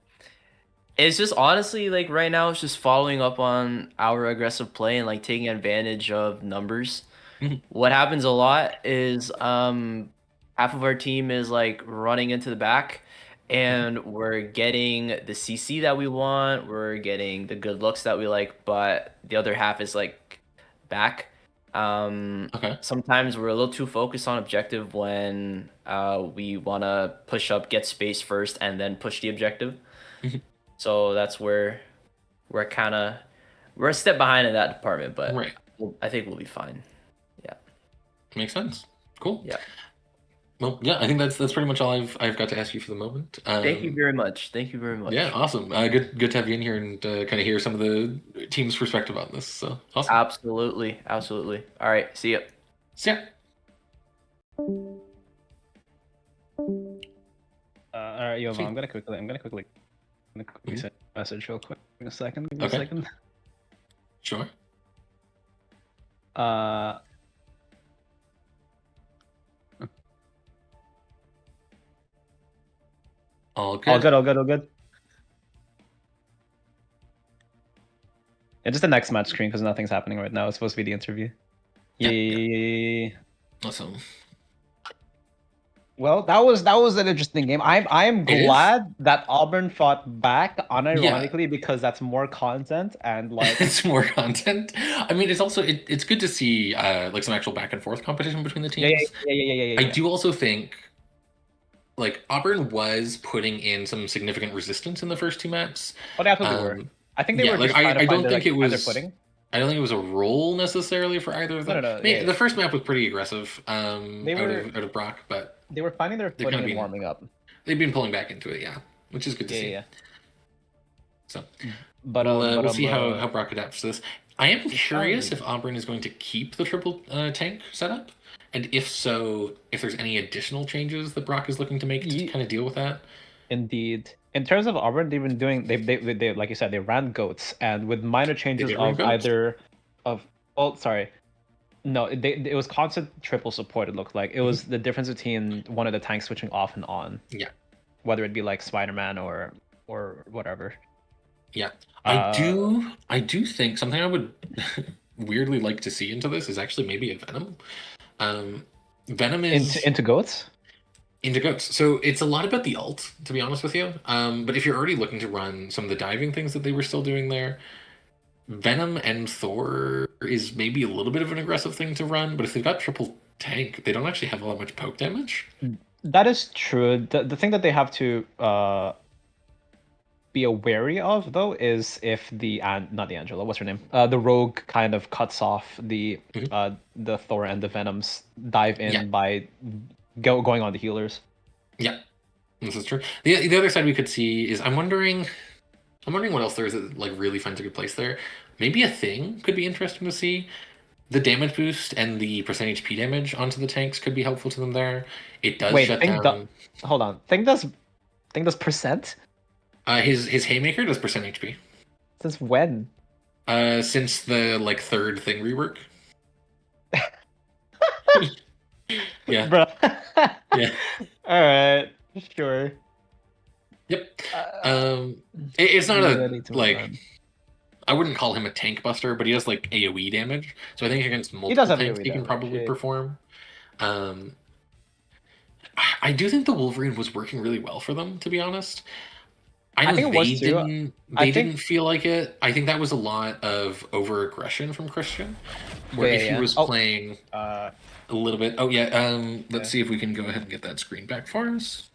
It's just honestly like right now it's just following up on our aggressive play and like taking advantage of numbers. Mhm. What happens a lot is half of our team is like running into the back and we're getting the CC that we want, we're getting the good looks that we like, but the other half is like back. Okay. Sometimes we're a little too focused on objective when we want to push up, get space first, and then push the objective. Mhm. So that's where we're a step behind in that department, but Right. I think we'll be fine. Yeah. Makes sense. Cool. Yeah. Well, yeah, I think that's pretty much all I've got to ask you for the moment. Thank you very much. Thank you very much. Yeah, awesome. Good to have you in here and kind of hear some of the team's perspective on this. So awesome. Absolutely. Absolutely. All right. See ya. So yeah. All right, yo, Sweet. I'm gonna quickly Mhm. send a message real quick. Give me a second. Give me Okay. a second. Sure. Uh, All good. all good, all good, all good. Yeah, just the next match screen because nothing's happening right now. It's supposed to be the interview. Yeah, Yeah. Awesome. Well, that was an interesting game. I'm It is. glad that Auburn fought back, unironically, because that's more content and like It's more content. I mean, it's also it's good to see like some actual back and forth competition between the yeah, teams. yeah. I do also think like Auburn was putting in some significant resistance in the first two maps. Oh, they absolutely were. I think they yeah, were like just trying to I find don't their, think like, it find their was. footing. I don't think it was a role necessarily for either of them. No. I mean, Yeah. the first map was pretty aggressive They out were of Brock, but they were finding their they're footing kind of and being warming up. they've been pulling back into it, yeah, which is good to see. Yeah. So But we'll see how Brock adapts to this. I am curious finally- if Auburn is going to keep the triple tank setup, and if so, if there's any additional changes that Brock is looking to make to kind of deal with that. Indeed. In terms of Auburn, they've been doing they like you said, they ran goats, and with minor changes did run of goats? either of sorry. No, it was constant triple support, it looked like. It was the difference between one of the tanks switching off and on. Yeah. Whether it be like Spider-Man or whatever. Yeah. I do think something I would weirdly like to see into this is actually maybe a Venom. Venom is Into goats? into goats. So it's a lot about the ult, to be honest with you. But if you're already looking to run some of the diving things that they were still doing there, Venom and Thor is maybe a little bit of an aggressive thing to run, but if they've got triple tank, they don't actually have all that much poke damage. That is true. The thing that they have to be wary of, though, is if not the Angela, what's her name? The Rogue kind of cuts off the Thor and the Venoms dive in by going on the healers. Yeah, this is true. The other side we could see is I'm wondering what else there is that like really finds a good place there. Maybe a thing could be interesting to see. The damage boost and the percent HP damage onto the tanks could be helpful to them there. It does shut down. Hold on. Thing does percent? His haymaker does percent HP. Since when? Since the like third thing rework. Yeah. Bro. Yeah. All right. Sure. Yep. It's not Ready to like run. I wouldn't call him a tank buster, but he does like AoE damage. So I think against multiple does have tanks AoE he can damage, probably yeah. perform. I do think the Wolverine was working really well for them, to be honest. I know think it was too. They I think- didn't feel like it. I think that was a lot of over aggression from Christian, where if he was playing a little bit. Oh yeah. Let's see if we can go ahead and get that screen back for us.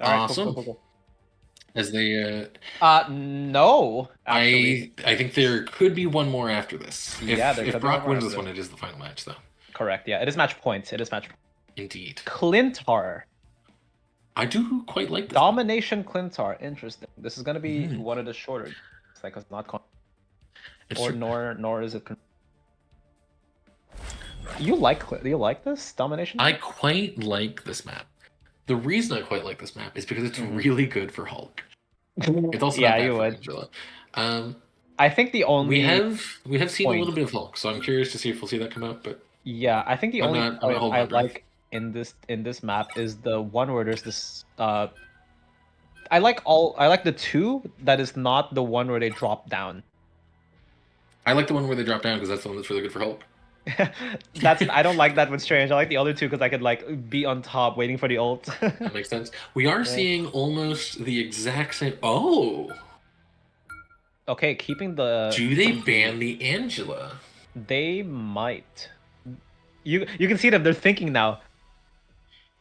All right, Awesome. cool. As they. No. Actually. I think there could be one more after this. Yeah, there if could be Brock one more wins after this one, this. it is the final match, though. Correct. Yeah, it is match points. Indeed. Clintar. I do quite like this. Domination Clintar. Interesting. This is gonna be one of the shorter. It's like it's not. Nor is it. You like this Domination? I quite like this map. The reason I quite like this map is because it's really good for Hulk. It's also not bad for Angela. I think the only we have seen a little bit of Hulk, so I'm curious to see if we'll see that come out. But yeah, I think the only not point holding I my breath. like in this map is the one where there's this. I like the two that is not the one where they drop down. I like the one where they drop down because that's the one that's really good for Hulk. I don't like that with Strange. I like the other two because I could like be on top waiting for the ult. That makes sense. We are seeing almost the exact same. Oh, okay, keeping the. do they ban the Angela? They might. You can see them. They're thinking now.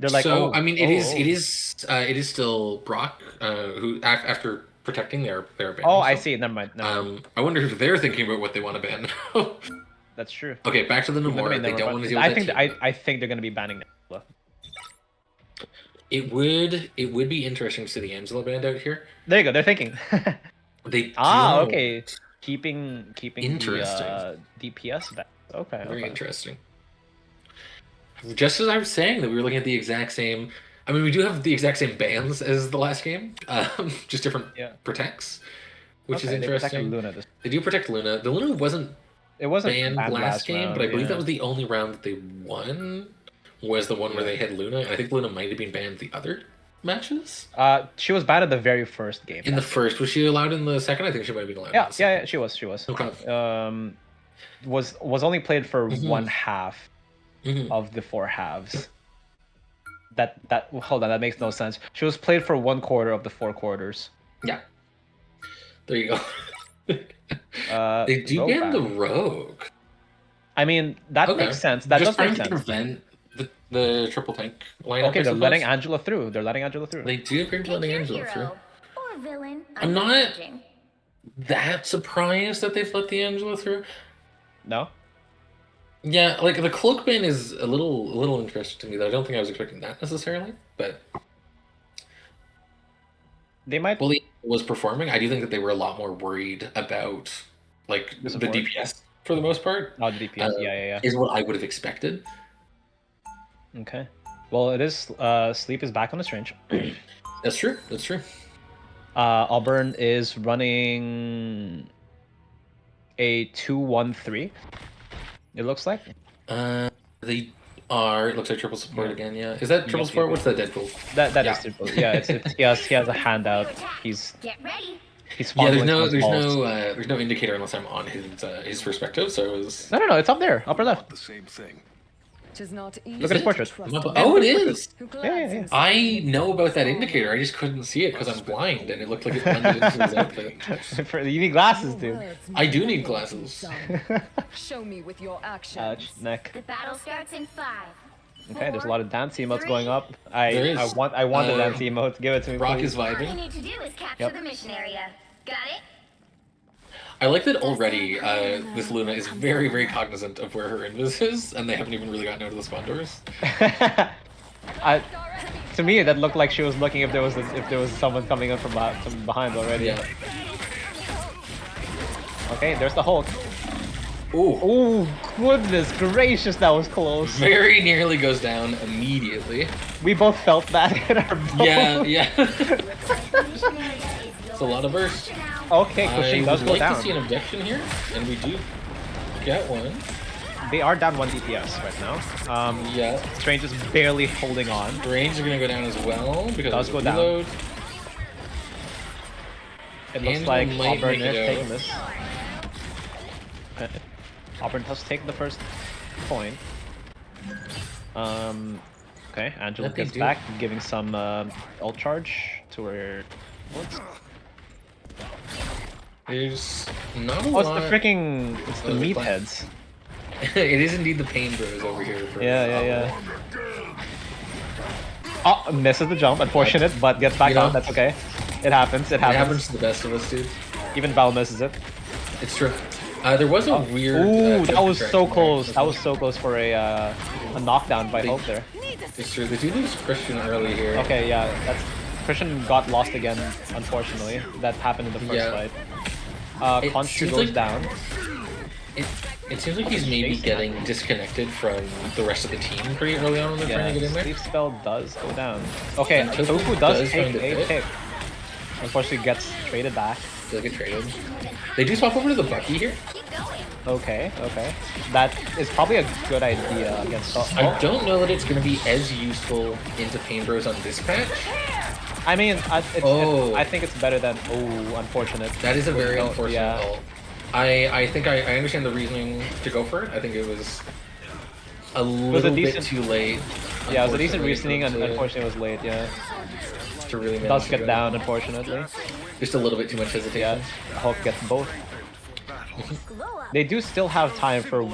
They're like, so. oh, I mean, it is still Brock who after protecting their ban. Oh, I see. Never mind. I wonder if they're thinking about what they want to ban now. That's true. Okay, back to the Namor. They don't want to deal with I think that I think they're gonna be banning Angela. It would be interesting to see the Angela banned out here. There you go. They're thinking. They okay. Keeping Interesting. the DPS back. Okay. Very okay. interesting. Just as I was saying that we were looking at the exact same. I mean, we do have the exact same bans as the last game, just different protects, which is interesting. They do protect Luna. The Luna wasn't banned last game, round, but I believe that was the only round that they won. Was the one where they had Luna, and I think Luna might have been banned the other matches. She was banned at the very first game. In the first, was she allowed in the second? I think she might have been allowed. Yeah, she was. Okay. Was only played for one half of the four halves. Hold on, that makes no sense. She was played for 1/4 of the 4 quarters. Yeah. There you go. They do ban the Rogue. I mean, that makes sense. That just does make trying to sense. prevent the triple tank lineup. Okay, they're letting Angela through. They're letting Angela through. They do appear to be letting Angela through. Or villain. I'm not judging. that surprised that they've let the Angela through. No? Yeah, like the cloak ban is a little interesting to me. Though I don't think I was expecting that necessarily, but they might. Well, he was performing. I do think that they were a lot more worried about like the DPS for the most part. Oh, the DPS. Yeah. Is what I would have expected. Okay. Well, it is. Sleep is back on the Strange. That's true. That's true. Auburn is running a 2-1-3. It looks like. They are. It looks like triple support again. Yeah. Is that triple support? What's that Deadpool? That is triple. Yeah. It's he has a handout. He's. Get ready. He's yeah. There's no indicator unless I'm on his perspective. So it was. No. It's up there, upper left. The same thing. Look at his portrait. Oh, it is. Yeah. I know about that indicator. I just couldn't see it because I'm blind, and it looked like it blended into his outfit. You need glasses, dude. I do need glasses. Show me with your actions. Ouch, neck. The battle starts in 5. Okay, there's a lot of dance emotes going up. There is. I want the dance emote. Give it to me, Brock please. is All you vibing. need to do is capture the mission area. Got it? I like that already. This Luna is very, very cognizant of where her invis is, and they haven't even really gotten out of the spawn doors. To me, that looked like she was looking if there was someone coming up from behind already. Yeah. Okay, there's the Hulk. Ooh. Oh goodness gracious, that was close. Very nearly goes down immediately. We both felt that in our bones. Yeah. It's a lot of burst. Okay, Cushing does go like down. to see an objection here, and we do get one. They are down 1 DPS right now. Yeah. Strange is barely holding on. Range are gonna go down as well because Does of go the reload. It looks Angela like might Auburn make it is out. taking this. Auburn does take the first point. Okay, Angela That they gets do. back, giving some ult charge to her. There's not a Oh, lot. it's the freaking. It's the Oh, the meatheads. It is indeed the Pain Bros over here. For Yeah. Oh, misses the jump, unfortunate, but gets back You know, on. That's okay. It happens. It It happens. happens to the best of us, dude. Even Val misses it. It's true. There was a weird. Ooh, that was so distraction close. there. That was so close for a knockdown by Hope there. It's true. They do lose Christian early here. Okay, yeah, that's Christian got lost again. Unfortunately, that happened in the first Yeah. fight. It Constru seems goes like- down. It seems like he's maybe getting disconnected from the rest of the team pretty early on when they're trying to get in there. Sleep spell does go down. Okay, And Tofu Tofu does does take find a a hit. pick. Unfortunately, gets traded back. They'll get traded. They do swap over to the Bucky here. Keep going. Okay. That is probably a good idea against. I don't know that it's going to be as useful into Pain Bros on this patch. I mean, Oh. I think it's better than. Oh, unfortunate. That is a very No, unfortunate yeah. ult. I think I understand the reasoning to go for it. I think it was a little bit decent- too late. Yeah, it was a decent unfortunately, reasoning, and to- unfortunately, it was late. Yeah, to really manage does to get go. down, unfortunately. Just a little bit too much Yeah, hesitation. Hulk gets both. Glow up. They do still have time for,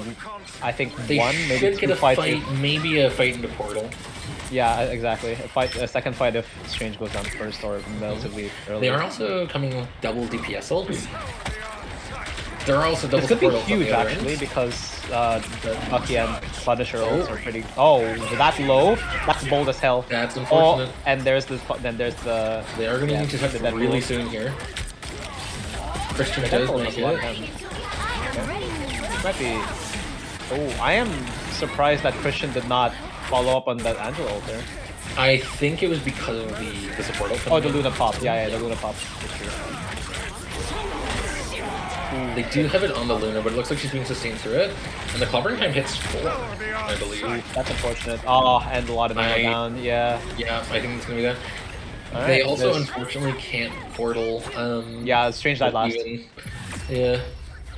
I think, They one, should maybe get two a fights. fight, maybe a fight into Portal. Yeah, exactly. A second fight if Strange goes down first or relatively early. They are also coming with double DPS ults. There are also double This could be support ults on huge the other actually end. because Bucky and Punisher ults are pretty. Oh, that low? That's bold as hell. That's Oh, unfortunate. and there's the They are going to yeah, need to the hit Deadpool. really soon here. Christian The does Deadpool make is a lot of it. damage. I am ready. This might be. Oh, I am surprised that Christian did not follow up on that Angela ult there. I think it was because of the support ult. Oh, the Luna pop. Yeah, the Luna pop. That's true. They do have it on the Luna, but it looks like she's being sustained through it. And the clobbering time hits 4, I believe. That's unfortunate. Oh, and a lot of ammo down. Yeah. Yeah, I think it's gonna be that. Alright, They also there's- unfortunately can't portal. Yeah, Strange died last. Yeah.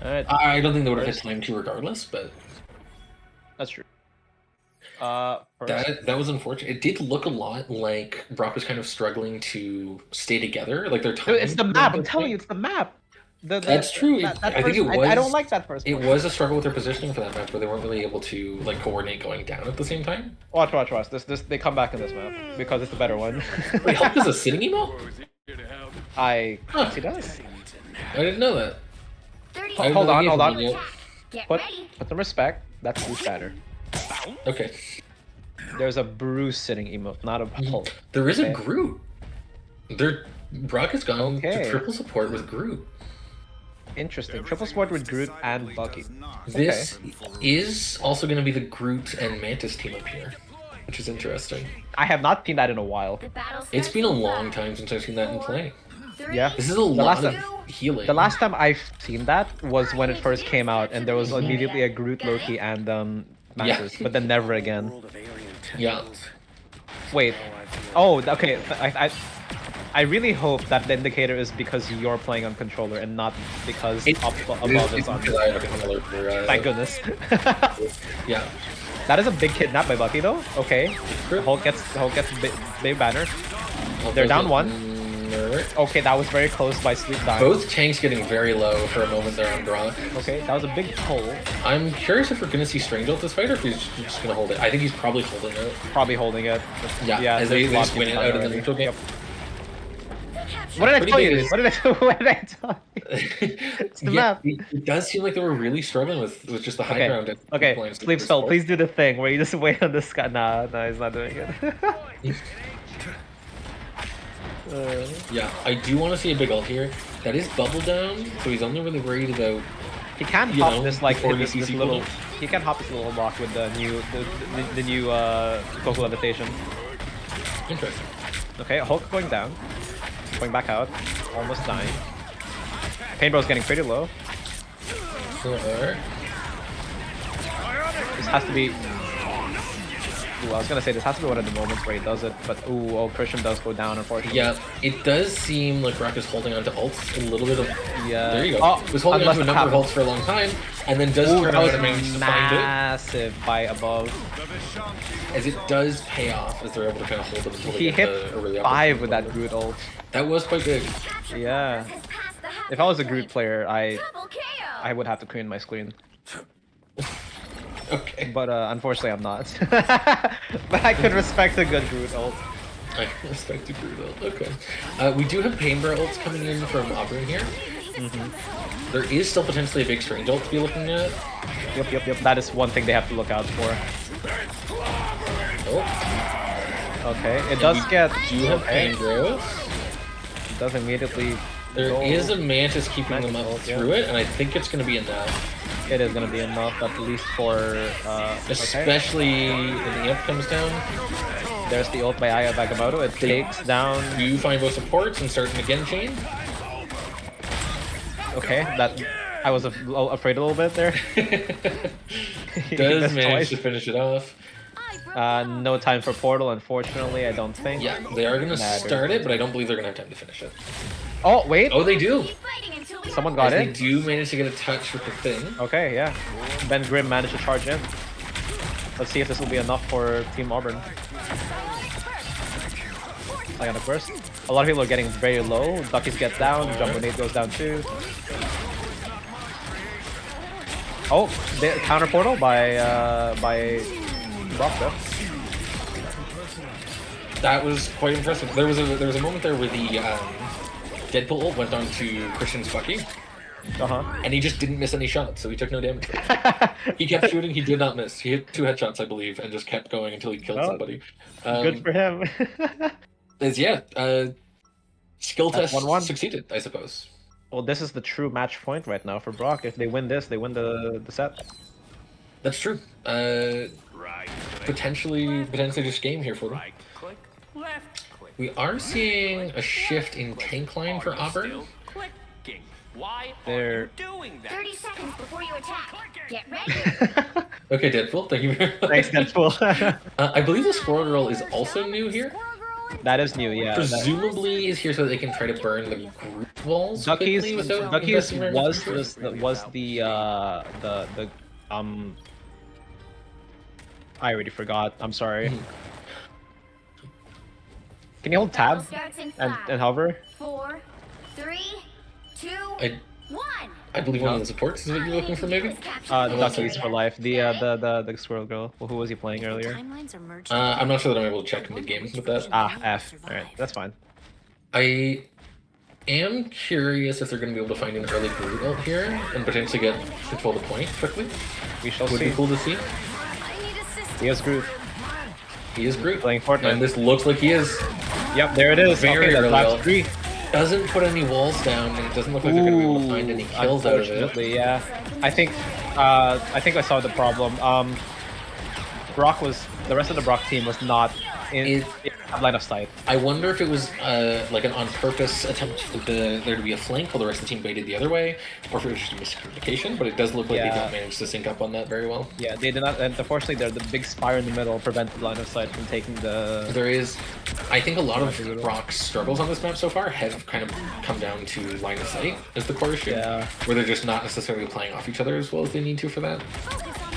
Alright, I don't think they would have had time to regardless, but that's true. that was unfortunate. It did look a lot like Brock was kind of struggling to stay together. Like their time. It's the map. I'm telling you, it's the map. That's true. I think it was. I don't like that first. It was a struggle with their positioning for that map, where they weren't really able to like coordinate going down at the same time. Watch. This they come back in this map because it's the better one. Wait, Hulk is a sitting emo? Yes, he does. I didn't know that. 30 I Hold on, didn't hold on. know that. Get Put ready. some respect. That's Bruce Banner. Okay. There's a Bruce sitting emote, not a Hulk. There is a Okay. Groot. Brock has gone Okay. to triple support with Groot. Interesting. Triple support with Groot and Bucky. This is also going to be the Groot and Mantis team up here, which is interesting. I have not seen that in a while. The battle It's starts been a in long 5, time since I've seen that in play. 3, Yeah. This is a last lot of time- healing. The last time I've seen that was when it first came out, and there was immediately a Groot, Loki, and Mantis, but then never again. Yeah. Wait. Oh, okay. I really hope that the indicator is because you're playing on controller and not because above is on. Thank goodness. Yeah. That is a big kidnap by Bucky though. Okay. Hulk gets big banner. They're down one. Okay, that was very close by Sleep dying. Both tanks getting very low for a moment there on Brock. Okay, that was a big pull. I'm curious if we're going to see Strange ult this fight or if he's just going to hold it. I think he's probably holding it. Probably holding it. Yeah, as they there's a lot just win it being out of done the already. neutral game. What did I Pretty tell you? big. What did I tell you? It's the map. It does seem like they were really struggling with just the high Okay. ground. and Okay, points. Sleep Spell, please do the thing where you just wait on this guy. Nah, he's not doing it. Yeah, I do want to see a big ult here. That is bubble down, so he's only really worried about. He can You hop know, this like before this you see little. people. He can hop this little block with the new Coco Levitation. Interesting. Okay, Hulk going down, going back out, almost dying. Pain Bro's getting pretty low. Alright. This has to be. Ooh, I was gonna say this has to be one of the moments where he does it, but Christian does go down, unfortunately. Yeah, it does seem like Brock is holding on to ults a little bit of. Yeah. There you go. Oh, Was holding on to a unless number of it ults for a long time, and then does Ooh, turn that out was and manage to find it. massive by above. As it does pay off as they're able to kind of hold it until they He get hit a really 5 with that Groot ult. That was quite big. Yeah. Has passed the halfway If I was a Groot point. player, I Double KO. would have to clean my screen. Okay. But unfortunately, I'm not. But I could respect a good Groot ult. I respect the Groot ult. Okay. We do have Painbear ults coming in from Auburn here. There is still potentially a big Strange ult to be looking at. Yep. That is one thing they have to look out for. Oh, Okay, it does get. do you have Okay, Paingrowth? it does immediately. There go- is a Mantis keeping them up Mantis ult, yeah. through it, and I think it's going to be enough. It is gonna be enough, at least for. Okay. Especially when the Imp comes down. There's the ult by Aya Bagamoto. It takes down. You find both supports and start an again chain. Okay, that I was afraid a little bit there. He Does missed manage twice. to finish it off. No time for portal, unfortunately. I don't think. Yeah, they are going to Matter. start it, but I don't believe they're going to have time to finish it. Oh wait, Oh, they do. Keep fighting until we someone have got They in. do manage to get a touch with the thing. Okay, yeah. Ben Grimm managed to charge in. Let's see if this will be enough for Team Auburn. I got a burst. A lot of people are getting very low. Duckies get down. Jumbo Nate goes down too. Oh, the counter portal by Brock though. That was quite impressive. There was a moment there where the Deadpool ult went on to Christian's Bucky, and he just didn't miss any shots, so he took no damage. He kept shooting, he did not miss. He hit 2 headshots, I believe, and just kept going until he killed Oh, somebody. Good for him. Skill That's test 1-1. succeeded, I suppose. Well, this is the true match point right now for Brock. If they win this, they win the set. That's true. Potentially just game here for them. We are seeing a shift in tank line for Auburn. They're 30 seconds before you attack. Get ready. Okay, Deadpool, thank you very much. thanks, Deadpool. I believe the Squirrel Girl is also new here. That is new, yeah. Presumably is here so they can try to burn the group walls Duckies quickly without Duckies investing very much was resources. the I already forgot. I'm sorry. Can you hold tab Starts in and 5, hover? 4, 3, 2, I 1. I believe one of the supports is what you're looking for, maybe. Duckies for life. The squirrel girl. Well, who was he playing earlier? Timelines are merging. I'm not sure that I'm able to check mid-game with that. Ah, F. Alright, that's fine. I am curious if they're going to be able to find an early Groot ult here and potentially get control the point quickly. We shall Would see. be cool to see. I need assistance. He is Groot. He is Groot. Playing Fortnite. And this looks like he is. Yep, there it is. Very Okay, that's early last ult. 3. Doesn't put any walls down, and it doesn't look like they're going to be able to find any kills out of it. Unfortunately, yeah. I think I saw the problem. Brock was the rest of the Brock team was not in line of sight. I wonder if it was like an on-purpose attempt for there to be a flank while the rest of the team baited the other way, or if it was just a miscommunication, but it does look like they Yeah. don't manage to sync up on that very well. Yeah, they did not, and unfortunately, the big spire in the middle prevented line of sight from taking the. There is, I think a lot of Brock's struggles on this map so far have kind of come down to line of sight as the core issue, Yeah. where they're just not necessarily playing off each other as well as they need to for that.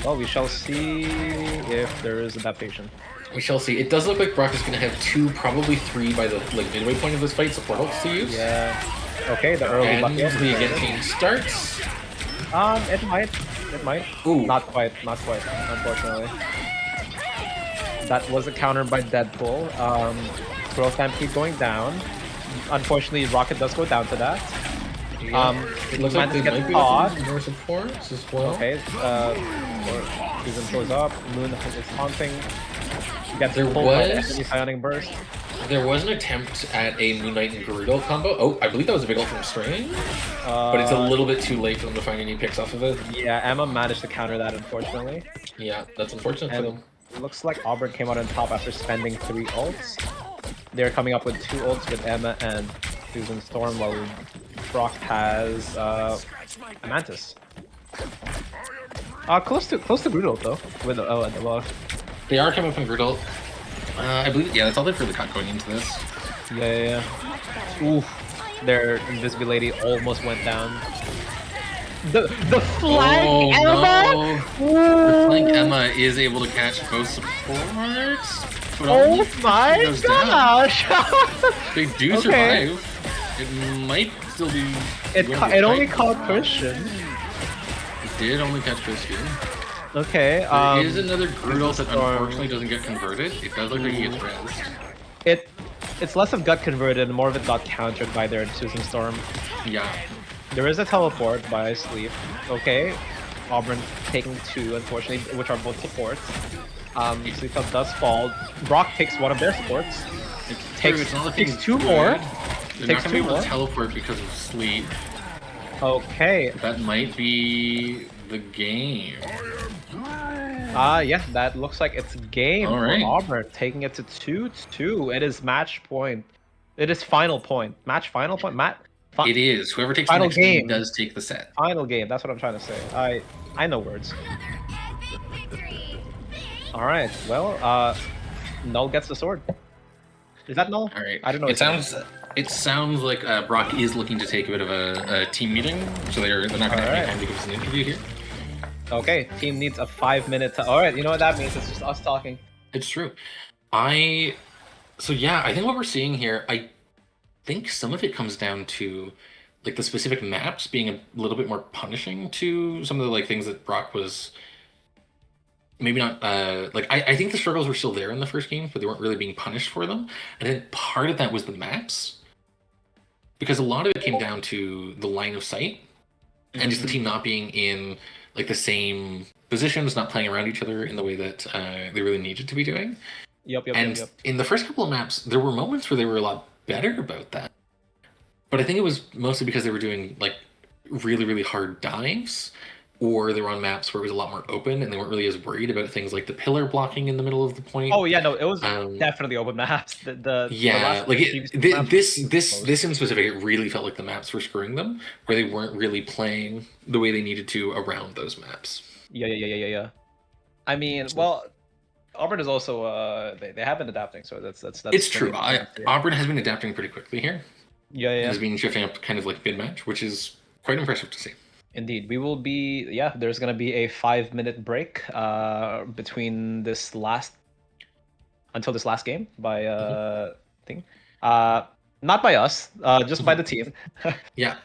Well, we shall see if there is adaptation. We shall see. It does look like Brock is going to have 2, probably 3 by the midway point of this fight support ults to use. Yeah. Okay, the early And bucket. the again team starts. It might. It might. Ooh. Not quite, unfortunately. That was a counter by Deadpool. Throw Stampede going down. Unfortunately, Rocket does go down to that. It looks like Mantis they gets might be caught. looking for more supports as well. Okay, Susan shows up. Moon is taunting. Gets There pulled by the was- enemy Psionic Burst. There was an attempt at a Moon Knight and Gerudo combo. Oh, I believe that was a big ult from Strange, but it's a little bit too late for them to find any picks off of it. Yeah, Emma managed to counter that, unfortunately. Yeah, that's unfortunate for And them. it looks like Auburn came out on top after spending 3 ults. They're coming up with 2 ults with Emma and Susan Storm, while Brock has a Mantis. Close to Brutal though. With They are coming from Griddle. I believe, yeah, that's all they have for the cut going into this. Yeah. Oof. Their invisibility almost went down. The flank Emma! No. The flank Emma is able to catch both supports. But only Oh if she my goes down. gosh! They do Okay. survive. It might still be. It going to be a only fight. caught Christian. It did only catch Christian. Okay. There is another Grudel that storm. unfortunately doesn't get converted. It does look like he gets rezzed. It's less of gut converted and more of it got countered by their Susan Storm. Yeah. There is a teleport by Sleep. Okay. Auburn taking 2, unfortunately, which are both supports. Sleep Up does fall. Brock takes one of their supports. Takes 2 more. They're Takes not 2 able more. to teleport because of sleep. Okay. That might be the game. Yeah, that looks like it's game All right. for Auburn, taking it to 2-2. It is match point. It is final point. Match final point. It is. Whoever takes Final the next game game. does take the set. Final game. That's what I'm trying to say. I know words. Another epic victory. All right. Well, Null gets the sword. Is that Null? All right. I don't know. It sounds like Brock is looking to take a bit of a team meeting, so they're not going to have Alright. any time to give us an interview here. Okay. Team needs a 5-minute. All right. You know what that means? It's just us talking. It's true. I think what we're seeing here, I think some of it comes down to like the specific maps being a little bit more punishing to some of the like things that Brock was maybe not like I think the struggles were still there in the first game, but they weren't really being punished for them. And then part of that was the maps. Because a lot of it came down to the line of sight and just the team not being in like the same positions, not playing around each other in the way that they really needed to be doing. Yep. And in the first couple of maps, there were moments where they were a lot better about that. But I think it was mostly because they were doing like really, really hard dives, or they were on maps where it was a lot more open and they weren't really as worried about things like the pillar blocking in the middle of the point. Oh yeah, no, it was Um, definitely open maps. The Yeah, last like teams map this was in specific, it really felt like the maps were screwing them, where they weren't really playing the way they needed to around those maps. Yeah. I mean, well, Auburn is also they have been adapting, so that's It's true. pretty- Auburn has been adapting pretty quickly here. Yeah. Has been shifting up kind of like mid match, which is quite impressive to see. Indeed, we will be. Yeah, there's gonna be a 5-minute break between this last until this last game by thing. Not by us, just by the team. Yeah.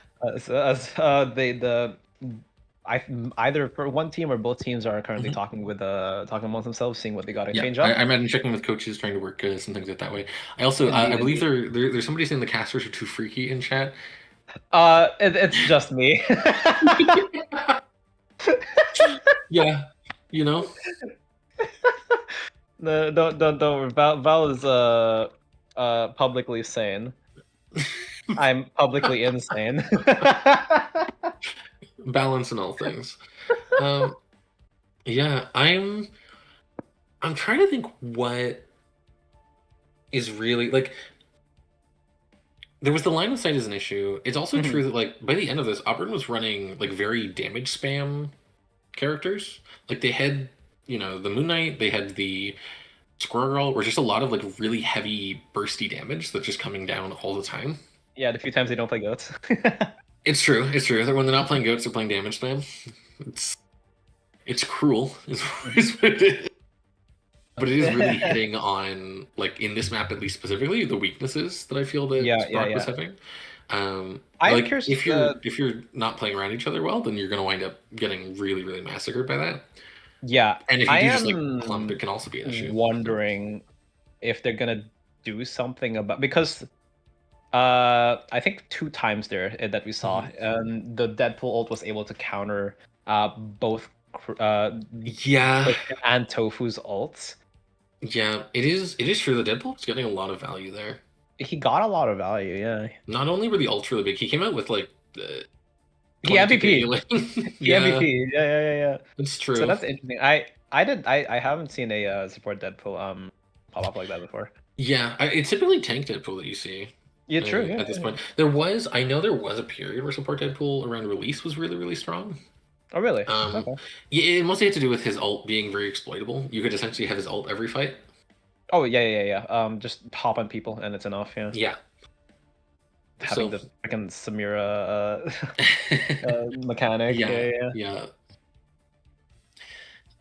Either for one team or both teams are currently talking amongst themselves, seeing what they got to Yeah, change up. I imagine checking with coaches, trying to work some things out that way. I also, I Indeed, believe there's somebody saying the casters are too freaky in chat. It's just me. Yeah, you know. No, don't. Val is publicly sane. I'm publicly insane. Balance in all things. Yeah, I'm trying to think what is really like. There was the line of sight as an issue. It's also true that like by the end of this, Auburn was running like very damage spam characters. Like they had, the Moon Knight, they had the Squirrel Girl, or just a lot of like really heavy bursty damage that's just coming down all the time. Yeah, the few times they don't play goats. It's true. That when they're not playing goats, they're playing damage spam. It's cruel, is what it is. But it is really hitting on, like in this map at least specifically, the weaknesses that I feel that Brock was having. I'm like curious if you're not playing around each other well, then you're gonna wind up getting really, really massacred by that. Yeah, And if you I do am just like clump, it can also be an issue. wondering if they're gonna do something about because I think 2 times there that we saw, the Deadpool ult was able to counter both Yeah, and Tofu's ults. yeah, it is true that Deadpool's getting a lot of value there. He got a lot of value, yeah. Not only were the ults really big, he came out with like He 22 MVP. healing. The MVP. Yeah. It's true. So that's interesting. I haven't seen a support Deadpool pop up like that before. Yeah, it's typically tank Deadpool that you see. Yeah, true. At this point, I know there was a period where support Deadpool around release was really, really strong. Oh, really? Um, Okay. yeah, it mostly had to do with his ult being very exploitable. You could essentially have his ult every fight. Oh, yeah. Just hop on people and it's enough, yeah. Yeah. Having So, the freaking Samira mechanic. yeah, Yeah. yeah,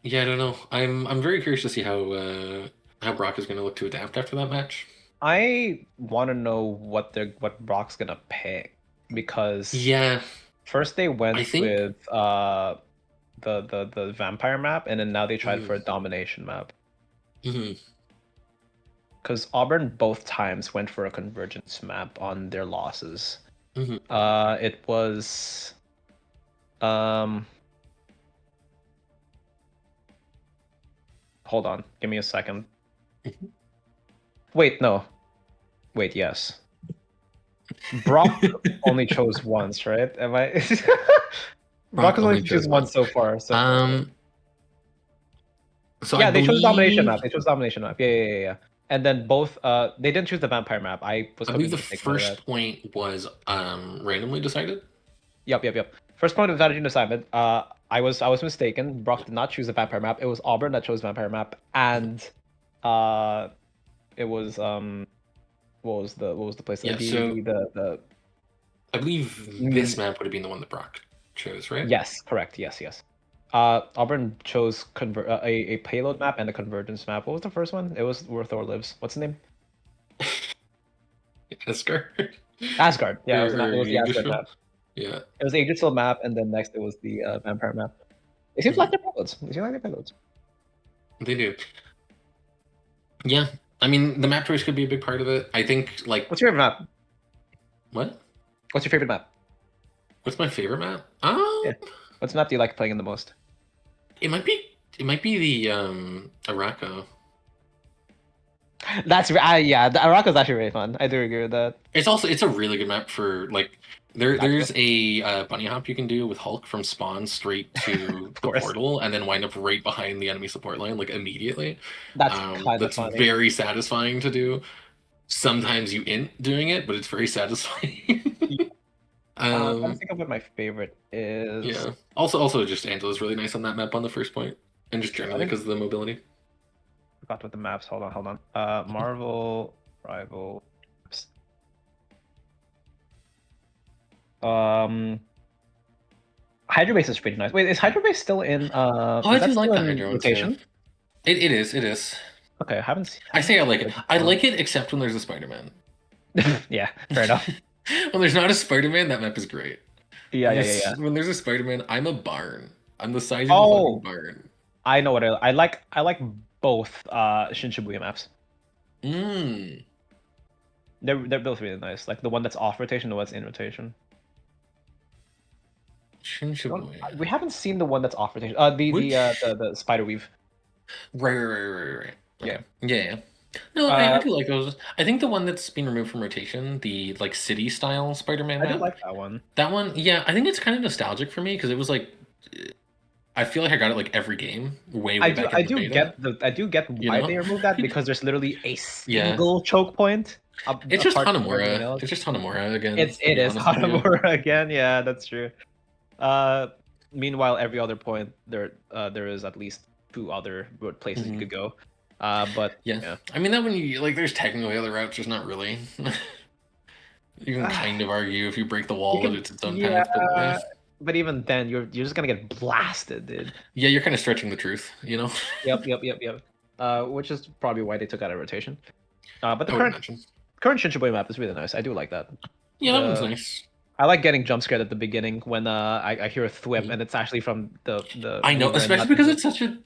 yeah. I don't know. I'm very curious to see how Brock is going to look to adapt after that match. I want to know what Brock's gonna pick because Yeah, first they I went think. with the vampire map and then now they tried for a domination map. Mhm. Because Auburn both times went for a convergence map on their losses. Mhm. It was hold on, give me a second. Mhm. Wait, no. Wait, yes. Brock only chose once, right? Am I? Brock Brock has only only chosen chose once one. so far. So So I yeah, they chose domination believe map. They chose domination map. Yeah. And then both they didn't choose the vampire map. I was I hoping believe the they would take note of that. first point was randomly decided. Yep. First point of strategy assignment. I was mistaken. Brock did not choose the vampire map. It was Auburn that chose vampire map, and uh, it was what was the place? Yeah, so The I believe this map would have been the one that Brock chose, right? yes, correct. Yes. Auburn chose a payload map and a convergence map. What was the first one? It was where Thor lives. What's the name? Asgard. Asgard. Yeah, it or was the Asgard Yggdrasil. map. Yeah. It was the Yggdrasil map, and then next it was the vampire map. It seems like they're payloads. It seems like they're payloads. They do. Yeah. I mean, the map choice could be a big part of it. I think, like, What's your favorite map? what? What's your favorite map? What's my favorite map? Yeah. What's map do you like playing in the most? It might be the Arako. That's yeah. The Araka's actually really fun. I do agree with that. It's a really good map for like there's a bunny hop you can do with Hulk from spawn straight to the course. portal and then wind up right behind the enemy support line like immediately. That's kind of That's funny. very satisfying to do. Sometimes you int doing it, but it's very satisfying. I'm trying to think of what my favorite is. Yeah. Also, just Angela's really nice on that map on the first point, and just generally think- because of the mobility. Forgot what the maps. Hold on. Marvel rival. Hydro Base is pretty nice. Wait, is Hydro Base still in? Oh, is I that do like still the in Hydro one rotation? too. It is. Okay, I haven't seen. I say I like it. I like it except when there's a Spider-Man. Yeah, fair enough. When there's not a Spider-Man, that map is great. Yeah. When there's a Spider-Man, I'm a barn. I'm the size of a Oh. fucking barn. I know what I like. I like both Shin Shibuya maps. Mmm. They're both really nice. Like the one that's off rotation, the one that's in rotation. We haven't seen the one that's off rotation. The spider weave. Right. Yeah. Yeah. No, I do like those. I think the one that's been removed from rotation, the like city style Spider-Man I do map. like that one. That one, yeah, I think it's kind of nostalgic for me because it was like, I feel like I got it like every game way back. I in the beta. get You why know? they removed that because there's literally a Yeah. single choke point. It's just apart from everything Hanamura. else. It's just Hanamura again. It to be is honest with you. Hanamura again. Yeah, that's true. Meanwhile, every other point there is at least 2 other places you could go. But Yeah. I mean that when you like, there's technically other routes, just not really. You can kind of argue if you break the wall that it's its own path, but but even then, you're just gonna get blasted, dude. yeah, you're kind of stretching the truth, you know. Yep. Which is probably why they took out of rotation. But the I would current imagine. Shin Shibuya map is really nice. I do like that. Yeah, that one's nice. I like getting jump scared at the beginning when I hear a thwip and it's actually from the. I know, viewer and especially not because the- it's such a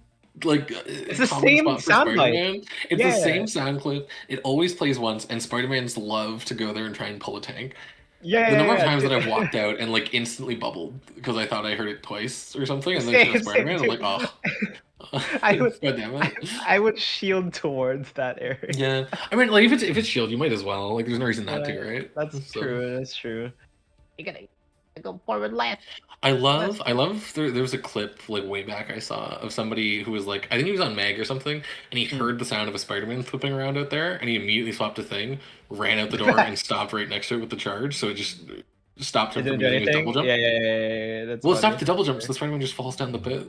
like It's the common same spot for sound bite. Spider-Man. It's the Yeah. same sound clip. It always plays once, and Spider-Mans love to go there and try and pull a tank. Yeah. The number of times that I've walked out and like instantly bubbled because I thought I heard it twice or something, and then it's just Same, Spider-Man. I'm like, oh. I would- God damn it. I would shield towards that area. Yeah, I mean, like if it's shield, you might as well. Like, there's no reason not to, right? That's So- true. That's true. You gotta go forward left. I love. There was a clip like way back I saw of somebody who was like, I think he was on Mag or something, and he heard the sound of a Spider-Man flipping around out there, and he immediately swapped a thing, ran out the door, and stopped right next to it with the charge. So it just stopped him It from didn't do using his double anything. jump. Yeah. That's Well, it funny. stopped the double jumps. That's why everyone just falls down the pit.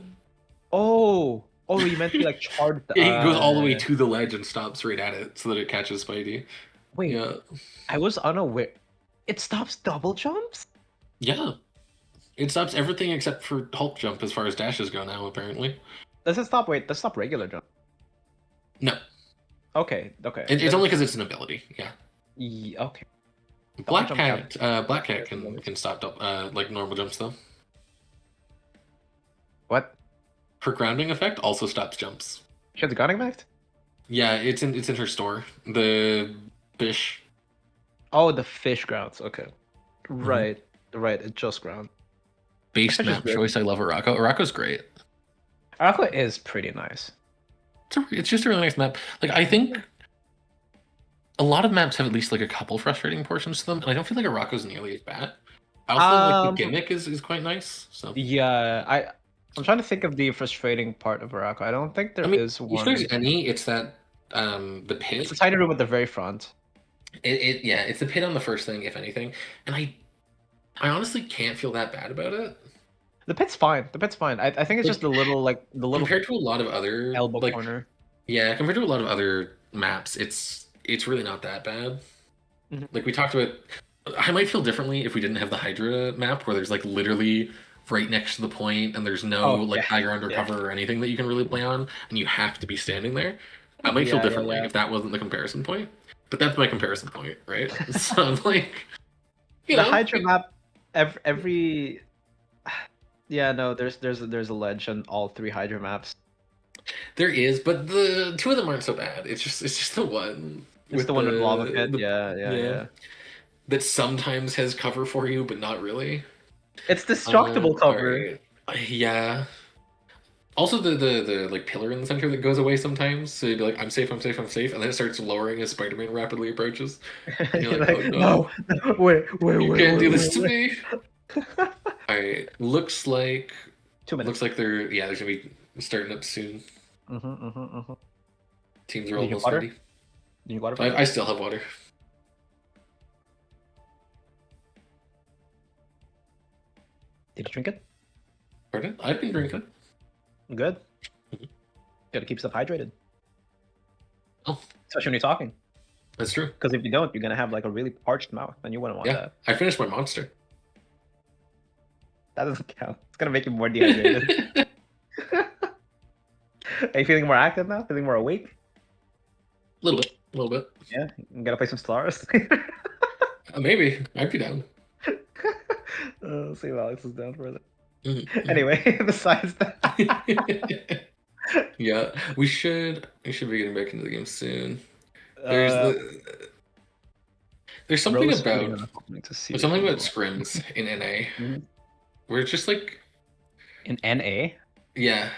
Oh, you meant to be like charged. Yeah, he goes all the way to the ledge and stops right at it so that it catches Spidey. Wait, Yeah. I was unaware. It stops double jumps? Yeah. It stops everything except for Hulk jump as far as dashes go now, apparently. Does it stop? Wait, does it stop regular jump? No. Okay. It's only because it's an ability. Yeah. Okay. Black jump Cat can stop like normal jumps though. What? Her grounding effect also stops jumps. She has a grounding effect? Yeah, it's in her store. The fish. Oh, the fish grounds. Okay. Right. It just ground. Base Fish is map good. choice. I love Arako. Arako's great. Arako is pretty nice. It's just a really nice map. Like I think a lot of maps have at least like a couple frustrating portions to them, and I don't feel like Arako's nearly as bad. I also like the gimmick is quite nice. So Yeah, I'm trying to think of the frustrating part of Arako. I don't think there is if one. there's any, it's that the pit. It's a tiny room at the very front. It's the pit on the first thing, if anything, and I honestly can't feel that bad about it. The pit's fine. I think it's just the little Compared to a lot of other elbow like, corner. Yeah, compared to a lot of other maps, it's really not that bad. Mhm. Like we talked about, I might feel differently if we didn't have the Hydra map where there's like literally right next to the point and there's no high ground or cover or anything that you can really play on, and you have to be standing there. I might feel differently if that wasn't the comparison point. But that's my comparison point, right? So I'm like, The Hydra map, every yeah, no, there's a ledge on all 3 Hydra maps. There is, but the 2 of them aren't so bad. It's just the one. It's the one with lava pit. Yeah. That sometimes has cover for you, but not really. It's destructible cover. Right. Yeah. Also, the like pillar in the center that goes away sometimes. So you'd be like, I'm safe, and then it starts lowering as Spider-Man rapidly approaches. And you're like, oh no, wait, you can't do this to me. All right, looks like 2 minutes. Looks like there's gonna be starting up soon. Teams are Need almost water? ready. You need water? I still have water. Did you drink it? Pardon? I've been drinking. Good. Gotta keep stuff hydrated. Oh, Especially when you're talking. that's true. Because if you don't, you're gonna have like a really parched mouth, and you wouldn't want Yeah, that. I finished my monster. That doesn't count. It's gonna make you more dehydrated. Are you feeling more active now? Feeling more awake? A little bit. Yeah. You gotta play some Stellaris. Maybe I'd be down. Let's see if Alex is down for it. Mhm. Anyway, besides that, Yeah, we should be getting back into the game soon. There's something Rose about Queen, I'm hoping to see something it. about scrims in NA Mhm. where it's just like, in NA. yeah.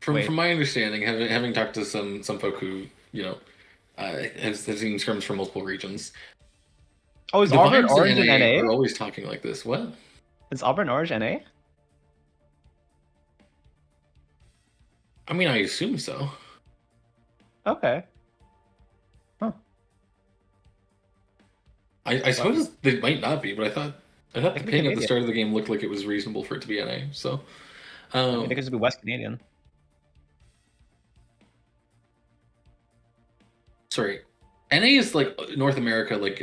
Wait. From my understanding, having talked to some folk who have seen scrims from multiple regions, Oh, is the Auburn vibes Orange in are NA? always talking like this. What? Is Auburn Orange NA? I mean, I assume so. Okay. Huh. I suppose they might not be, but I thought the could be ping at the Canadian. start of the game looked like it was reasonable for it to be NA. So, I think it could be West Canadian. sorry, NA is like North America, like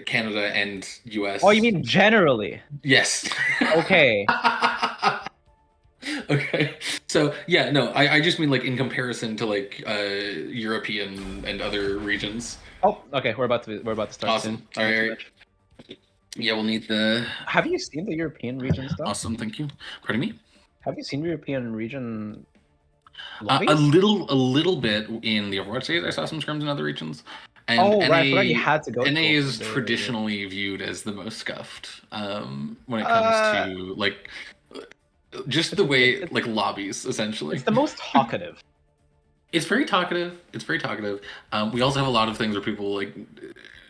Canada and US. Oh, you mean generally? Yes. Okay. Okay. So yeah, no, I just mean like in comparison to like European and other regions. Oh, okay. We're about to start Awesome. soon. All right. Yeah, we'll need the. Have you seen the European region stuff? Awesome. Thank you. Pardon me. Have you seen European region A lobbies? little bit in the Overwatch days. I saw some scrims in other regions. And Oh, NA, right. I forgot you had to go. NA to is the- traditionally viewed as the most scuffed when it comes to like just the way like lobbies essentially. It's the most talkative. It's very talkative. We also have a lot of things where people like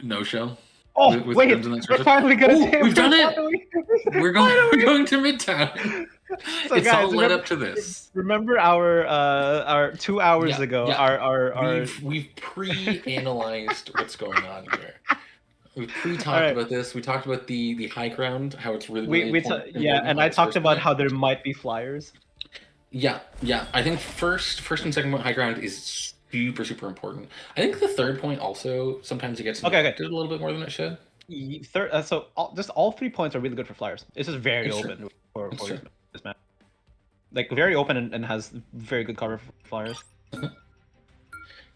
no show. Oh, With wait. scrims and that sort We're of- finally gonna Oh, do it. we've done it! We're going to Midtown. So It's guys, all led remember- up to this. Remember our 2 hours Yeah, ago, yeah. our We've pre-analyzed what's going on here. We pre-talked Alright. about this. We talked about the high ground, how it's really, really important, yeah, and how I it's talked first about point. how there might be flyers. Yeah. I think first and second point high ground is super important. I think the third point also sometimes it gets Okay. neglected a little bit more than it should. Third, so just all 3 points are really good for flyers. It's just very It's true. open for It's true. this map. Like very open and has very good cover for flyers.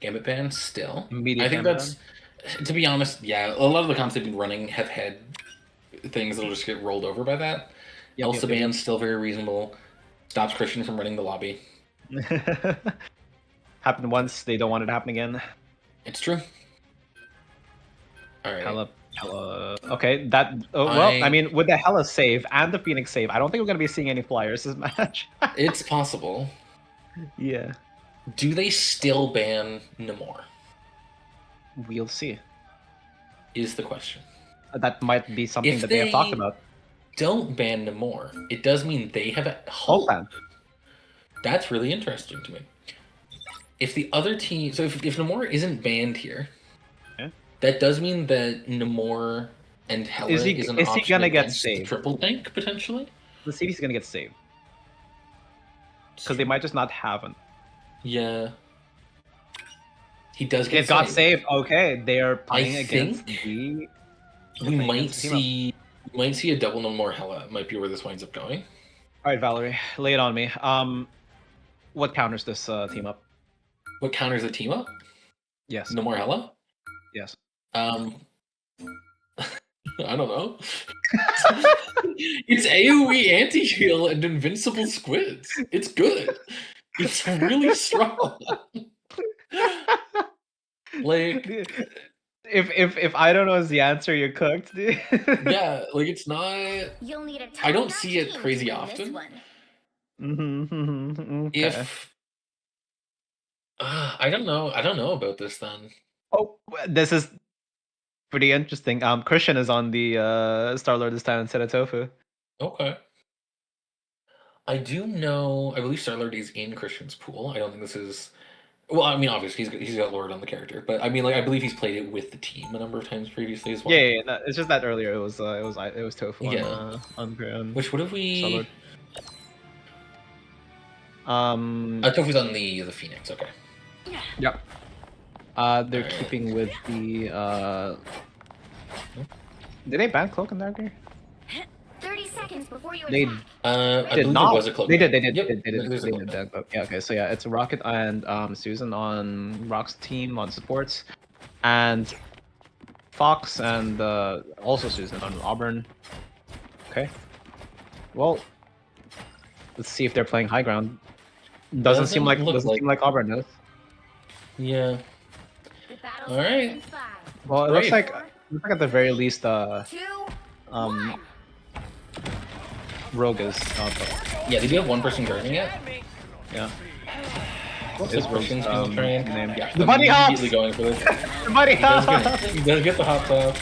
Gambit ban still. Immediate I think Gambit that's, to be honest, yeah, a lot of the comps they've been running have had things that'll just get rolled over by that. Elsa ban's still very reasonable. Stops Christian from running the lobby. Happened once, they don't want it to happen again. It's true. All right. Hella. Okay, that. Well, I mean, with the Hella save and the Phoenix save, I don't think we're gonna be seeing any flyers this match. It's possible. Yeah, Do they still ban Namor? we'll see. Is the question. That might be something If that they have talked they- about. Don't ban Namor. It does mean they have a Whole whole. plan. That's really interesting to me. If the other team, so if Namor isn't banned here, Yeah. that does mean that Namor and Hela Is he an gonna option get against saved? triple tank potentially? The CD's gonna get saved because they might just not have him. Yeah. He does get It got saved. saved. Okay, they are playing I against think the. We might against the team up. see a double Namor Hela. Might be where this winds up going. All right, Valerie, lay it on me. What counters this team up? What counters the team up? Yes. Namor Hela? Yes. I don't know. It's AoE anti-heal and invincible squids. It's good. It's really strong. Like, If I don't know is the answer, you're cooked, dude. yeah, like it's not. You'll need a I don't top-notch see it team crazy to win often. This one. Okay. If I don't know about this then. Oh, this is pretty interesting. Christian is on the Star-Lord this time instead of Tofu. Okay. I do know. I believe Starlord is in Christian's pool. I don't think this is. Well, I mean, obviously he's got Lord on the character, but I mean, like I believe he's played it with the team a number of times previously as well. Yeah, no, it's just that earlier it was Tofu Yeah. on Which what have we? Star-Lord. Tofu's on the Phoenix. Okay. Yep. They're Alright. keeping with the. Did they ban Cloak and Dagger? 30 seconds before you They attack. I did believe not. there was a cloak. They did. Yep, They did. there's a They cloak did ban. that. Yeah. Okay. So yeah, it's Rocket and Susan on Rock's team on supports, and Fox and also Susan on Auburn. Okay. Well, let's see if they're playing high ground. Doesn't seem like Doesn't look Auburn does. Yeah. The battle's All right. in 5, Well, it Great. looks like at the very least 2, 1. Rogue is Yeah. Did you have one person guarding it? yeah. What's His his person's name? name? Yeah. The bunny hops! Immediately going for this. Somebody He does get the hop top.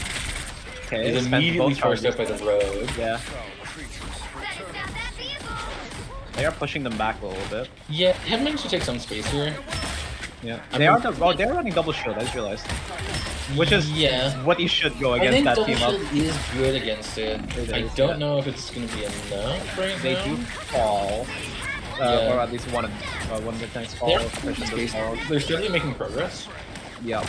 Okay, He's spent immediately both forced charges. up by the road. Yeah, Setting down that vehicle. they are pushing them back a little bit. Yeah, they have managed to take some space here. Yeah, I they are mean- they're running double shield. I just realized, which is Yeah. what you should go I against think that double team up. shield is good against it. It I is, don't yeah. know if it's going to be enough right They now. do fall, Yeah. or at least one of the tanks fall. They're, Christian does fall. they're steadily making progress. Yep.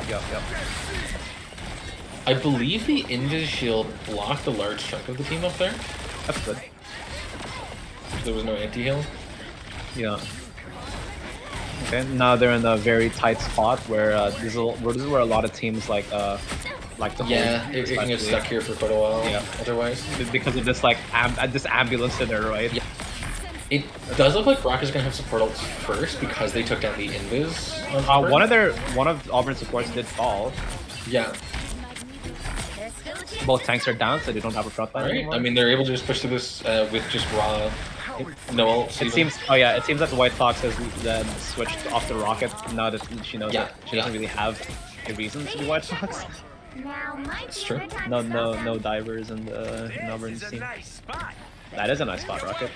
I believe the Invis shield blocked a large chunk of the team up there. That's good. There was no anti-heal. Yeah. Okay, now they're in a very tight spot where this is where a lot of teams like to Yeah, hold, it can get especially stuck here for quite a while. Yeah. Otherwise, because of this like this ambulance in there, right? Yeah. it does look like Rock is going to have support ults first because they took down the Invis. On Auburn. One of Auburn's supports did fall. Yeah. There's still a chance. Both tanks are down, so they don't have a front line All right. anymore. I mean, they're able to just push through this with just raw. No ults. it even. seems. Oh yeah, it seems that the White Fox has then switched off the rocket now that she knows Yeah, that she doesn't yeah. really have a reason to be White Fox. Now might be true. a good time No, to no, stop no them. divers in Auburn's team. That is a nice spot, Rocket.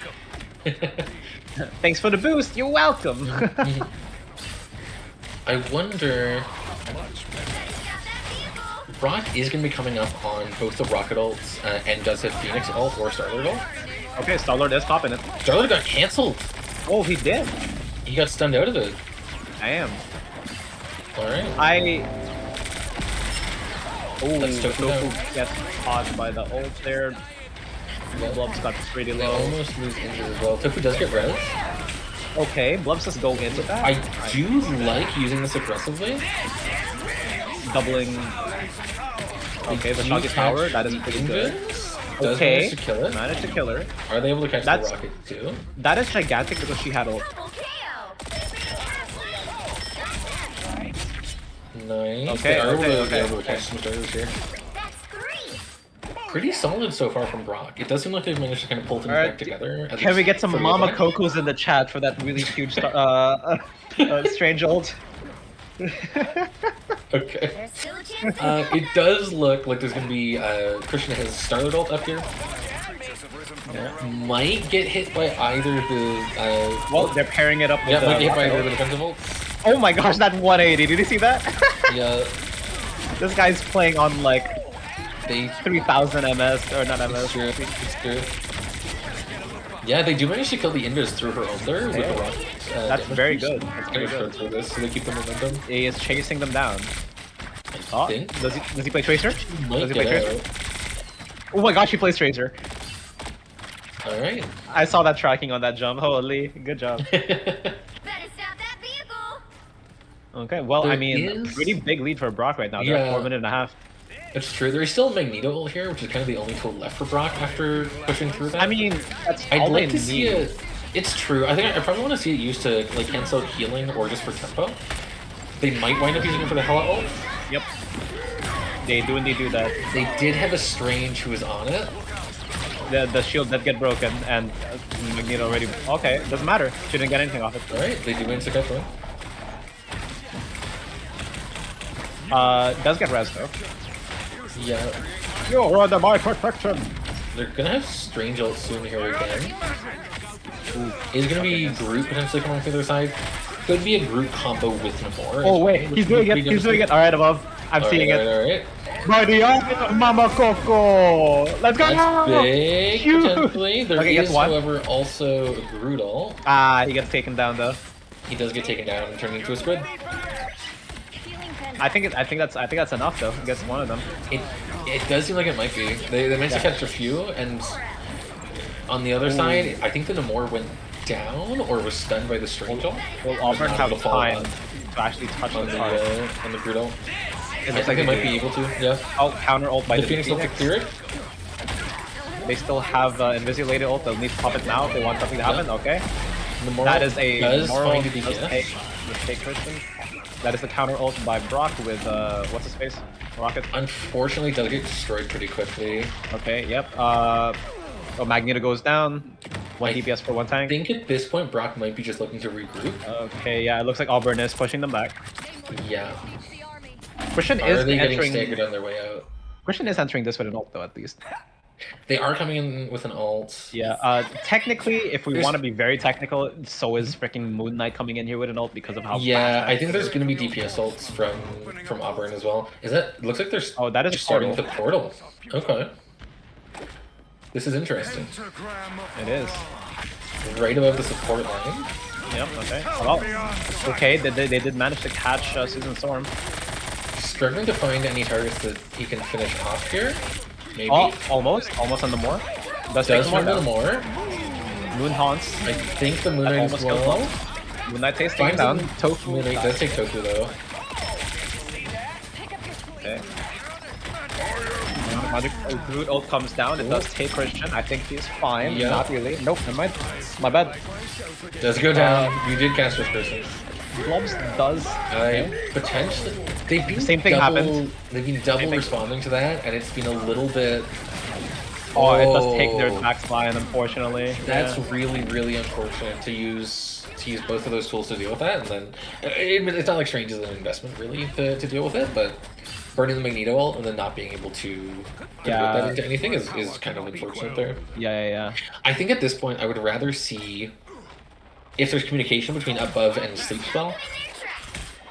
Thanks for the boost. You're welcome. I wonder. Setting down that vehicle. Brock is going to be coming up on both the Rocket ults and does have Phoenix ult or Starlord ult. Okay, Starlord is popping it. Starlord got cancelled. Oh, he did. He got stunned out of it. Damn. Alright. Oh, Let's Tofu down. gets caught by the ult there. Blubs got pretty They low. almost lose injured as well. Tofu does get res. Okay, Blubs just go into that. I do like using this aggressively. Doubling. Okay, the Do shot gets catch power. That is the pretty good. Invis. Does Okay, manage to kill it. managed to kill her. Are they able to catch That's- the rocket too? That is gigantic because she had ult. Double KO. Nice. Okay, They are okay. able to catch some starters here. That's 3. Pretty solid so far from Brock. It does seem like they've managed to kind of pull things Alright, back together. at Can we least get some for the Mama attack. Cocos in the chat for that really huge strange ult? Okay. There's still a chance. It does look like there's going to be Christian has Starlord ult up here. Might get hit by either the Well, they're pairing it up with yeah, might the get hit by rocket either the ult. defensive ult. Oh my gosh, that 180! Did you see that? Yeah, This guy's playing on like they 3000 MS or not MS. It's true. It's true. Yeah, they do manage to kill the Invis through her ult there with the rocket. That's damage very boost. good. That's very Gonna good. throw through this so they keep the momentum. He is chasing them down. I Oh, think. does he play Tracer? Might Does he play get Tracer? out. Oh my gosh, he plays Tracer. Alright. I saw that tracking on that jump. Holy, good job. Better stop that vehicle. Okay, well, I There mean, is- pretty big lead for Brock right now. They're at Yeah. 4 minutes and a half. It's true. There is still a Magneto ult here, which is kind of the only tool left for Brock after pushing through that. I mean, that's I'd all like they to see need. it. It's true. I think I probably want to see it used to like cancel healing or just for tempo. They might wind up using it for the Hela ult. Yep. They do indeed do that. They did have a Strange who was on it. The shield did get broken, and Magneto already. Okay, doesn't matter. She didn't get anything off it. Alright, they do manage to catch one. Does get res though. Yeah. You're under my protection. They're gonna have Strange ult soon here again. Is gonna be Groot potentially coming from the other side. Could be a Groot combo with Namor. Oh wait, he's doing it. He's doing it. All right, above. I'm seeing it. Alright. By the eye of Mama Coco. Let's go. That's big, Huge. potentially. There Okay, is, gets one. however, also a Groot ult. Ah, he gets taken down though. He does get taken down and turned into a squid. I think that's enough though. He gets one of them. It does seem like it might be. They managed to catch a few, and on the other side, I think the Namor went down or was stunned by the Strange ult. Will Auburn Not have able to follow time on to actually touch on the the car? on the Groot ult. It I looks think they like might be able to. Yeah. Oh, counter ult by The the Phoenix ult to clear it. They still have Invisilated ult. They'll need to pop it now if they want something to happen. Okay. Namor That is a does moral find a mistake. DPS. Mistake, Christian. That is the counter ult by Brock with what's his face? Rocket. Unfortunately, does get destroyed pretty quickly. Okay. Yep. Oh, Magneto goes down. One I DPS for one I tank. think at this point, Brock might be just looking to regroup. Okay. Yeah. It looks like Auburn is pushing them back. Yeah. Christian Are is they getting entering. staggered on their way out? Christian is entering this with an ult though, at least. They are coming in with an ult. Yeah. Technically, if we There's- want to be very technical, so is freaking Moon Knight coming in here with an ult because of how. Yeah, fast I think there's going to be DPS ults from Auburn as well. Is that looks like they're Oh, that is they're starting portal. the portal. Okay. This is interesting. It is. Right above the support line. Yep. Okay. Well. Okay. They did manage to catch Susan Storm. Struggling to find any targets that he can finish off here. Maybe. Oh, almost on the more. Does take Does the more remember the down. more. Moon haunts. I think the Moon That Knight almost as killed well. one. Moon Knight takes taken Finds down. him. Tofu. Moon Knight does take Tofu though. Okay. Magic Groot ult comes down. It does take Christian. I think he's fine. Yeah. Not really. Nope. Never mind. My bad. Does go down. You did cast first person. Blobs does. Potentially. They've been Same thing double, happened. They've been double thing. responding to that, and it's been a little bit. Oh, it does take their backslide, unfortunately. That's Yeah. really, really unfortunate to use both of those tools to deal with that, and then it's not like Strange is an investment really to deal with it, but burning the Magneto ult and then not being able to convert Yeah. that into anything is kind of unfortunate there. Yeah. I think at this point I would rather see if there's communication between above and sleep spell.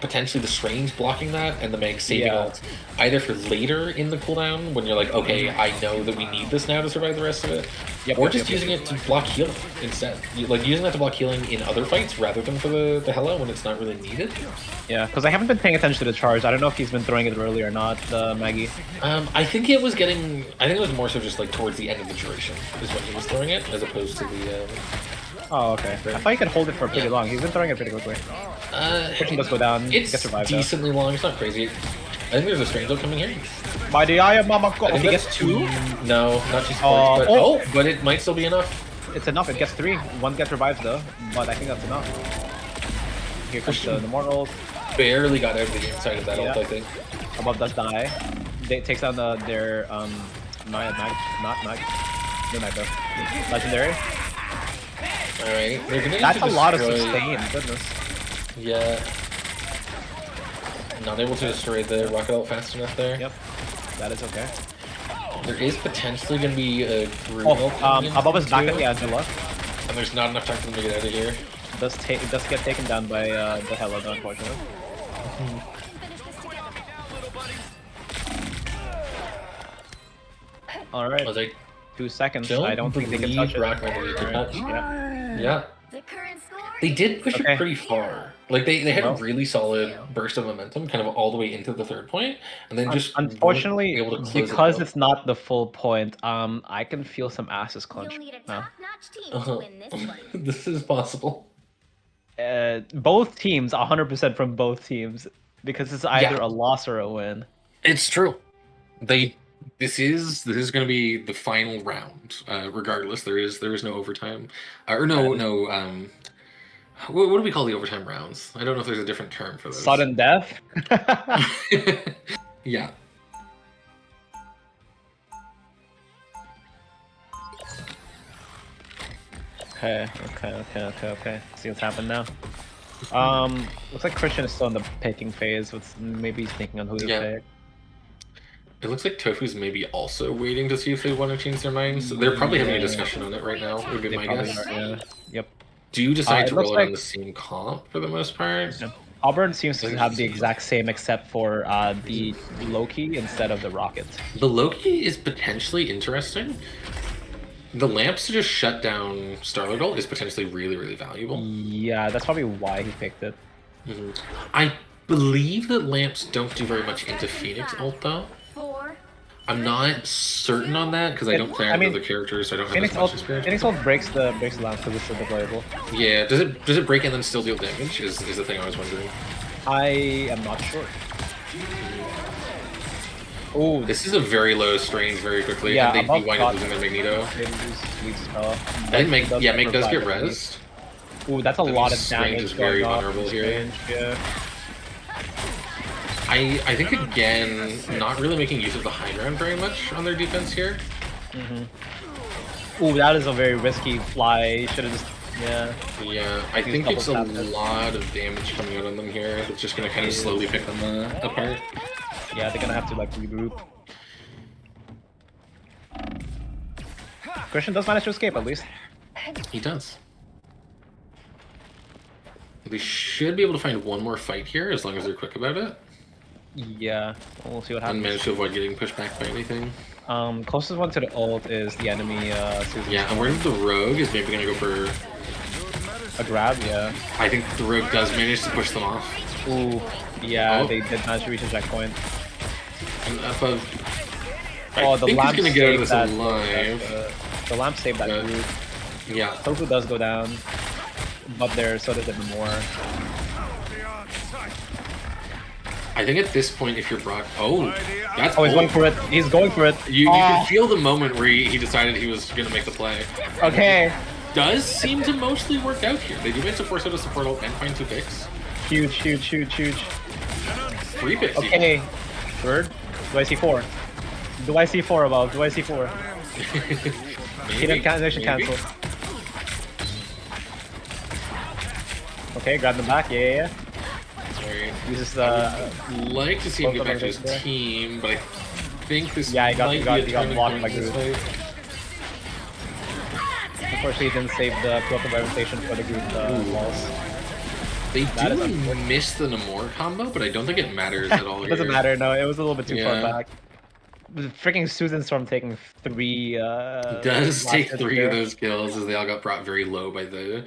potentially the Strange blocking that and the Meg saving Yeah. ult either for later in the cooldown when you're like, okay, I know that we need this now to survive the rest of it, or just using it to block healing instead. Like using that to block healing in other fights rather than for the Hela when it's not really needed. Yeah, because I haven't been paying attention to the charge. I don't know if he's been throwing it early or not, Maggie. I think it was getting. I think it was more so just like towards the end of the duration is when he was throwing it, as opposed to the. Oh, okay. I thought you could hold it for pretty long. He's been throwing it pretty quickly. Pushing does go down. It's Gets revived, decently long. It's not crazy. I think there's a Strange ult coming here. though. By the eye of Mama God. I think it gets 2. No, not too sports, but but it might still be enough. It's enough. It gets 3. 1 gets revived though, but I think that's enough. Here comes the mortal. Barely got out of the inside of that ult, I think. Above does die. They takes down their not mag. No mag though. Legendary. Alright, they're gonna That's a lot of destroy- sustain. Goodness. Yeah. Not able to destroy the rocket ult fast enough there. Yep. That is okay. There is potentially gonna be a Groot ult coming in Above is back too, at the Angela. and there's not enough time for them to get out of here. It does get taken down by the Hela though, unfortunately. Alright. Was I 2 seconds. don't I don't think they can touch it. Rock might need to Alright, touch. yeah. Yeah. The current score. They did push Okay. it pretty far. Like they had Well. a really solid burst of momentum, kind of all the way into the 3rd point, and then just weren't Unfortunately, able to close because it out. it's not the full point, I can feel some asses You'll clench. need a now. top-notch team to win this one. This is possible. Both teams, 100% from both teams, because it's either Yeah. a loss or a win. It's true. This is going to be the final round. Regardless, there is no overtime, or no. What do we call the overtime rounds? I don't know if there's a different term for those. Sudden death. Yeah. Okay. See what's happened now. Looks like Christian is still in the picking phase. Maybe he's thinking on who to Yeah. pick. It looks like Tofu's maybe also waiting to see if they want to change their minds. They're probably having a discussion on it right now, would be They my probably guess. are, yeah. Yep. Do you decide It to looks roll it on like- the same comp for the most part? Yeah. Auburn seems to Like- have the exact same except for the Loki instead of the rocket. The Loki is potentially interesting. The lamps to just shut down Starlord ult is potentially really, really valuable. Yeah, that's probably why he picked it. I believe that lamps don't do very much into Phoenix ult though. 4. I'm not certain on that because I don't play I any mean, other characters, so I don't have Phoenix as much ult, experience. Phoenix ult breaks the lamp because it's so deployable. Yeah, does it break and then still deal damage? Is the thing I was wondering. I am not sure. Ooh, This is a very low Strange very quickly, Yeah, and they above do wind up got- losing their Magneto. they lose spell. I think Meg does get revive. rezzed. Ooh, that's a Then lot of Strange damage is very going off vulnerable from here. Strange, yeah. I think again, not really making use of the high ground very much on their defense here. Ooh, that is a very risky fly. Should have just, yeah. Yeah, I think double it's a tapped it. lot of damage coming out on them here. It's just gonna kind of slowly pick them apart. Yeah, they're gonna have to like regroup. Christian does manage to escape at least. He does. They should be able to find one more fight here as long as they're quick about it, Yeah, we'll see what and happens. manage to avoid getting pushed back by anything. Closest one to the ult is the enemy Susan. Yeah, and where the rogue is maybe gonna go for. A grab, yeah. I think the rogue does manage to push them off. Ooh, yeah, Oh. they did manage to reach a checkpoint. And above. Oh, I the think he's lamp gonna get out of saved this that. alive. The lamp saved that Yeah. group. Yeah. Tofu does go down, but so does Evermore. I think at this point, if you're Brock, that's Oh, he's bold. going for it. He's going for it. You Oh, can feel the moment where he decided he was gonna make the play. okay. Does seem to mostly work out here. They do manage to force out a support ult and find 2 picks. Huge. 3 picks. even. Okay. Third. Do I see 4? Do I see 4 above? Do I see 4? He didn't Maybe. cancel. Okay, grab them back. Yeah. Alright. Uses I'd like to see him both get of back to them his there. team, but I think this Yeah, he got might be a blocked turning by point this Groot. way. Unfortunately, he didn't save the cloak of reputation for the group walls. They That is do unfortunate. miss the Namor combo, but I don't think it matters at all It doesn't here. matter. No, it was a little bit too Yeah. far back. The freaking Susan Storm taking 3. Does last take hits 3 there. of those kills as they all got brought very low by the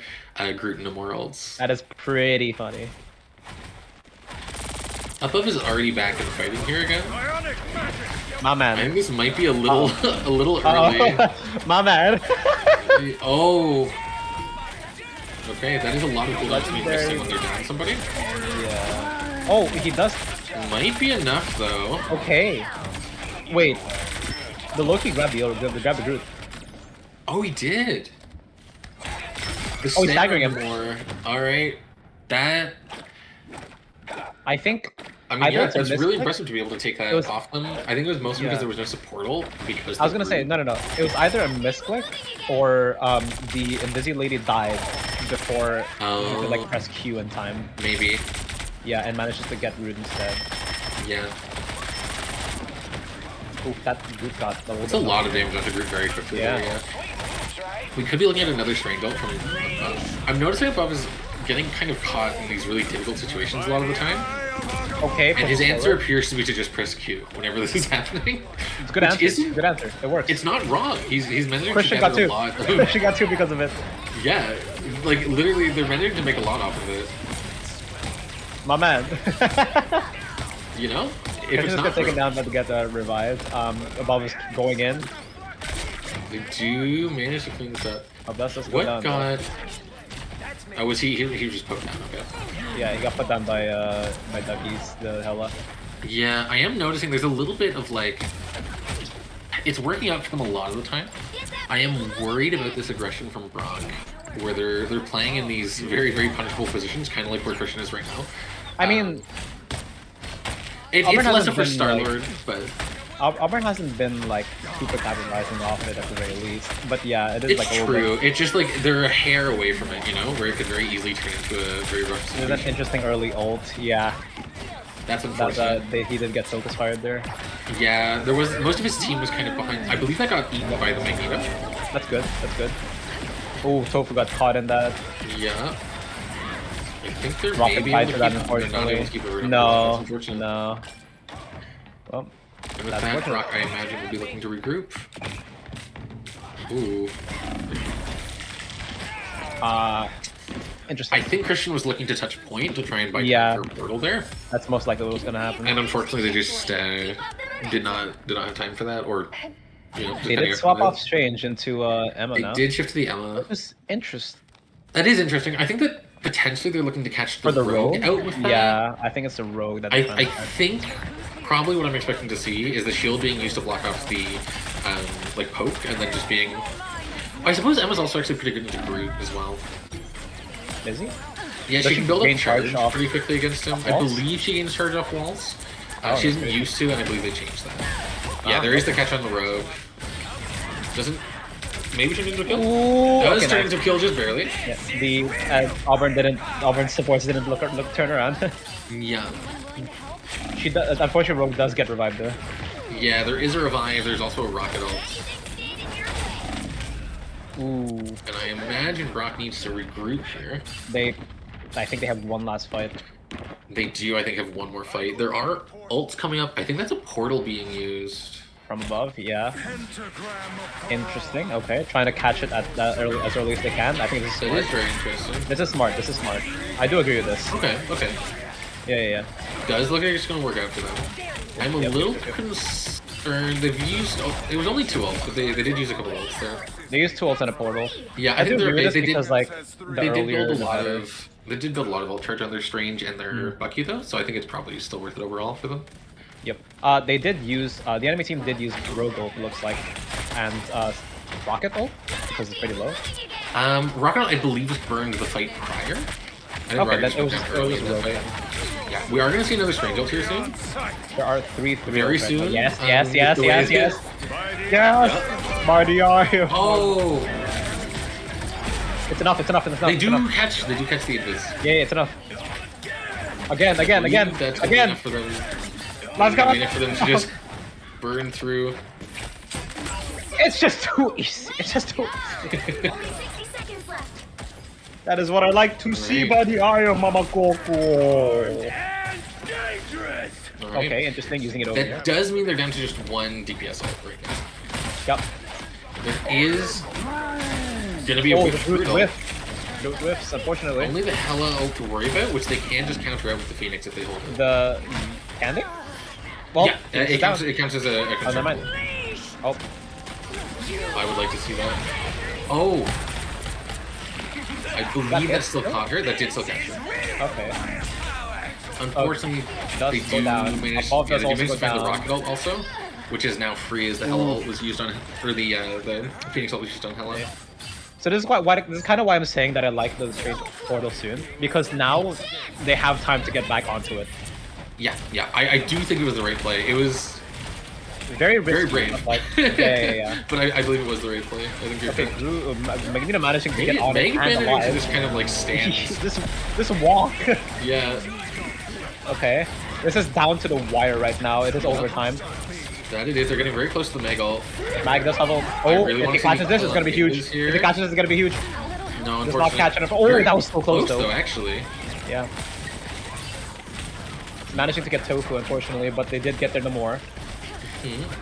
Groot and Namor ults. That is pretty funny. Above is already back in fighting here again. My I man. think this might be a little a little early. My man. Oh. Okay, that is a lot of cooldowns to be Legendary. missing when they're down somebody. Yeah. Oh, he does. Might be enough though. Okay. Wait. The Loki grabbed the Groot. Oh, he did. The Oh, he's staggering him. More. All right. That. I think. I mean, Either yeah, it's a it's really misclick- impressive to be able to take that It was- off them. I think it was mostly Yeah. because there was no supportal. Because I was gonna say no. It was either a misclick or the Invisi lady died before you could like press Q in time. Maybe. Yeah, and manages to get Root instead. Yeah. Ooh, that Groot got a little It's a bit lot of damage on the group very quickly. Yeah. There, we could be looking at another strange ult from above. I'm noticing above is getting kind of caught in these really difficult situations a lot of the time. Okay. And push his it answer forward. appears to be to just press Q whenever this is happening. It's a good which answer. isn't- Good answer. It works. It's not wrong. He's managing Christian to got gather two. a lot. Christian got two because of it. Yeah, like literally, they're managing to make a lot off of it. My man. You know, if Christian it's just not got taken for- down but to get revived. Above is going in. they do manage to clean this up. Above does go What down. got? Oh, was he? He was just poked down. Okay. Yeah, he got put down by Duckies, the Hella. Yeah, I am noticing there's a little bit of like, it's working out for them a lot of the time. I am worried about this aggression from Brock, where they're playing in these very punishable positions, kind of like where Christian is right now. I mean, It's Auburn less hasn't of for been, Star like- Lord, but Auburn hasn't been like super capitalizing off it at the very least. But yeah, it is it's like a little true. bit. It's just like they're a hair away from it, you know, where it could very easily turn into a very rough It was an situation. interesting early ult. Yeah, That's that unfortunate. he did get focus fired there. Yeah, there was most of his team was kind of behind. I believe that got eaten by the Magneto. That's good. That's good. Oh, Tofu got caught in that. Yeah. I think they're Rocket maybe fight able for to that, keep, they're not unfortunately. able to keep it right up. No, That's unfortunate. no. Well, And with That's that, fortunate. Brock, I imagine, will be looking to regroup. Ooh. interesting. I think Christian was looking to touch point to try and bypass Yeah. her portal there. That's most likely what's gonna happen. And unfortunately, they just did not have time for that, or you know, They depending did on swap who off Strange into Emma They now. did shift to the Emma. Which is interesting. That is interesting. I think that potentially they're looking to catch the, For the rogue? out with that. Yeah, I think it's the rogue that they're trying I to catch. think probably what I'm expecting to see is the shield being used to block off the like poke, and then just being. I suppose Emma's also actually pretty good into Groot as well. Is he? Yeah, Does she she can build up gain charge charge off pretty quickly against him. I walls? believe she gains charge off walls. Oh, She isn't that's used to, and I believe they changed that. Yeah, Ah, there is the catch on the rogue. Doesn't. Maybe turn into a kill? Ooh, Does okay, turn nice. into a kill just barely. Yeah, the Auburn supports didn't look turn around. Yeah. She does, unfortunately, Rogue does get revived though. Yeah, there is a revive. There's also a rocket ult. Ooh, And I imagine Brock needs to regroup here. I think they have one last fight. They do, I think, have one more fight. There are ults coming up. I think that's a portal being used. From above, yeah. Interesting. Okay, trying to catch it at as early as they can. I think this is It smart. is very interesting. This is smart. This is smart. I do agree with this. Okay, okay. Yeah. Does look like it's going to work out for them. I'm a Yep, little yep. concerned. They've used... Oh, it was only 2 ults, but they did use a couple ults there. They used two ults and a portal. Yeah, I do think agree with this they because did, like the they did earlier build a the lot better. of... They did build a lot of ult charge on their Strange and their Bucky, though, so I think it's probably still worth it overall for them. Yep. They did use the enemy team did use Rogue ult, it looks like, and Rocket ult because it's pretty low. Rocket, I believe, was burned the fight prior. I think Okay, Rocket then just it was went just down early in that Rogue. fight. Yeah, we are going to see another Strange ult here soon. There are three Very ults right now. soon. Yes, the yes, way yes, it yes. is. Yes! Marty, are you? Oh! It's enough, it's enough, it's enough. They it's do enough. catch the invis. Yeah, it's enough. Again, That's gonna be again. enough for them. Let's go. Gonna be enough for them to just burn through. It's just too easy. It's just too easy. Only 60 seconds left. That is what I like to see by the eye of Mama Coco. All right. Okay, interesting. Using it over here. That does mean they're down to just one DPS ult right now. Yep. There is gonna be a Oh, whiff the through root it all. whiff. Root whiffs, unfortunately. Only the Hela ult to worry about, which they can just counter out with the Phoenix if they hold it. The can they? Well, Yeah, it counts as a Oh, never concern. mind. Oh, I would like to see that. Oh! I believe that still caught her. That did still catch her. okay. Unfortunately, Does they go do down. manage, Above yeah, does they also manage go to find the down. rocket ult also, which is now free as the Hela ult was used on, or the Phoenix ult was used on Hela. Yeah. So this is this is kind of why I'm saying that I like the strange portal soon, because now they have time to get back onto it. Yeah, I do think it was the right play. It was Very very risky, brave. but like, yeah. But I believe it was the right play. I think you're Okay, correct. Magneto managing to Maybe get on it and managing to alive. just kind of like stand. this walk. Yeah, Okay, this is down to the wire right now. It is overtime. that it is. They're getting very close to the Meg ult. Mag does have a. I Oh, really if wanna he see catches this, it's gonna be huge. Is here. If he catches this, it's gonna be huge. No, Does not unfortunately. catch it. Oh, Very that was so close though. actually. Yeah. Managing to get Tofu, unfortunately, but they did get their Namor.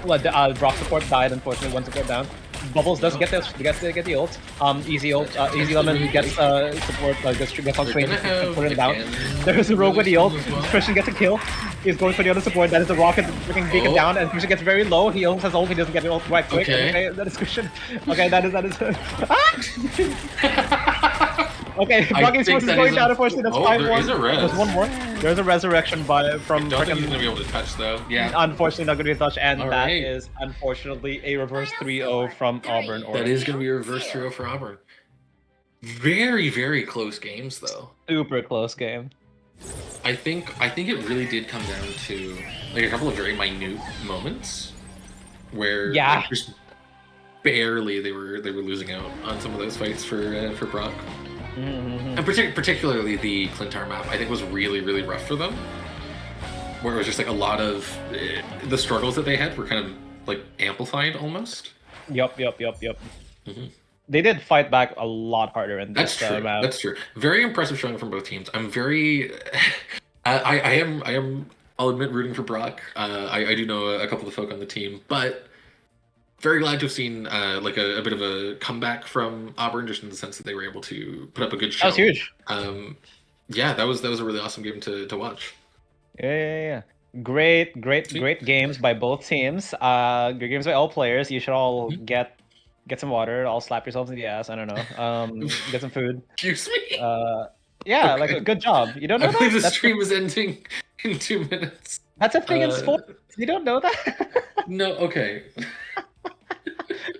Well, Brock support died, unfortunately, one support down. Bubbles does get the ult. Easy ult. Easy Lemon gets support. Gets on screen. Put it down. There's a rogue with the ult. Christian gets a kill. He's going for the other support. That is the rocket freaking beacon down, and Christian gets very low. He almost has ult. He doesn't get it ult quite quick. Okay. That is Christian. Okay, that is. Okay, Brock think Esports is that going is down. a- Unfortunately, that's Oh, 5-1. there is a res. There's one more. There's a resurrection from I don't think he's freaking. gonna be able to touch though. Yeah. Unfortunately, not going to be a touch, and All that right. is unfortunately a reverse 3-0 from Auburn. That is going to be a reverse 3-0 for Auburn. Very, very close games, though. super close game. I think it really did come down to like a couple of very minute moments where Yeah. like, just barely they were losing out on some of those fights for Brock. Mm-hmm. And particularly the Clintar map, I think was really, really rough for them. Where it was just like a lot of the struggles that they had were kind of like amplified almost. Yup. Mhm. They did fight back a lot harder in That's this true. map. That's true. Very impressive showing from both teams. I'm very, I am. I'll admit rooting for Brock. I do know a couple of folk on the team, but very glad to have seen like a bit of a comeback from Auburn, just in the sense that they were able to put up a good show. That was huge. Yeah, that was a really awesome game to watch. Yeah. Great games by both teams. Good games by all players. You should all Mm-hmm. get some water. All slap yourselves in the ass. I don't know. Get some food. Excuse me. Yeah, Okay. like a good job. You don't know I believe that? the That's stream is ending in 2 minutes. That's a thing in Uh, sports. You don't know that? No, okay.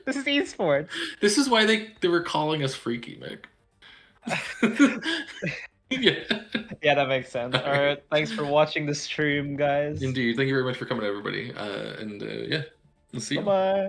This is esports. This is why they were calling us freaky, Mick. Yeah. Yeah, that makes sense. All right, thanks for watching the stream, guys. Indeed. Thank you very much for coming, everybody. And yeah, we'll see you. Bye bye.